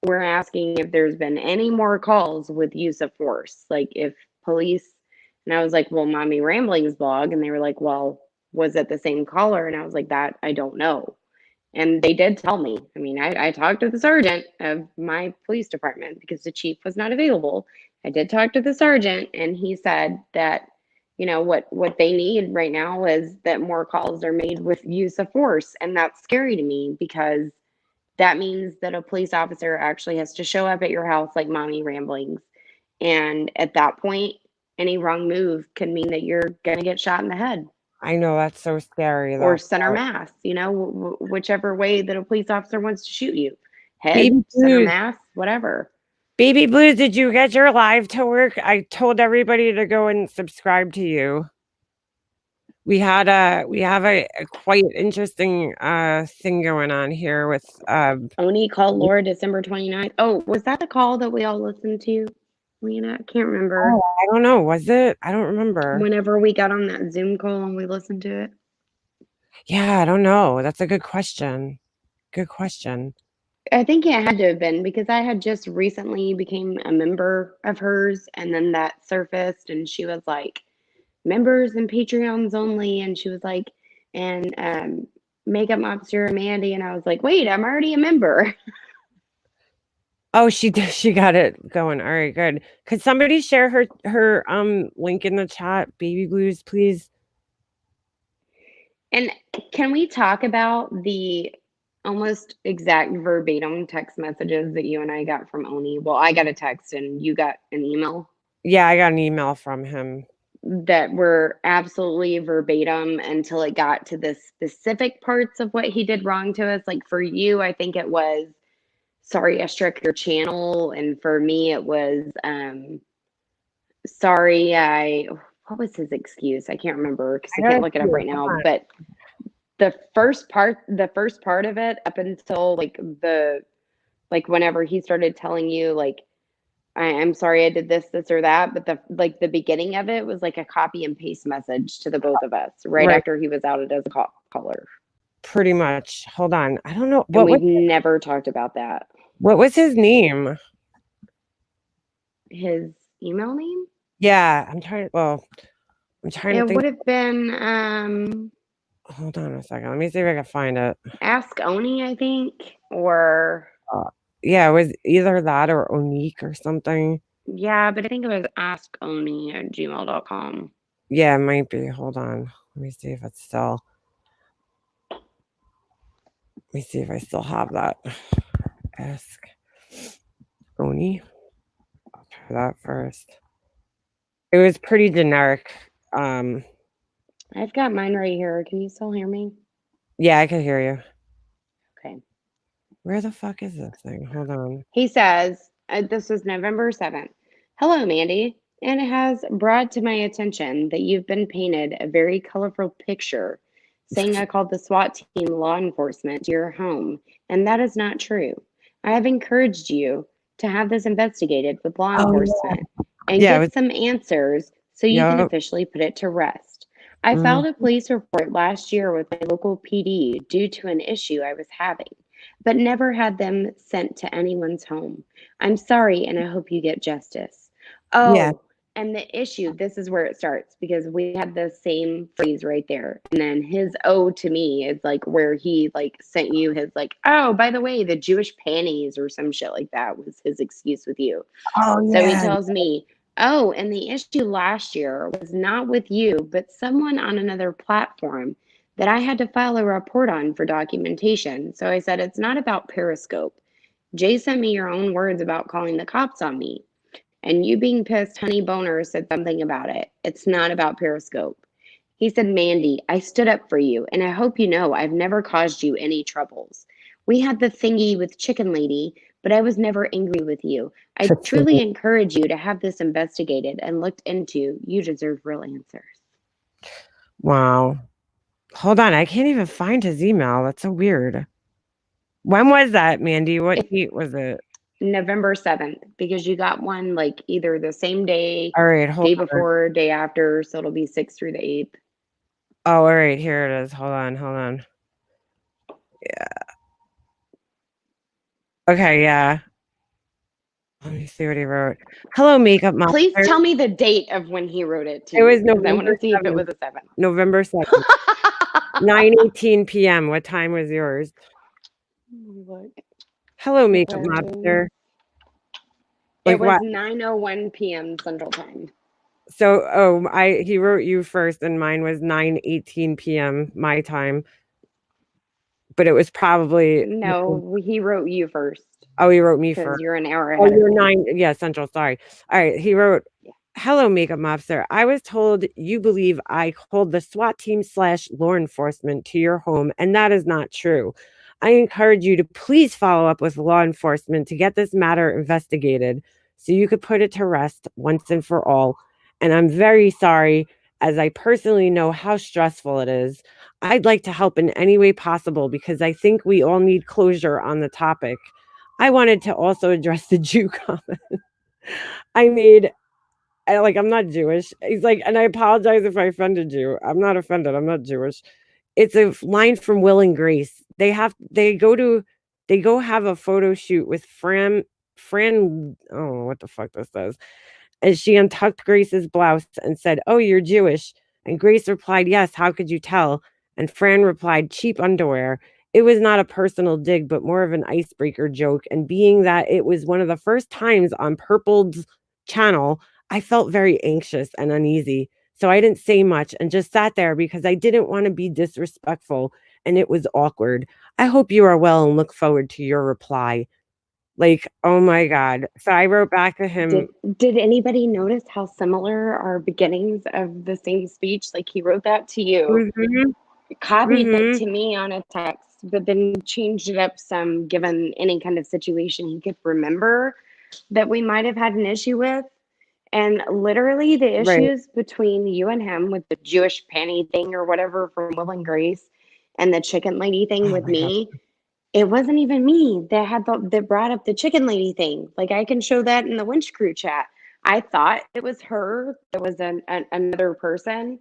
we're asking if there's been any more calls with use of force. Like if police, and I was like, well, Mommy Rambling's blog. And they were like, well, was it the same caller? And I was like, that I don't know. And they did tell me. I mean, I talked to the sergeant of my police department because the chief was not available. I did talk to the sergeant, and he said that, you know, what they need right now is that more calls are made with use of force. And that's scary to me, because that means that a police officer actually has to show up at your house like Mommy Ramblings. And at that point, any wrong move could mean that you're going to get shot in the head. I know, that's so scary. Or center mass, you know, whichever way that a police officer wants to shoot you. Head, Baby center Blues. mass, whatever. Baby Blues, did you get your live to work? I told everybody to go and subscribe to you. We have a quite interesting thing going on here with Oney called Laura December 29th. Oh, was that the call that we all listened to? Lena, I can't remember. Oh, I don't know. Was it? I don't remember. Whenever we got on that Zoom call and we listened to it. Yeah, I don't know. That's a good question. Good question. I think it had to have been, because I had just recently became a member of hers, and then that surfaced, and she was like, members and Patreons only, and she was like, and makeup officer Mandy, and I was like, wait, I'm already a member. Oh, she got it going. All right, good. Could somebody share her link in the chat, Baby Blues, please? And can we talk about the almost exact verbatim text messages that you and I got from Oney? Well, I got a text and you got an email. Yeah, I got an email from him that were absolutely verbatim until it got to the specific parts of what he did wrong to us. Like for you, I think it was, sorry, I struck your channel. And for me, it was, sorry, what was his excuse? I can't remember because I can't look it up right now. But the first part of it, up until like whenever he started telling you like, I'm sorry I did this or that, but the beginning of it was like a copy and paste message to the both of us right after he was outed as a caller. Pretty much. Hold on. I don't know. And we've never talked about that. What was his name? His email name? Yeah, I'm trying to think. It would have been hold on a second. Let me see if I can find it. Ask Oney, I think, or yeah, it was either that or Onique or something. Yeah, but I think it was askoney@gmail.com. Yeah, it might be. Hold on. Let me see if it's still. Let me see if I still have that. Ask Oney. I'll try that first. It was pretty generic. I've got mine right here. Can you still hear me? Yeah, I can hear you. Okay. Where the fuck is this thing? Hold on. He says, this is November 7th. Hello, Mandy. And it has brought to my attention that you've been painted a very colorful picture saying I called the SWAT team law enforcement to your home, and that is not true. I have encouraged you to have this investigated with law enforcement and get some answers so you can officially put it to rest. I filed a police report last year with my local PD due to an issue I was having, but never had them sent to anyone's home. I'm sorry, and I hope you get justice. Oh, And the issue, this is where it starts, because we had the same phrase right there. And then his O to me is like where he like sent you his like, oh, by the way, the Jewish panties or some shit like that was his excuse with you. Oh, So he yeah. tells me, oh, and the issue last year was not with you, but someone on another platform that I had to file a report on for documentation. So I said, it's not about Periscope. Jay sent me your own words about calling the cops on me. And you being pissed, Honey Boner said something about it. It's not about Periscope. He said, Mandy, I stood up for you, and I hope you know I've never caused you any troubles. We had the thingy with Chicken Lady, but I was never angry with you. I truly encourage you to have this investigated and looked into. You deserve real answers. Wow. Hold on. I can't even find his email. That's so weird. When was that, Mandy? What date was it? November 7th, because you got one like either the same day, All right, hold day on. before, day after. So it'll be 6th through the 8th. Oh, all right. Here it is. Hold on. Yeah. Okay, yeah. Let me see what he wrote. Hello, makeup monster. Please tell me the date of when he wrote it to It was you, because I want to November see if it 7th. was a 7th. November 7th. 9:18 p.m. What time was yours? Look. Hello, makeup monster. It was 9:01 p.m. Central Time. So, he wrote you first, and mine was 9:18 p.m. my time. But it was probably no. He wrote you first. Oh, he wrote me first. Because you're an hour Oh, ahead. you're 9. Yeah, Central. Sorry. All right. He wrote, hello, makeup mobster. I was told you believe I called the SWAT team / law enforcement to your home, and that is not true. I encourage you to please follow up with law enforcement to get this matter investigated so you could put it to rest once and for all. And I'm very sorry, as I personally know how stressful it is. I'd like to help in any way possible because I think we all need closure on the topic. I wanted to also address the Jew comment I made. I'm not Jewish. He's like, and I apologize if I offended you. I'm not offended. I'm not Jewish. It's a line from Will and Grace. They go have a photo shoot with Fran. Oh, what the fuck this says. And she untucked Grace's blouse and said, "Oh, you're Jewish." And Grace replied, "Yes, how could you tell?" And Fran replied, "Cheap underwear." It was not a personal dig, but more of an icebreaker joke. And being that it was one of the first times on Purple's channel, I felt very anxious and uneasy. So I didn't say much and just sat there because I didn't want to be disrespectful and it was awkward. I hope you are well and look forward to your reply. Like, oh my God. So I wrote back to him. Did anybody notice how similar our beginnings of the same speech? Like he wrote that to you, copied it to me on a text, but then changed it up some given any kind of situation he could remember that we might have had an issue with. And literally the issues between you and him with the Jewish panty thing or whatever from Will and Grace and the chicken lady thing with me, it wasn't even me that brought up the chicken lady thing. Like I can show that in the Winch Crew chat. I thought it was her. It was another person.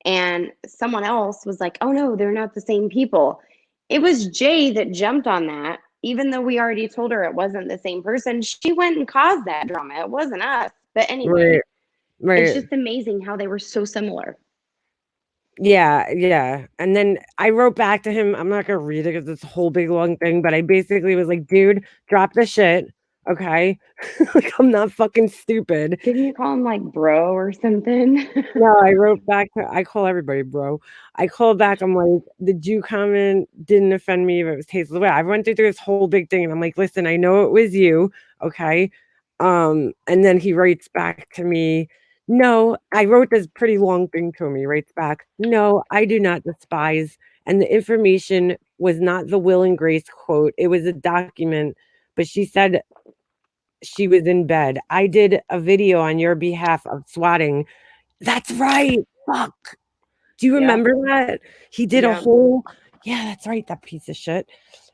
And someone else was like, oh no, they're not the same people. It was Jay that jumped on that. Even though we already told her it wasn't the same person, she went and caused that drama. It wasn't us. But anyway, it's just amazing how they were so similar. Yeah. And then I wrote back to him. I'm not going to read it because it's a whole big long thing, but I basically was like, dude, drop the shit. Okay. Like, I'm not fucking stupid. Didn't you call him like bro or something? No, I wrote back. I call everybody bro. I called back. I'm like, the Jew comment didn't offend me if it was tasteless. I went through this whole big thing and I'm like, listen, I know it was you. Okay. And then he writes back to me, no, I wrote this pretty long thing to him. He writes back, no, I do not despise. And the information was not the Will and Grace quote. It was a document, but she said she was in bed. I did a video on your behalf of swatting. That's right. Fuck. Do you remember that? He did a whole, that's right. That piece of shit.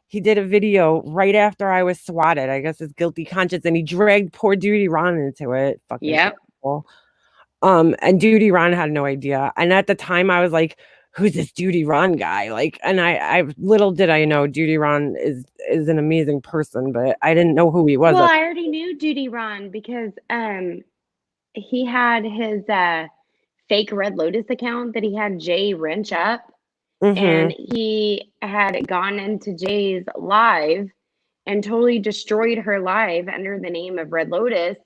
He did a video right after I was swatted. I guess his guilty conscience, and he dragged poor Duty Ron into it. Fucking awful. And Duty Ron had no idea. And at the time I was like, who's this Duty Ron guy? Like, and I little did I know Duty Ron is an amazing person, but I didn't know who he was. Well, I already knew Duty Ron because he had his fake Red Lotus account that he had Jay wrench up, and Mm-hmm. he had gone into Jay's live and totally destroyed her live under the name of Red Lotus.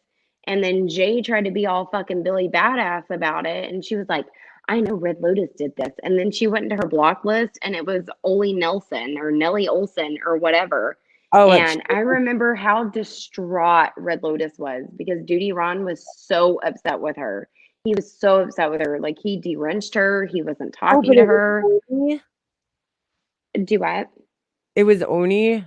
And then Jay tried to be all fucking Billy Badass about it. And she was like, I know Red Lotus did this. And then she went into her block list and it was Ole Nelson or Nellie Olson or whatever. Oh, And I remember how distraught Red Lotus was because Duty Ron was so upset with her. He was so upset with her. Like he deranged her. He wasn't talking but to it was her. Oney. Duet. It was Oney.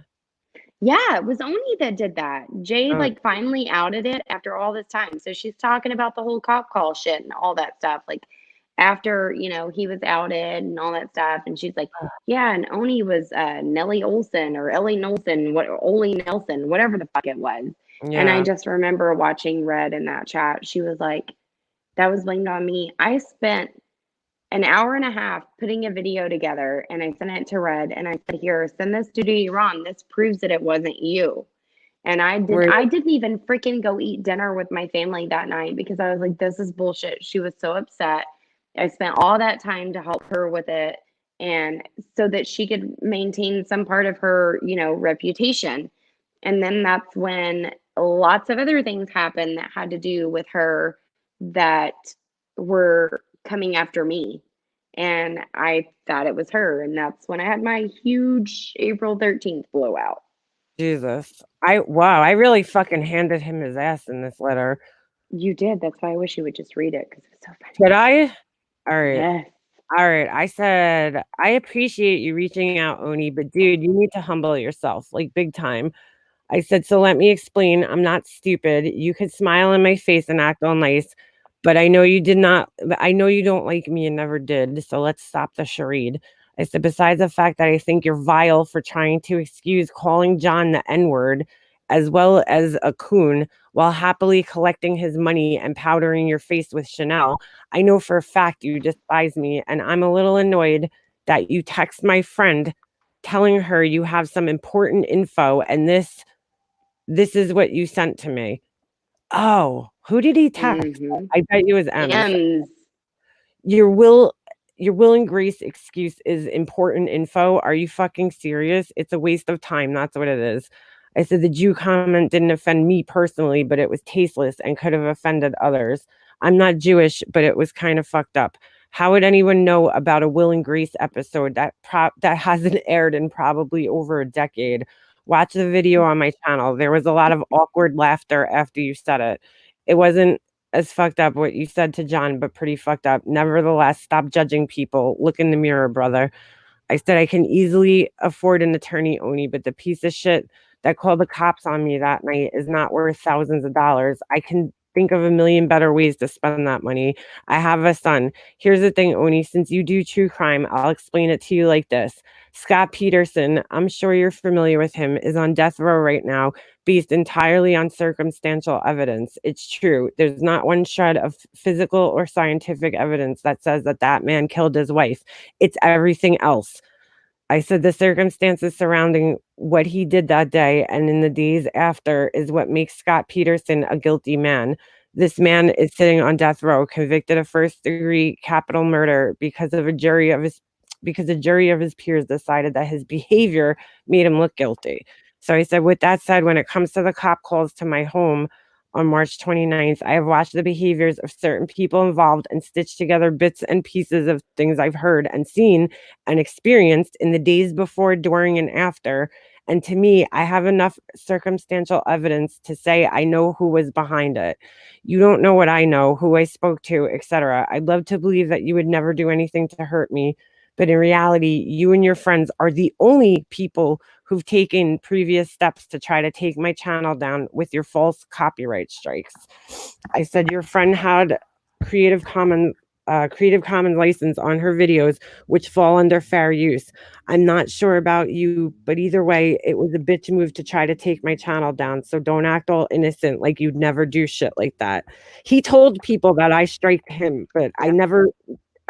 Yeah, it was Oney that did that. Jay Oh, like finally outed it after all this time. So she's talking about the whole cop call shit and all that stuff. Like after, he was outed and all that stuff. And she's like, yeah, and Oney was Nellie Olson or Ellie Nelson, Ole Nelson, whatever the fuck it was. And I yeah. just remember watching Red in that chat. She was like, that was blamed on me. I spent an hour and a half putting a video together and I sent it to Red and I said, here, send this to Iran. This proves that it wasn't you. And I didn't even freaking go eat dinner with my family that night because I was like, this is bullshit. She was so upset. I spent all that time to help her with it and so that she could maintain some part of her, reputation. And then that's when lots of other things happened that had to do with her that were coming after me. And I thought it was her. And that's when I had my huge April 13th blowout. Jesus. I really fucking handed him his ass in this letter. You did. That's why I wish you would just read it because it was so funny. Did I? All right. Yes. All right. I said, I appreciate you reaching out, Oney, but dude, you need to humble yourself, like big time. I said, so let me explain. I'm not stupid. You could smile in my face and act all nice, but I know you did not. I know you don't like me and never did. So let's stop the charade. I said, besides the fact that I think you're vile for trying to excuse calling John the N word as well as a coon while happily collecting his money and powdering your face with Chanel, I know for a fact you despise me. And I'm a little annoyed that you text my friend telling her you have some important info and this is what you sent to me. Oh, who did he text? Mm-hmm. I bet it was M's. M's. Your will and grace excuse is important info. Are you fucking serious? It's a waste of time. That's what it is. I said the Jew comment didn't offend me personally, but it was tasteless and could have offended others. I'm not Jewish, but it was kind of fucked up. How would anyone know about a Will and Grace episode that hasn't aired in probably over a decade? Watch the video on my channel. There was a lot of awkward laughter after you said it. It wasn't as fucked up what you said to John, but pretty fucked up. Nevertheless, stop judging people. Look in the mirror, brother. I said I can easily afford an attorney, Oney, but the piece of shit that called the cops on me that night is not worth thousands of dollars. I can think of a million better ways to spend that money. I have a son. Here's the thing, Oney, since you do true crime, I'll explain it to you like this. Scott Peterson, I'm sure you're familiar with him, is on death row right now, based entirely on circumstantial evidence. It's true. There's not one shred of physical or scientific evidence that says that that man killed his wife. It's everything else. I said the circumstances surrounding what he did that day and in the days after is what makes Scott Peterson a guilty man. This man is sitting on death row, convicted of first-degree capital murder because a jury of his peers decided that his behavior made him look guilty. So I said, with that said, when it comes to the cop calls to my home on March 29th, I have watched the behaviors of certain people involved and stitched together bits and pieces of things I've heard and seen and experienced in the days before, during, and after. And to me, I have enough circumstantial evidence to say I know who was behind it. You don't know what I know, who I spoke to, etc. I'd love to believe that you would never do anything to hurt me, but in reality, you and your friends are the only people who've taken previous steps to try to take my channel down with your false copyright strikes. I said your friend had Creative Commons license on her videos, which fall under fair use. I'm not sure about you, but either way, it was a bitch move to try to take my channel down. So don't act all innocent like you'd never do shit like that. He told people that I striked him, but I never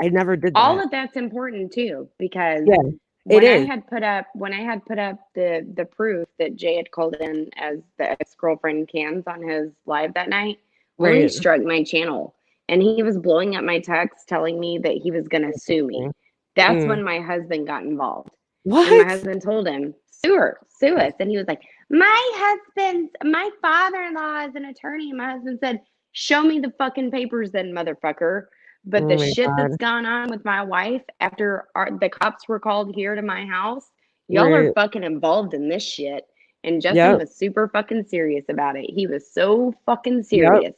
did that. All of that's important too, because Yeah, it when I is. had put up the proof that Jay had called in as the ex-girlfriend cans on his live that night, Oney Right. struck my channel, and he was blowing up my text telling me that he was going to sue me. That's Mm. when my husband got involved. And my What? husband told him, sue her, sue us. And he was like, my father-in-law is an attorney. And my husband said, show me the fucking papers then, motherfucker. But Oh the my shit God. that's gone on with my wife after the cops were called here to my house, y'all are Right. fucking involved in this shit. And Justin Yep. was super fucking serious about it. He was so fucking Yep. serious.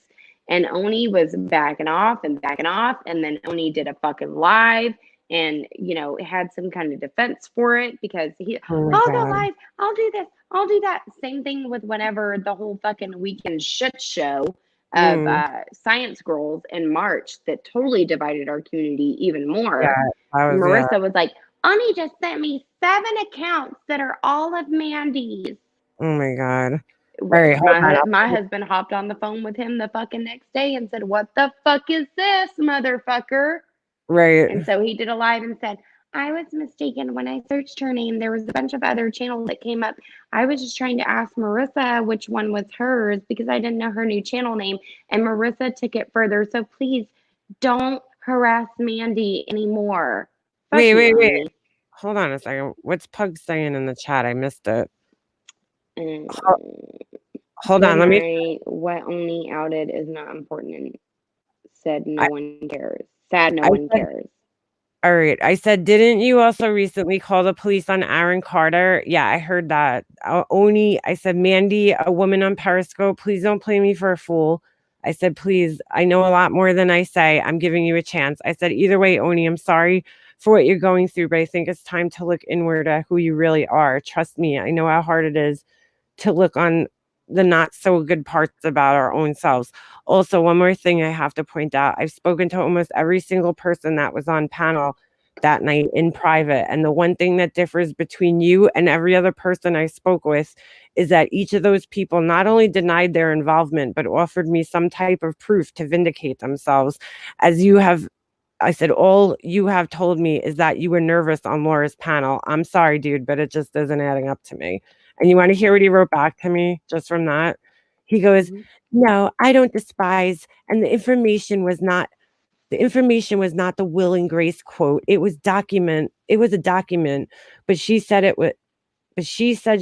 And Oney was backing off and backing off. And then Oney did a fucking live and, had some kind of defense for it because Oh my I'll go God. live. I'll do this. I'll do that. Same thing with whenever the whole fucking weekend shit show of Mm. Science Girls in March that totally divided our community even Yeah. more. Yeah. Marissa was like, Ani just sent me 7 accounts that are all of Mandy's. Oh my God. All Which right. Hold on. my husband hopped on the phone with him the fucking next day and said, what the fuck is this, motherfucker? Right. And so he did a live and said, I was mistaken when I searched her name. There was a bunch of other channels that came up. I was just trying to ask Marissa which one was hers because I didn't know her new channel name. And Marissa took it further. So please don't harass Mandy anymore. Fuck Wait. you, Wait. Wait. Oni. Hold on a second. What's Pug saying in the chat? I missed it. Hold Good on. Let me. night. What Oni outed is not important and said no I, one cares. Sad no I one said. cares. All right. I said, didn't you also recently call the police on Aaron Carter? Yeah, I heard that. Oni, I said, Mandy, a woman on Periscope, please don't play me for a fool. I said, please, I know a lot more than I say. I'm giving you a chance. I said, either way, Oni, I'm sorry for what you're going through, but I think it's time to look inward at who you really are. Trust me, I know how hard it is to look on the not so good parts about our own selves. Also, one more thing I have to point out, I've spoken to almost every single person that was on panel that night in private. And the one thing that differs between you and every other person I spoke with is that each of those people not only denied their involvement, but offered me some type of proof to vindicate themselves. As you have, I said, all you have told me is that you were nervous on Laura's panel. I'm sorry, dude, but it just isn't adding up to me. And you want to hear what he wrote back to me just from that? He goes, no, I don't despise. And the information was not the Will and Grace quote. It was a document, but she said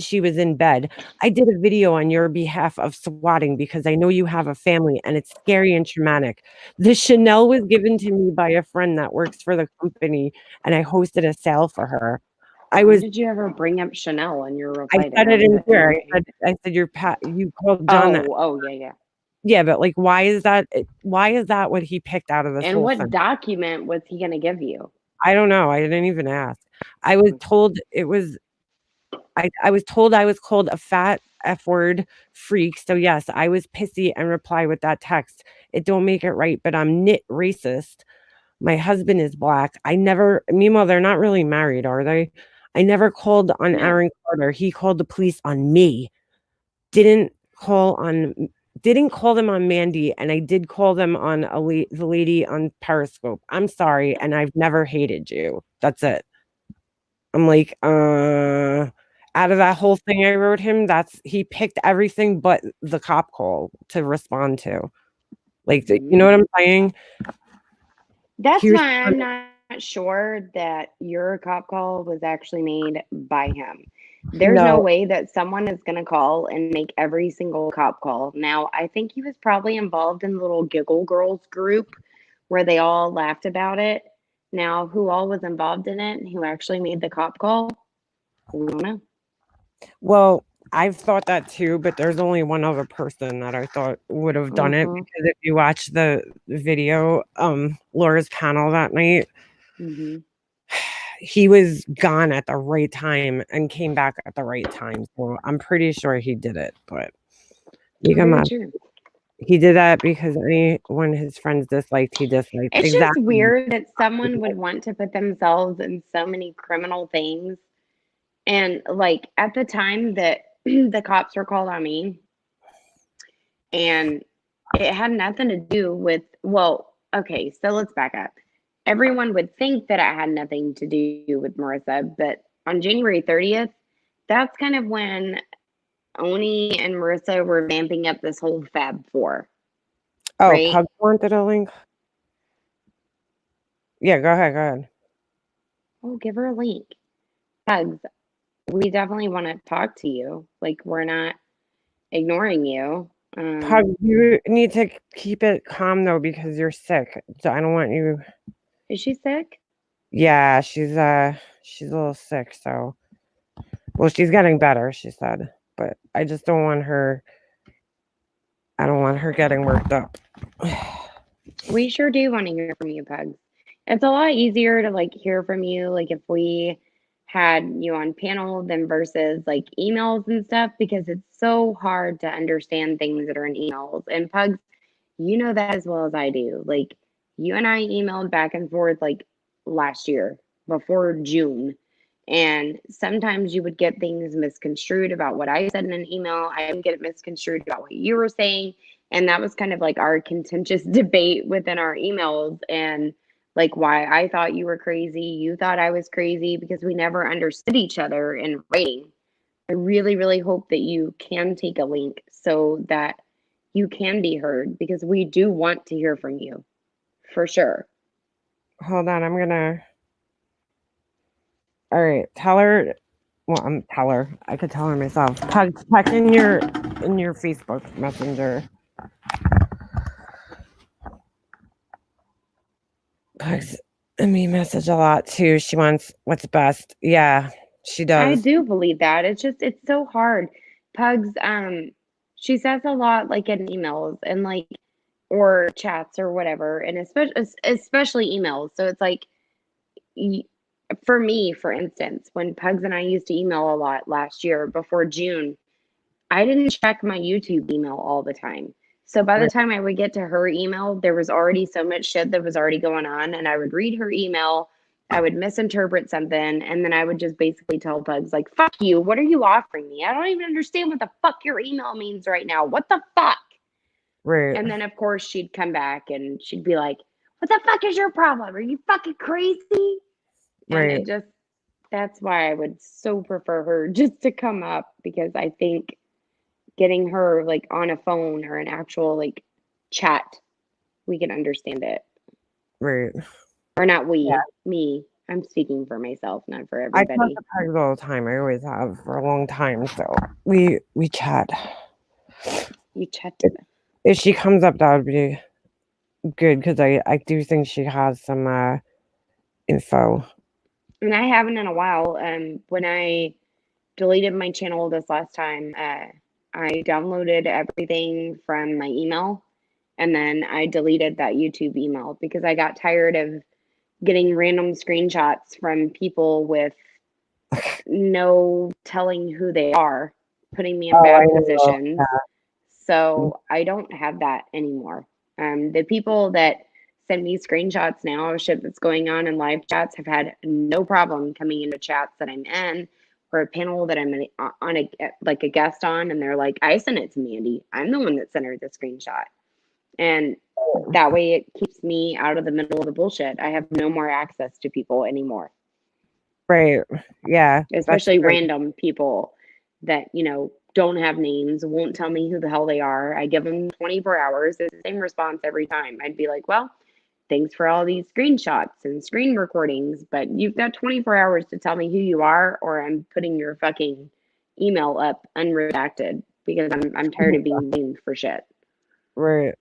she was in bed. I did a video on your behalf of swatting because I know you have a family and it's scary and traumatic. The Chanel was given to me by a friend that works for the company, and I hosted a sale for her. When did you ever bring up Chanel in your I reply to said it him? in here. I said you called John that. Yeah. Yeah, but like, why is that what he picked out of this And whole what thing? document was he going to give you? I don't know. I didn't even ask. I was told I was told I was called a fat F word freak. So yes, I was pissy and replied with that text. It don't make it right, but I'm nit racist. My husband is black. Meanwhile, they're not really married, are they? I never called on No. Aaron Carter. He called the police on me. Didn't call them on Mandy, and I did call them on the lady on Periscope. I'm sorry, and I've never hated you. That's it. I'm like, out of that whole thing I wrote him, he picked everything but the cop call to respond to. Like, you know what I'm saying? That's Here's why I'm not sure that your cop call was actually made by him. There's no no. way that someone is going to call and make every single cop call. Now, I think he was probably involved in the little Giggle Girls group where they all laughed about it. Now, who all was involved in it and who actually made the cop call? We don't know. Well, I've thought that too, but there's only one other person that I thought would have done it, because if you watch the video, Laura's panel that night, he was gone at the right time and came back at the right time. So I'm pretty sure he did it, but he did that because anyone his friends disliked, he disliked. It's Exactly. just weird that someone would want to put themselves in so many criminal things. And like at the time that the cops were called on me, and it had nothing to do with, well, okay, so let's back up. Everyone would think that it had nothing to do with Marissa, but on January 30th, that's kind of when Oney and Marissa were vamping up this whole Fab Four. Oh, right? Pug wanted a link? Yeah, go ahead. Oh, give her a link. Pugs, we definitely want to talk to you. Like, we're not ignoring you. Pug, you need to keep it calm though because you're sick. So I don't want you. Is she sick? Yeah, she's a little sick, so well, she's getting better, she said. But I just don't want her getting worked up. We sure do want to hear from you, Pugs. It's a lot easier to like hear from you, like if we had you on panel than versus like emails and stuff, because it's so hard to understand things that are in emails. And Pugs, you know that as well as I do. Like you and I emailed back and forth like last year before June. And sometimes you would get things misconstrued about what I said in an email. I would get it misconstrued about what you were saying. And that was kind of like our contentious debate within our emails and like why I thought you were crazy. You thought I was crazy because we never understood each other in writing. I really, really hope that you can take a link so that you can be heard because we do want to hear from you for sure. Hold on, I'm gonna. All right, tell her. Well, tell her. I could tell her myself. Check in your Facebook Messenger. Pugs me message a lot too. She wants what's best. Yeah, she I does. do believe that. It's so hard. Pugs, she says a lot like in emails and like or chats or whatever, and especially emails. So it's like for me, for instance, when Pugs and I used to email a lot last year before June, I didn't check my YouTube email all the time. So by the Right. time I would get to her email, there was already so much shit that was already going on. And I would read her email, I would misinterpret something, and then I would just basically tell Bugs, like, fuck you. What are you offering me? I don't even understand what the fuck your email means right now. What the fuck? Right. And then, of course, she'd come back and she'd be like, what the fuck is your problem? Are you fucking crazy? And Right. that's why I would so prefer her just to come up because I think getting her like on a phone or an actual like chat, we can understand it. Right. Or not Yeah. me. I'm speaking for myself, not for I talk everybody. to Pugs all the time. I always have for a long time. So we chat. You chat. If she comes up, that would be good because I do think she has some info. And I haven't in a while. When I deleted my channel this last time, I downloaded everything from my email and then I deleted that YouTube email because I got tired of getting random screenshots from people with no telling who they are, putting me in Oh, I bad know. positions. So I don't have that anymore. The people that send me screenshots now of shit that's going on in live chats have had no problem coming into chats that I'm in or a panel that I'm on like a guest on, and they're like, "I sent it to Mandy. I'm the one that sent her the screenshot," and that way it keeps me out of the middle of the bullshit. I have no more access to people anymore. Right. Yeah. That's Especially true. random people that, don't have names, won't tell me who the hell they are. I give them 24 hours. It's the same response every time. I'd be like, well, thanks for all these screenshots and screen recordings, but you've got 24 hours to tell me who you are, or I'm putting your fucking email up unredacted because I'm tired of being blamed for shit. Right.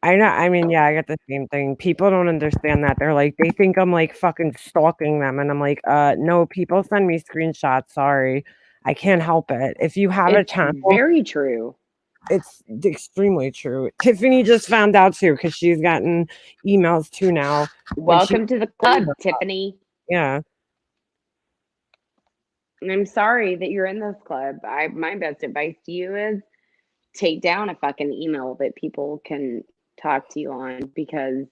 I know. I mean, yeah, I get the same thing. People don't understand that. They're like, they think I'm like fucking stalking them, and I'm like, no. People send me screenshots. Sorry, I can't help it. If you have a It's channel, very true. it's extremely true. Tiffany just found out too because she's gotten emails too now. Welcome to the club, Tiffany. Yeah. And I'm sorry that you're in this club. My best advice to you is take down a fucking email that people can talk to you on because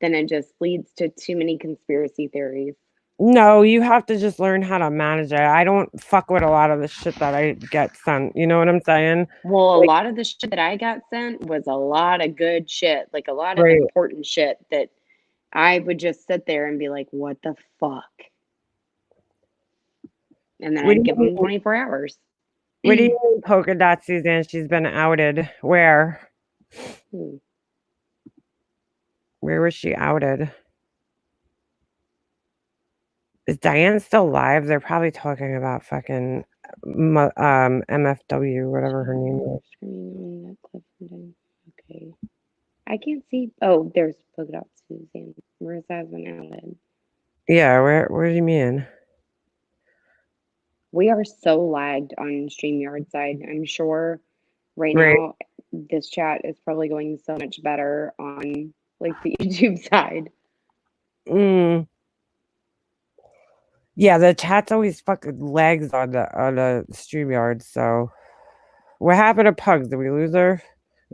then it just leads to too many conspiracy theories. No, you have to just learn how to manage it. I don't fuck with a lot of the shit that I get sent. You know what I'm saying? Well, a Like, lot of the shit that I got sent was a lot of good shit, like a lot of right, important shit that I would just sit there and be like, what the fuck? And then what do I'd you give them mean? 24 hours. What do you mean, polka dot Suzanne? She's been outed. Where? Where was she outed? Is Diane still live? They're probably talking about fucking MFW, whatever her name is. Okay. I can't see. Oh, there's polka dot Suzanne. Marissa has been outed. Yeah, where do you mean? We are so lagged on StreamYard side. I'm sure right now this chat is probably going so much better on like the YouTube side. Yeah, the chat's always fucking legs on the StreamYard. So, what happened to Pugs? Did we lose her?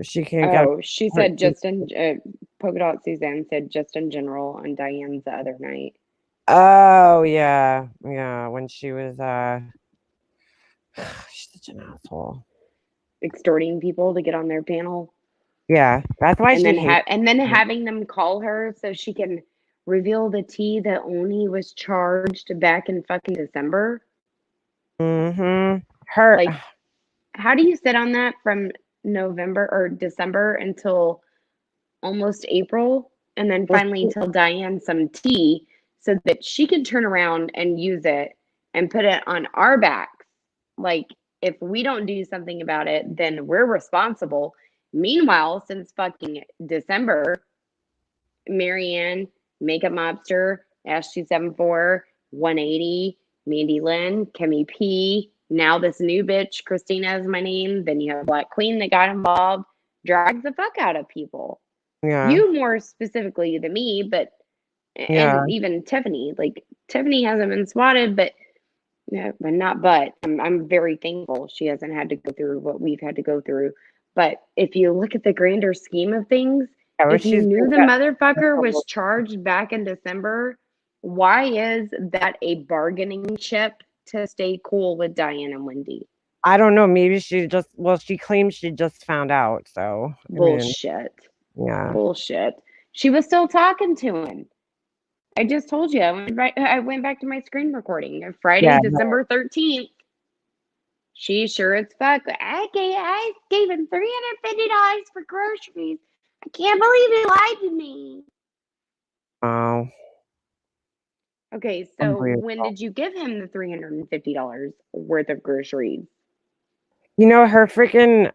She can't get. Oh, she said just in polka dot Suzanne said just in general on Diane's the other night. Oh yeah, when she was she's such an asshole. Extorting people to get on their panel. Yeah, that's why and then having them call her so she can reveal the tea that Oney was charged back in fucking December. Her like, how do you sit on that from November or December until almost April, and then finally tell Diane some tea so that she can turn around and use it and put it on our backs? Like, if we don't do something about it, then we're responsible. Meanwhile, since fucking December, Marianne, Makeup Mobster, Ash274, 180, Mandy Lynn, Kimmy P, now this new bitch, Christina is my name. Then you have Black Queen that got involved, drags the fuck out of people. Yeah. You more specifically than me, but and even Tiffany. Like, Tiffany hasn't been swatted, but I'm very thankful she hasn't had to go through what we've had to go through. But if you look at the grander scheme of things, if you knew the motherfucker was charged back in December, why is that a bargaining chip to stay cool with Diane and Wendy? I don't know. Maybe she claims she just found out. So bullshit. Yeah. Bullshit. She was still talking to him. I just told you. I went back to my screen recording. Friday, December 13th. She sure as fuck. I gave him $350 for groceries. I can't believe he lied to me. Oh. Okay, so when did you give him the $350 worth of groceries? You know, her freaking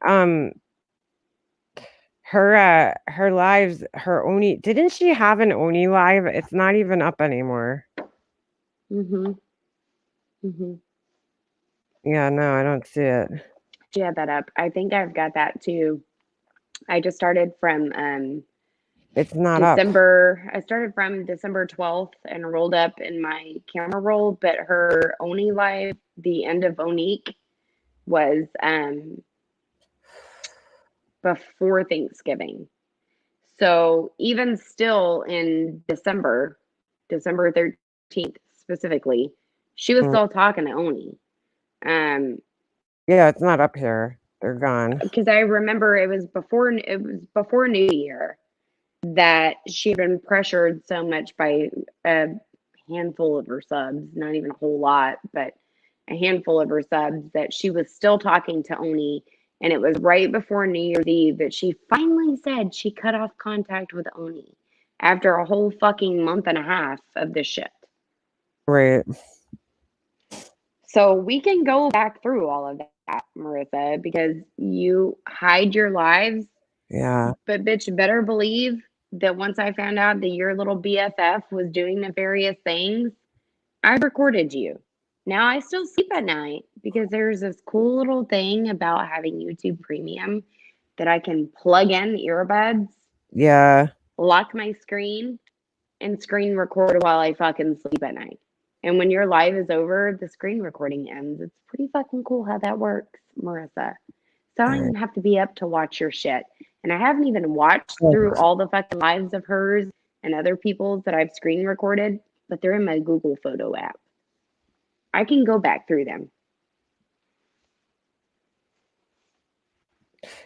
her lives, her Oney, didn't she have an Oney live? It's not even up anymore. Yeah, no, I don't see it. She had that up. I think I've got that too. I just started from it's not December. I started from December 12th and rolled up in my camera roll, but her Oney live, the end of Onique, was before Thanksgiving. So even still in December 13th specifically, she was still talking to Oney. Yeah, it's not up here. They're gone. Because I remember it was before New Year that she'd been pressured so much by a handful of her subs, not even a whole lot, but a handful of her subs, that she was still talking to Oney. And it was right before New Year's Eve that she finally said she cut off contact with Oney after a whole fucking month and a half of this shit. Right. So we can go back through all of that, Marissa, because you hide your lives. Yeah. But bitch, better believe that once I found out that your little BFF was doing nefarious things, I recorded you. Now I still sleep at night because there's this cool little thing about having YouTube Premium that I can plug in earbuds. Yeah. Lock my screen and screen record while I fucking sleep at night. And when your live is over, the screen recording ends. It's pretty fucking cool how that works, Marissa. So I don't even have to be up to watch your shit. And I haven't even watched through all the fucking lives of hers and other people's that I've screen recorded, but they're in my Google Photo app. I can go back through them.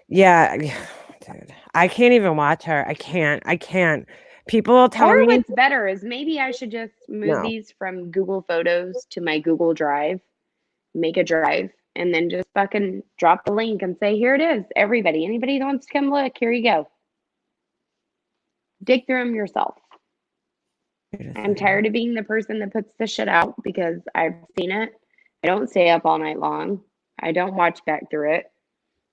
Yeah, dude. I can't even watch her. I can't. People tell me. What's better is maybe I should just move these from Google Photos to my Google Drive, make a drive, and then just fucking drop the link and say, here it is, everybody. Anybody that wants to come look, here you go. Dig through them yourself. I'm tired of being the person that puts the shit out because I've seen it. I don't stay up all night long. I don't watch back through it.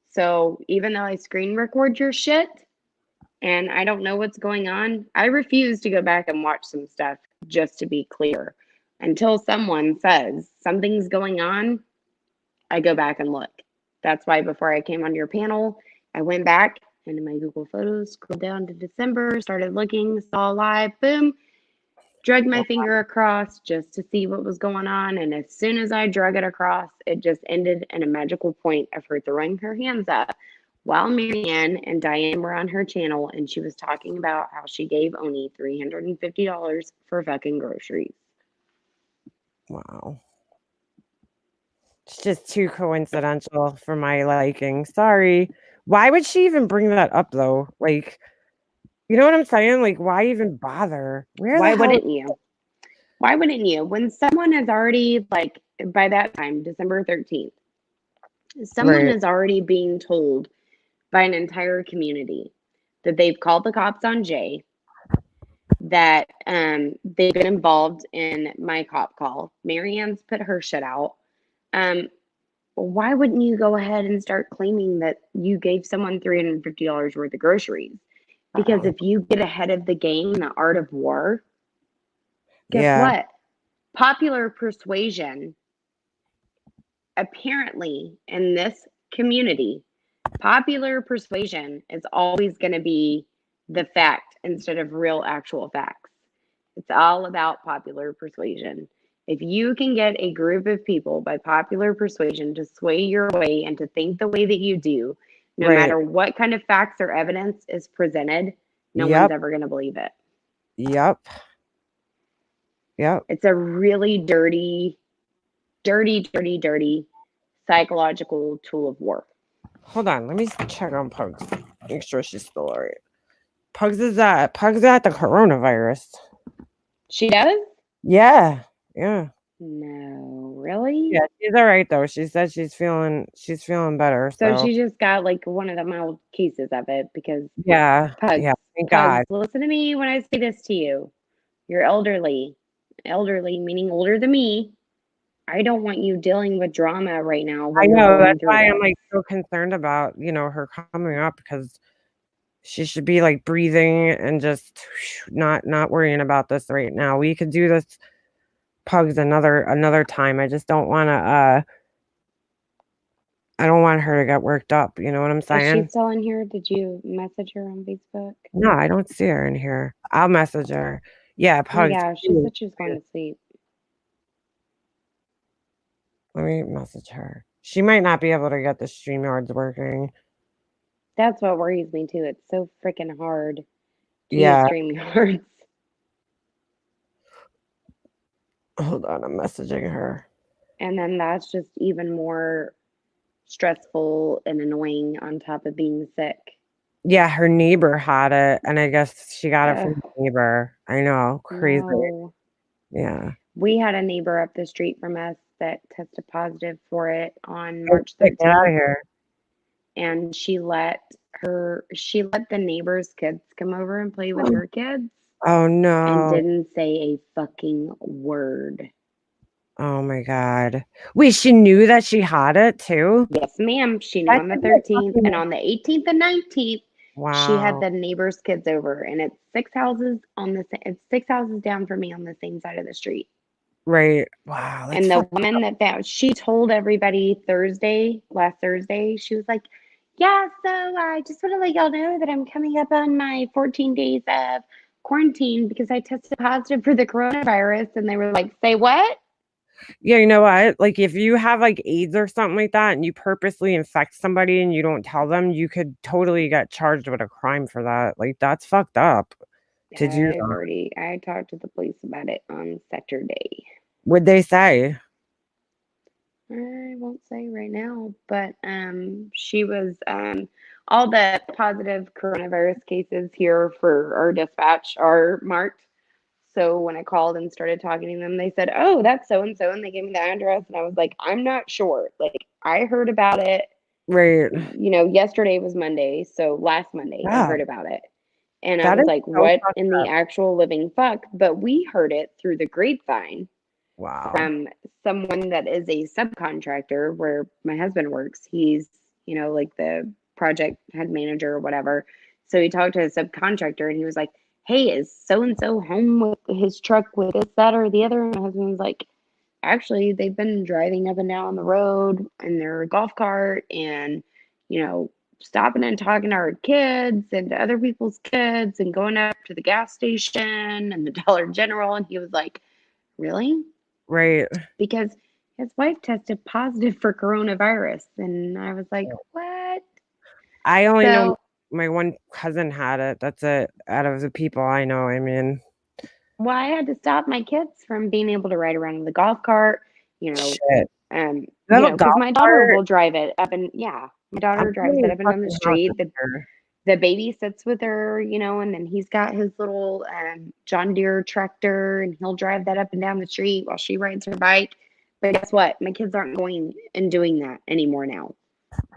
So even though I screen record your shit and I don't know what's going on, I refuse to go back and watch some stuff, just to be clear. Until someone says something's going on, I go back and look. That's why before I came on your panel, I went back into my Google Photos, scrolled down to December, started looking, saw live, boom, drug my finger across just to see what was going on. And as soon as I drug it across, it just ended in a magical point of her throwing her hands up while Marianne and Diane were on her channel, and she was talking about how she gave Oney $350 for fucking groceries. Wow. It's just too coincidental for my liking. Sorry. Why would she even bring that up though? Like, you know what I'm saying? Like, why even bother? Why wouldn't you? Why wouldn't you? When someone is already, like, by that time, December 13th, someone is already being told by an entire community that they've called the cops on Jay, that they've been involved in my cop call. Marianne's put her shit out. Why wouldn't you go ahead and start claiming that you gave someone $350 worth of groceries? Because if you get ahead of the game in the art of war, guess what? Popular persuasion, apparently in this community, popular persuasion is always going to be the fact instead of real actual facts. It's all about popular persuasion. If you can get a group of people by popular persuasion to sway your way and to think the way that you do, no matter what kind of facts or evidence is presented, no one's ever going to believe it. Yep. It's a really dirty psychological tool of war. Hold on, let me check on Pugs. Make sure she's still all right. Pugs at the coronavirus. She does? Yeah. No, really? Yeah, she's all right though. She said she's feeling better. So she just got like one of the mild cases of it because Pugs, thank God. Listen to me when I say this to you. You're elderly meaning older than me. I don't want you dealing with drama right now. I know, that's why I'm like so concerned about, her coming up, because she should be like breathing and just not worrying about this right now. We could do this, Pugs, another time. I just don't want to I don't want her to get worked up. You know what I'm saying? Is she still in here? Did you message her on Facebook? No, I don't see her in here. I'll message her. Yeah, Pugs. Yeah, she said she was going to sleep. Let me message her. She might not be able to get the StreamYards working. That's what worries me too. It's so freaking hard to use StreamYards. Hold on, I'm messaging her. And then that's just even more stressful and annoying on top of being sick. Yeah, her neighbor had it, and I guess she got it from the neighbor. I know, crazy. No. Yeah. We had a neighbor up the street from us that tested positive for it on March 13th. Get out of here. And she let the neighbor's kids come over and play with her kids. Oh no. And didn't say a fucking word. Oh my God. Wait, she knew that she had it too? Yes, ma'am. She knew on the 13th and on the 18th and 19th. Wow. She had the neighbor's kids over, and it's 6 houses down from me on the same side of the street. Right. Wow. And the woman that she told everybody last Thursday, she was like, yeah, so I just want to let y'all know that I'm coming up on my 14 days of quarantine because I tested positive for the coronavirus. And they were like, say what? Yeah, you know what? Like, if you have like AIDS or something like that and you purposely infect somebody and you don't tell them, you could totally get charged with a crime for that. Like, that's fucked up. I talked to the police about it on Saturday. What'd they say? I won't say right now, but she was all the positive coronavirus cases here for our dispatch are marked. So when I called and started talking to them, they said, oh, that's so-and-so, and they gave me the address, and I was like, I'm not sure. Like, I heard about it. Right. Yesterday was Monday, so last Monday I Yeah. heard about it. And I That was is like, so what fucked in the up. actual living fuck? But we heard it through the grapevine Wow. from someone that is a subcontractor where my husband works. He's, like the project head manager or whatever. So he talked to a subcontractor and he was like, hey, is so-and-so home with his truck with this, that, or the other? And my husband was like, actually, they've been driving up and down the road in their golf cart and, stopping and talking to our kids and to other people's kids and going up to the gas station and the Dollar General. And he was like, really? Right. Because his wife tested positive for coronavirus. And I was like, what? I only know So, my one cousin had it. That's it. Out of the people I know, I mean, well, I had to stop my kids from being able to ride around in the golf cart, shit. You have a because golf my daughter cart? will drive it up and my daughter I'm drives it getting up and down the fucking house street. here. The baby sits with her, and then he's got his little John Deere tractor and he'll drive that up and down the street while she rides her bike. But guess what? My kids aren't going and doing that anymore now.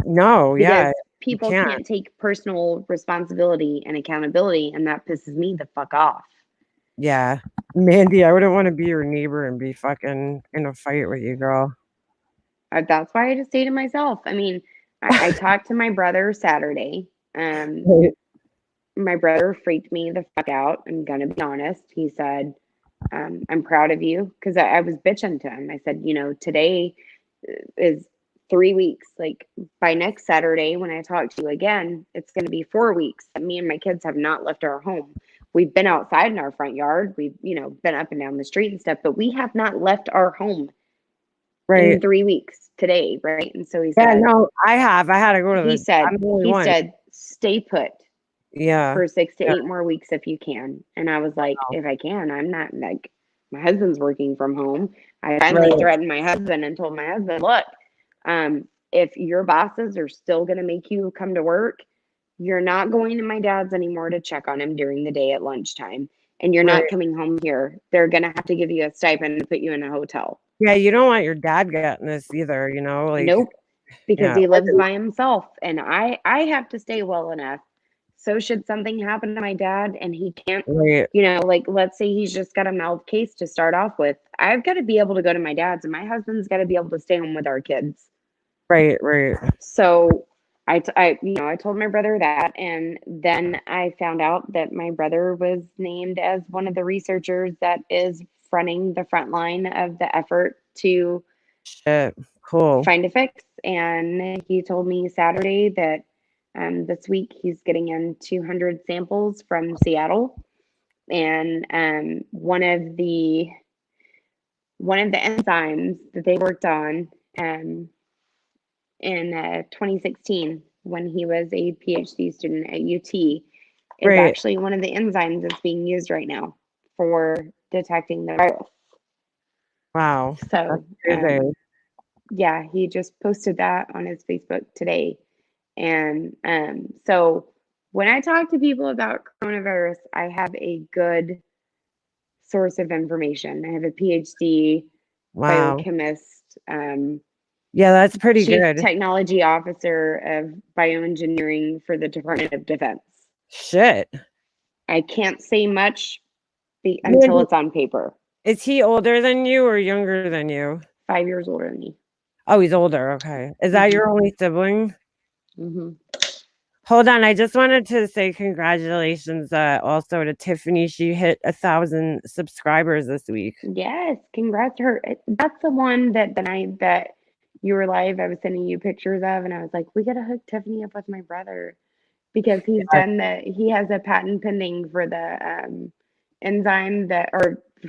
No, yeah. Because people can't. can't take personal responsibility and accountability, and that pisses me the fuck off. Yeah. Mandy, I wouldn't want to be your neighbor and be fucking in a fight with you, girl. That's why I just stay to myself. I mean, I talked to my brother Saturday. Right. My brother freaked me the fuck out. I'm gonna be honest. He said, I'm proud of you, because I was bitching to him. I said, today is 3 weeks. Like, by next Saturday, when I talk to you again, it's going to be 4 weeks that me and my kids have not left our home. We've been outside in our front yard. We've, been up and down the street and stuff, but we have not left our home Right. in 3 weeks today. Right. And so he Yeah, said, no, I have. I had to go to he the said, I'm the only one. stay put Yeah. for 6 to Yeah. 8 more weeks if you can. And I was like, if I can, I'm not, like, my husband's working from home. I finally threatened my husband and told my husband, look, if your bosses are still going to make you come to work, you're not going to my dad's anymore to check on him during the day at lunchtime. And you're not coming home here. They're going to have to give you a stipend to put you in a hotel. Yeah, you don't want your dad getting this either, like. Nope. Because yeah. he lives by himself. And I have to stay well enough. So should something happen to my dad and he can't, like, let's say he's just got a mild case to start off with, I've got to be able to go to my dad's, and my husband's got to be able to stay home with our kids. Right. So I told my brother that, and then I found out that my brother was named as one of the researchers that is fronting the front line of the effort to cool. find a fix. And he told me Saturday that this week he's getting in 200 samples from Seattle, and one of the enzymes that they worked on in 2016 when he was a PhD student at UT is actually one of the enzymes that's being used right now for detecting the virus. Wow. So yeah, he just posted that on his Facebook today. And so when I talk to people about coronavirus, I have a good source of information. I have a PhD biochemist. Yeah, that's pretty Chief good. Technology Officer of Bioengineering for the Department of Defense. Shit. I can't say much until it's on paper. Is he older than you or younger than you? 5 years older than me. Oh, he's older. Okay. Is that your only sibling? Mm-hmm. Hold on. I just wanted to say congratulations also to Tiffany. She hit 1,000 subscribers this week. Yes. Congrats to her. That's the one that the night that you were live, I was sending you pictures of, and I was like, we got to hook Tiffany up with my brother, because he's done that. He has a patent pending for the enzyme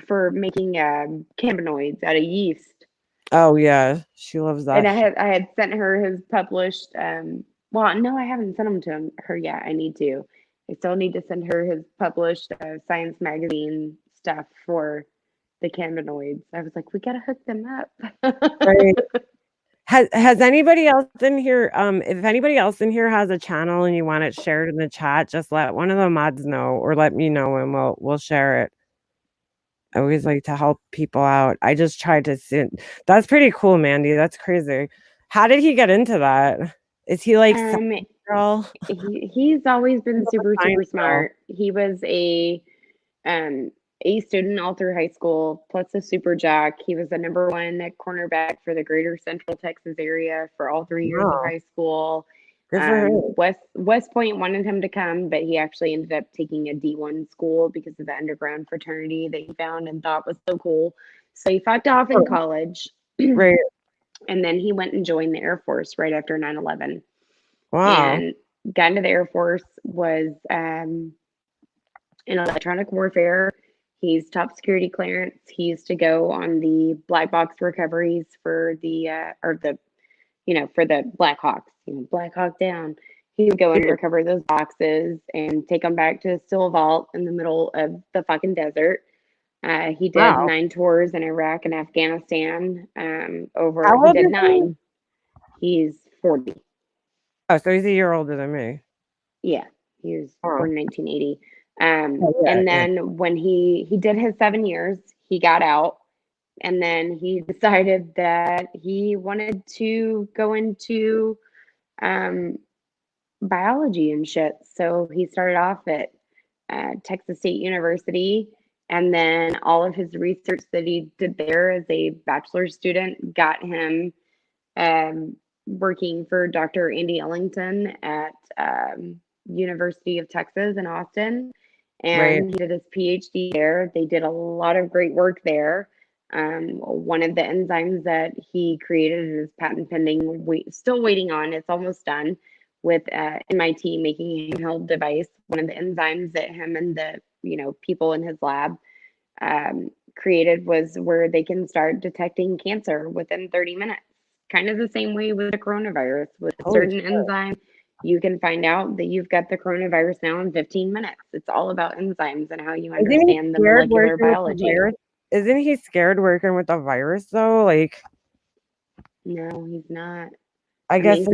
for making cannabinoids out of yeast. Oh yeah, she loves that. And I had sent her his published. Well, no, I haven't sent them to her yet. I need to. I still need to send her his published Science magazine stuff for the cannabinoids. I was like, we gotta hook them up. Right. Has anybody else in here? If anybody else in here has a channel and you want it shared in the chat, just let one of the mods know or let me know, and we'll share it. I always like to help people out. I just tried to see. That's pretty cool, Mandy. That's crazy. How did he get into that? Is he like girl? He's always been super Girl. smart. He was a student all through high school, plus a super jack. He was the number one cornerback for the greater Central Texas area for all 3 years of Wow. high school. Good for him. West Point wanted him to come, but he actually ended up taking a D1 school because of the underground fraternity that he found and thought was so cool. So he fucked off in college. Right. And then he went and joined the Air Force right after 9/11. Wow. And got into the Air Force, was in electronic warfare. He's top security clearance. He used to go on the black box recoveries for for the Black Hawks, Black Hawk down. He would go and recover those boxes and take them back to a steel vault in the middle of the fucking desert. He did 9 tours in Iraq and Afghanistan. He did 9. He's 40. Oh, so he's a year older than me. Yeah, he was born in 1980. And then when he did his 7 years, he got out, and then he decided that he wanted to go into biology and shit. So he started off at Texas State University, and then all of his research that he did there as a bachelor's student got him working for Dr. Andy Ellington at University of Texas in Austin, and he did his PhD there. They did a lot of great work there. One of the enzymes that he created is patent pending, still waiting on. It's almost done with MIT making a handheld device. One of the enzymes that him and the people in his lab created was where they can start detecting cancer within 30 minutes. Kind of the same way with the coronavirus. With a certain enzyme, you can find out that you've got the coronavirus now in 15 minutes. It's all about enzymes and how you understand the molecular biology. Isn't he scared working with the virus though? Like, no, he's not. I guess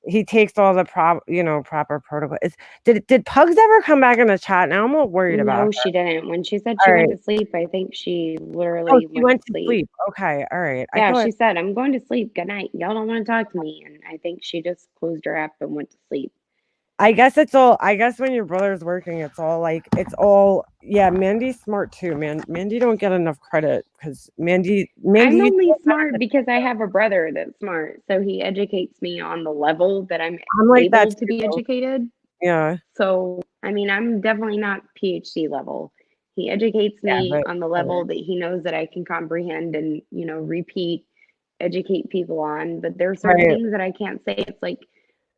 he takes all the proper protocols. Did Pugs ever come back in the chat? Now I'm all worried about. No, she didn't. When she said she went to sleep, I think she literally went to sleep. Okay, all right. Yeah, she said, "I'm going to sleep. Good night. Y'all don't want to talk to me." And I think she just closed her app and went to sleep. I guess when your brother's working, Mandy's smart too, man. Mandy don't get enough credit because Mandy I'm only smart because I have a brother that's smart. So he educates me on the level that I'm like able to be educated. Yeah. So, I mean, I'm definitely not PhD level. He educates me on the level that he knows that I can comprehend and, repeat, educate people on. But there are certain things that I can't say. It's like,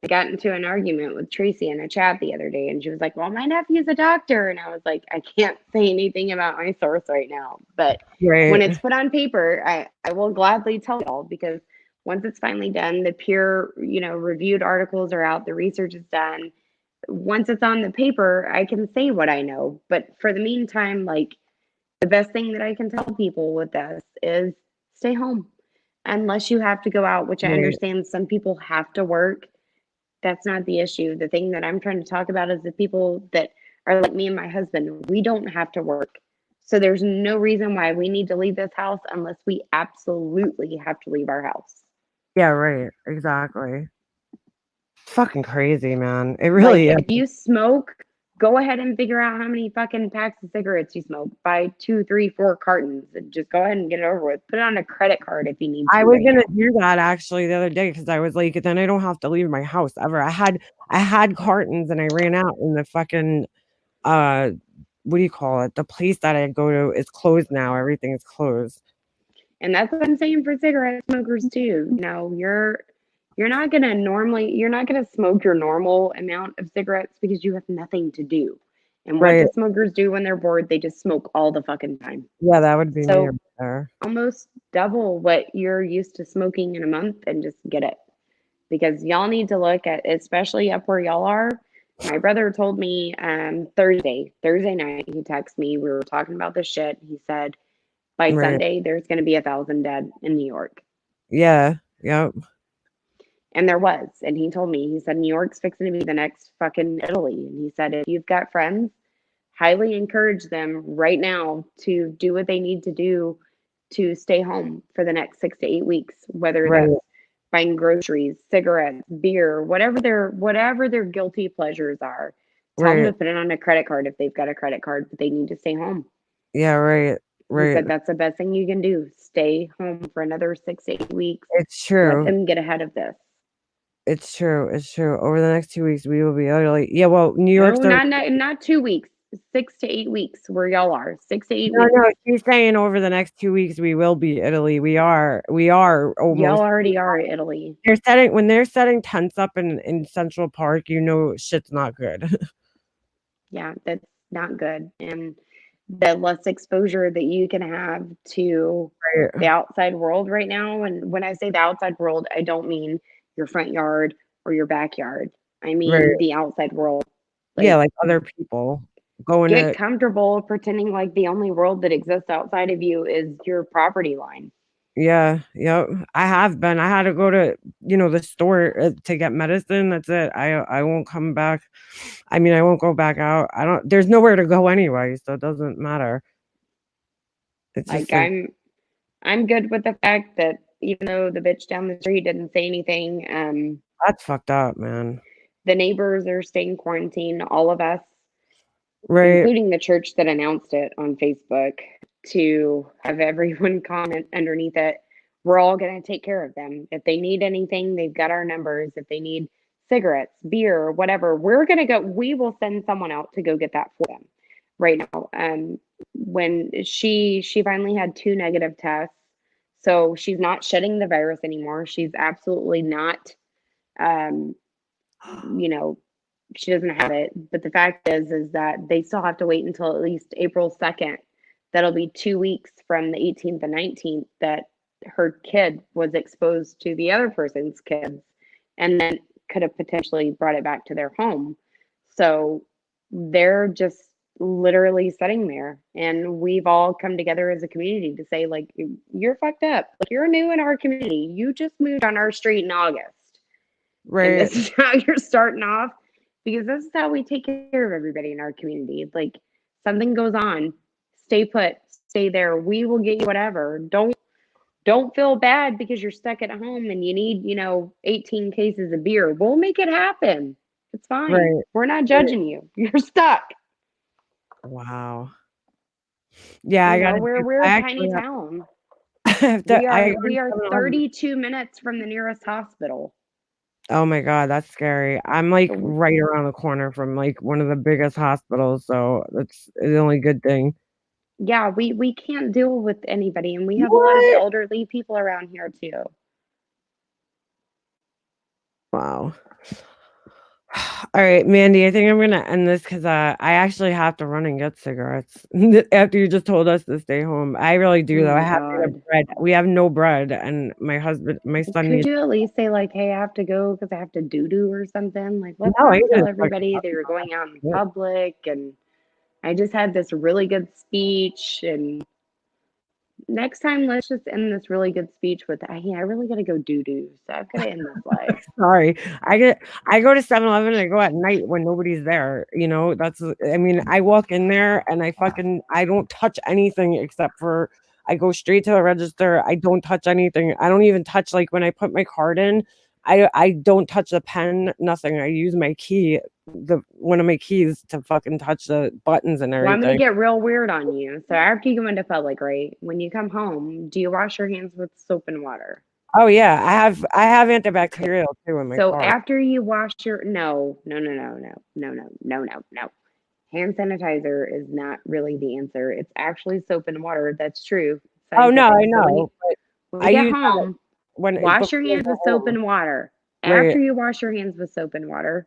I got into an argument with Tracy in a chat the other day, and she was like, "Well, my nephew's a doctor." And I was like, I can't say anything about my source right now. But when it's put on paper, I will gladly tell y'all, because once it's finally done, the peer, reviewed articles are out, the research is done. Once it's on the paper, I can say what I know. But for the meantime, like, the best thing that I can tell people with this is stay home. Unless you have to go out, which I understand some people have to work. That's not the issue. The thing that I'm trying to talk about is the people that are like me and my husband. We don't have to work. So there's no reason why we need to leave this house unless we absolutely have to leave our house. Yeah, right. Exactly. Fucking crazy, man. It really is. If you smoke, go ahead and figure out how many fucking packs of cigarettes you smoke. Buy 2, 3, 4 cartons and just go ahead and get it over with. Put it on a credit card if you need to. I was gonna do that actually the other day because I was like, then I don't have to leave my house ever. I had cartons and I ran out, and the fucking what do you call it? The place that I go to is closed now. Everything is closed. And that's what I'm saying for cigarette smokers too. You're not gonna smoke your normal amount of cigarettes because you have nothing to do. And what do smokers do when they're bored? They just smoke all the fucking time. Yeah, that would be me there. Almost double what you're used to smoking in a month and just get it. Because y'all need to look at, especially up where y'all are. My brother told me Thursday night, he texted me, we were talking about this shit. He said, by Sunday, there's going to be 1,000 dead in New York. Yeah. Yep. And there was. And he told me, he said, New York's fixing to be the next fucking Italy. And he said, if you've got friends, highly encourage them right now to do what they need to do to stay home for the next 6 to 8 weeks, whether that's buying groceries, cigarettes, beer, whatever their guilty pleasures are. Tell them to Right. put it on a credit card if they've got a credit card, but they need to stay home. Yeah, right. He Right. said that's the best thing you can do. Stay home for another 6 to 8 weeks. It's Let true. them get ahead of this. It's true. It's true. Over the next 2 weeks, we will be utterly. Yeah, well, New York's No, not 2 weeks. 6 to 8 weeks where y'all are. 6 to 8 weeks. No, she's saying over the next 2 weeks we will be Italy. We are Y'all almost. already are Italy. When they're setting tents up in Central Park, you know shit's not good. Yeah, that's not good. And the less exposure that you can have to Right. the outside world right now. And when I say the outside world, I don't mean your front yard or your backyard. I mean Right. the outside world. Yeah, like other people going Get to. comfortable pretending like the only world that exists outside of you is your property line. Yeah, yep. I have been. I had to go to, the store to get medicine. That's it. I won't come back. I mean, I won't go back out. There's nowhere to go anyway, so it doesn't matter. It's Like just like, I'm good with the fact that even though the bitch down the street didn't say anything, that's fucked up, man. the neighbors are staying quarantined, all of us, Right. including the church that announced it on Facebook, to have everyone comment underneath it. We're all going to take care of them. If they need anything, they've got our numbers. If they need cigarettes, beer, whatever, we're going to go. We will send someone out to go get that for them right now. When she finally had 2 negative tests, so she's not shedding the virus anymore. She's absolutely not, you know, she doesn't have it. But the fact is that they still have to wait until at least April 2nd. That'll be 2 weeks from the 18th and 19th that her kid was exposed to the other person's kids and then could have potentially brought it back to their home. So they're just literally sitting there. And we've all come together as a community to say, like, you're fucked up. Like, you're new in our community. You just moved on our street in August. right. And this is how you're starting off, because this is how we take care of everybody in our community. Like, something goes on, stay put, stay there. We will get you whatever. Don't feel bad because you're stuck at home and you need, 18 cases of beer. We'll make it happen. It's fine. Right. We're not judging you. You're stuck. Wow. Yeah, I got. We're a tiny town. We are 32 minutes from the nearest hospital. Oh my God, that's scary. I'm like right around the corner from like one of the biggest hospitals, so that's the only good thing. Yeah, we can't deal with anybody, and we have a lot of elderly people around here too. Wow. All right, Mandy, I think I'm gonna end this because I actually have to run and get cigarettes after you just told us to stay home. I really do though. I have to get bread. We have no bread, and my son Could you at least say like, "Hey, I have to go because I have to doo or something"? Like, let's No, not tell everybody that you're going out in public. And I just had this really good speech, and next time let's just end this really good speech with, "I really gotta go doo. So I've got to end this life." Sorry. I go to 7-Eleven and I go at night when nobody's there. I walk in there and I don't touch anything except for I go straight to the register. I don't touch anything. I don't even touch, like, when I put my card in, I don't touch the pen, nothing. I use my key, one of my keys, to fucking touch the buttons and everything. Well, I'm gonna get real weird on you. So after you go into public, right? When you come home, do you wash your hands with soap and water? Oh yeah, I have antibacterial too in my car. So after you wash your no. Hand sanitizer is not really the answer. It's actually soap and water. That's true. Oh no, I know. So when you get home, wash your hands with soap and water. Right. After you wash your hands with soap and water,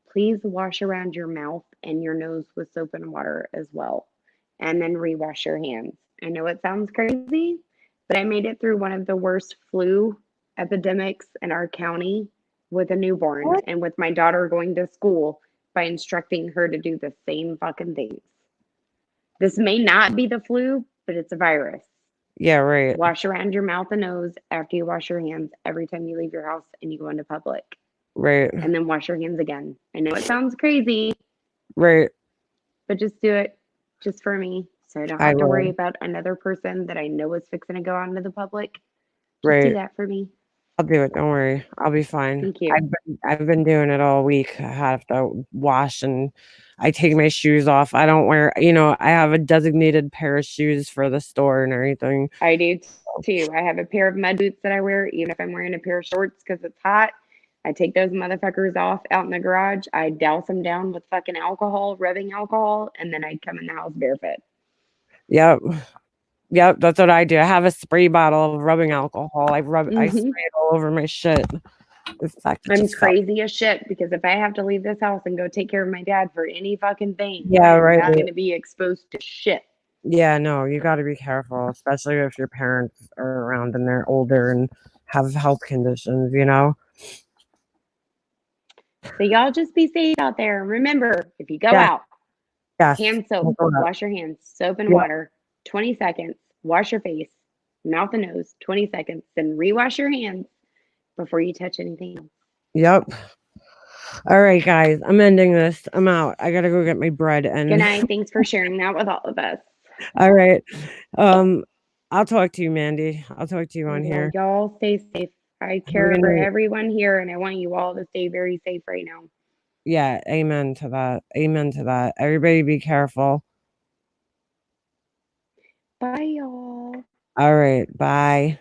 please wash around your mouth and your nose with soap and water as well. And then rewash your hands. I know it sounds crazy, but I made it through one of the worst flu epidemics in our county with a newborn and with my daughter going to school by instructing her to do the same fucking things. This may not be the flu, but it's a virus. Yeah, right. Wash around your mouth and nose after you wash your hands every time you leave your house and you go into public. Right. And then wash your hands again. I know it sounds crazy. Right. But just do it just for me. So I don't have to worry about another person that I know is fixing to go out into the public. Just do that for me. I'll do it. Don't worry. I'll be fine. Thank you. I've been doing it all week. I have to wash and I take my shoes off. I don't wear, I have a designated pair of shoes for the store and everything. I do too. I have a pair of mud boots that I wear, even if I'm wearing a pair of shorts because it's hot. I take those motherfuckers off out in the garage. I douse them down with fucking alcohol, rubbing alcohol, and then I come in the house barefoot. Yep. Yep, that's what I do. I have a spray bottle of rubbing alcohol. I spray it all over my shit. In fact, I'm crazy as shit because if I have to leave this house and go take care of my dad for any fucking thing, Yeah, I'm right. not going to be exposed to shit. Yeah, no, you got to be careful, especially if your parents are around and they're older and have health conditions, So y'all just be safe out there. Remember, if you go Yeah. out, Yes. hand soap, wash your hands, soap and Yep. water, 20 seconds, wash your face, mouth and nose, 20 seconds, then rewash your hands before you touch anything else. Yep. All right, guys, I'm ending this. I'm out. I gotta go get my bread and Good night. Thanks for sharing that with all of us. All right. I'll talk to you, Mandy. I'll talk to you on here. Y'all stay safe. I care for everyone here and I want you all to stay very safe right now. Yeah, amen to that. Amen to that. Everybody be careful. Bye, y'all. All right, bye.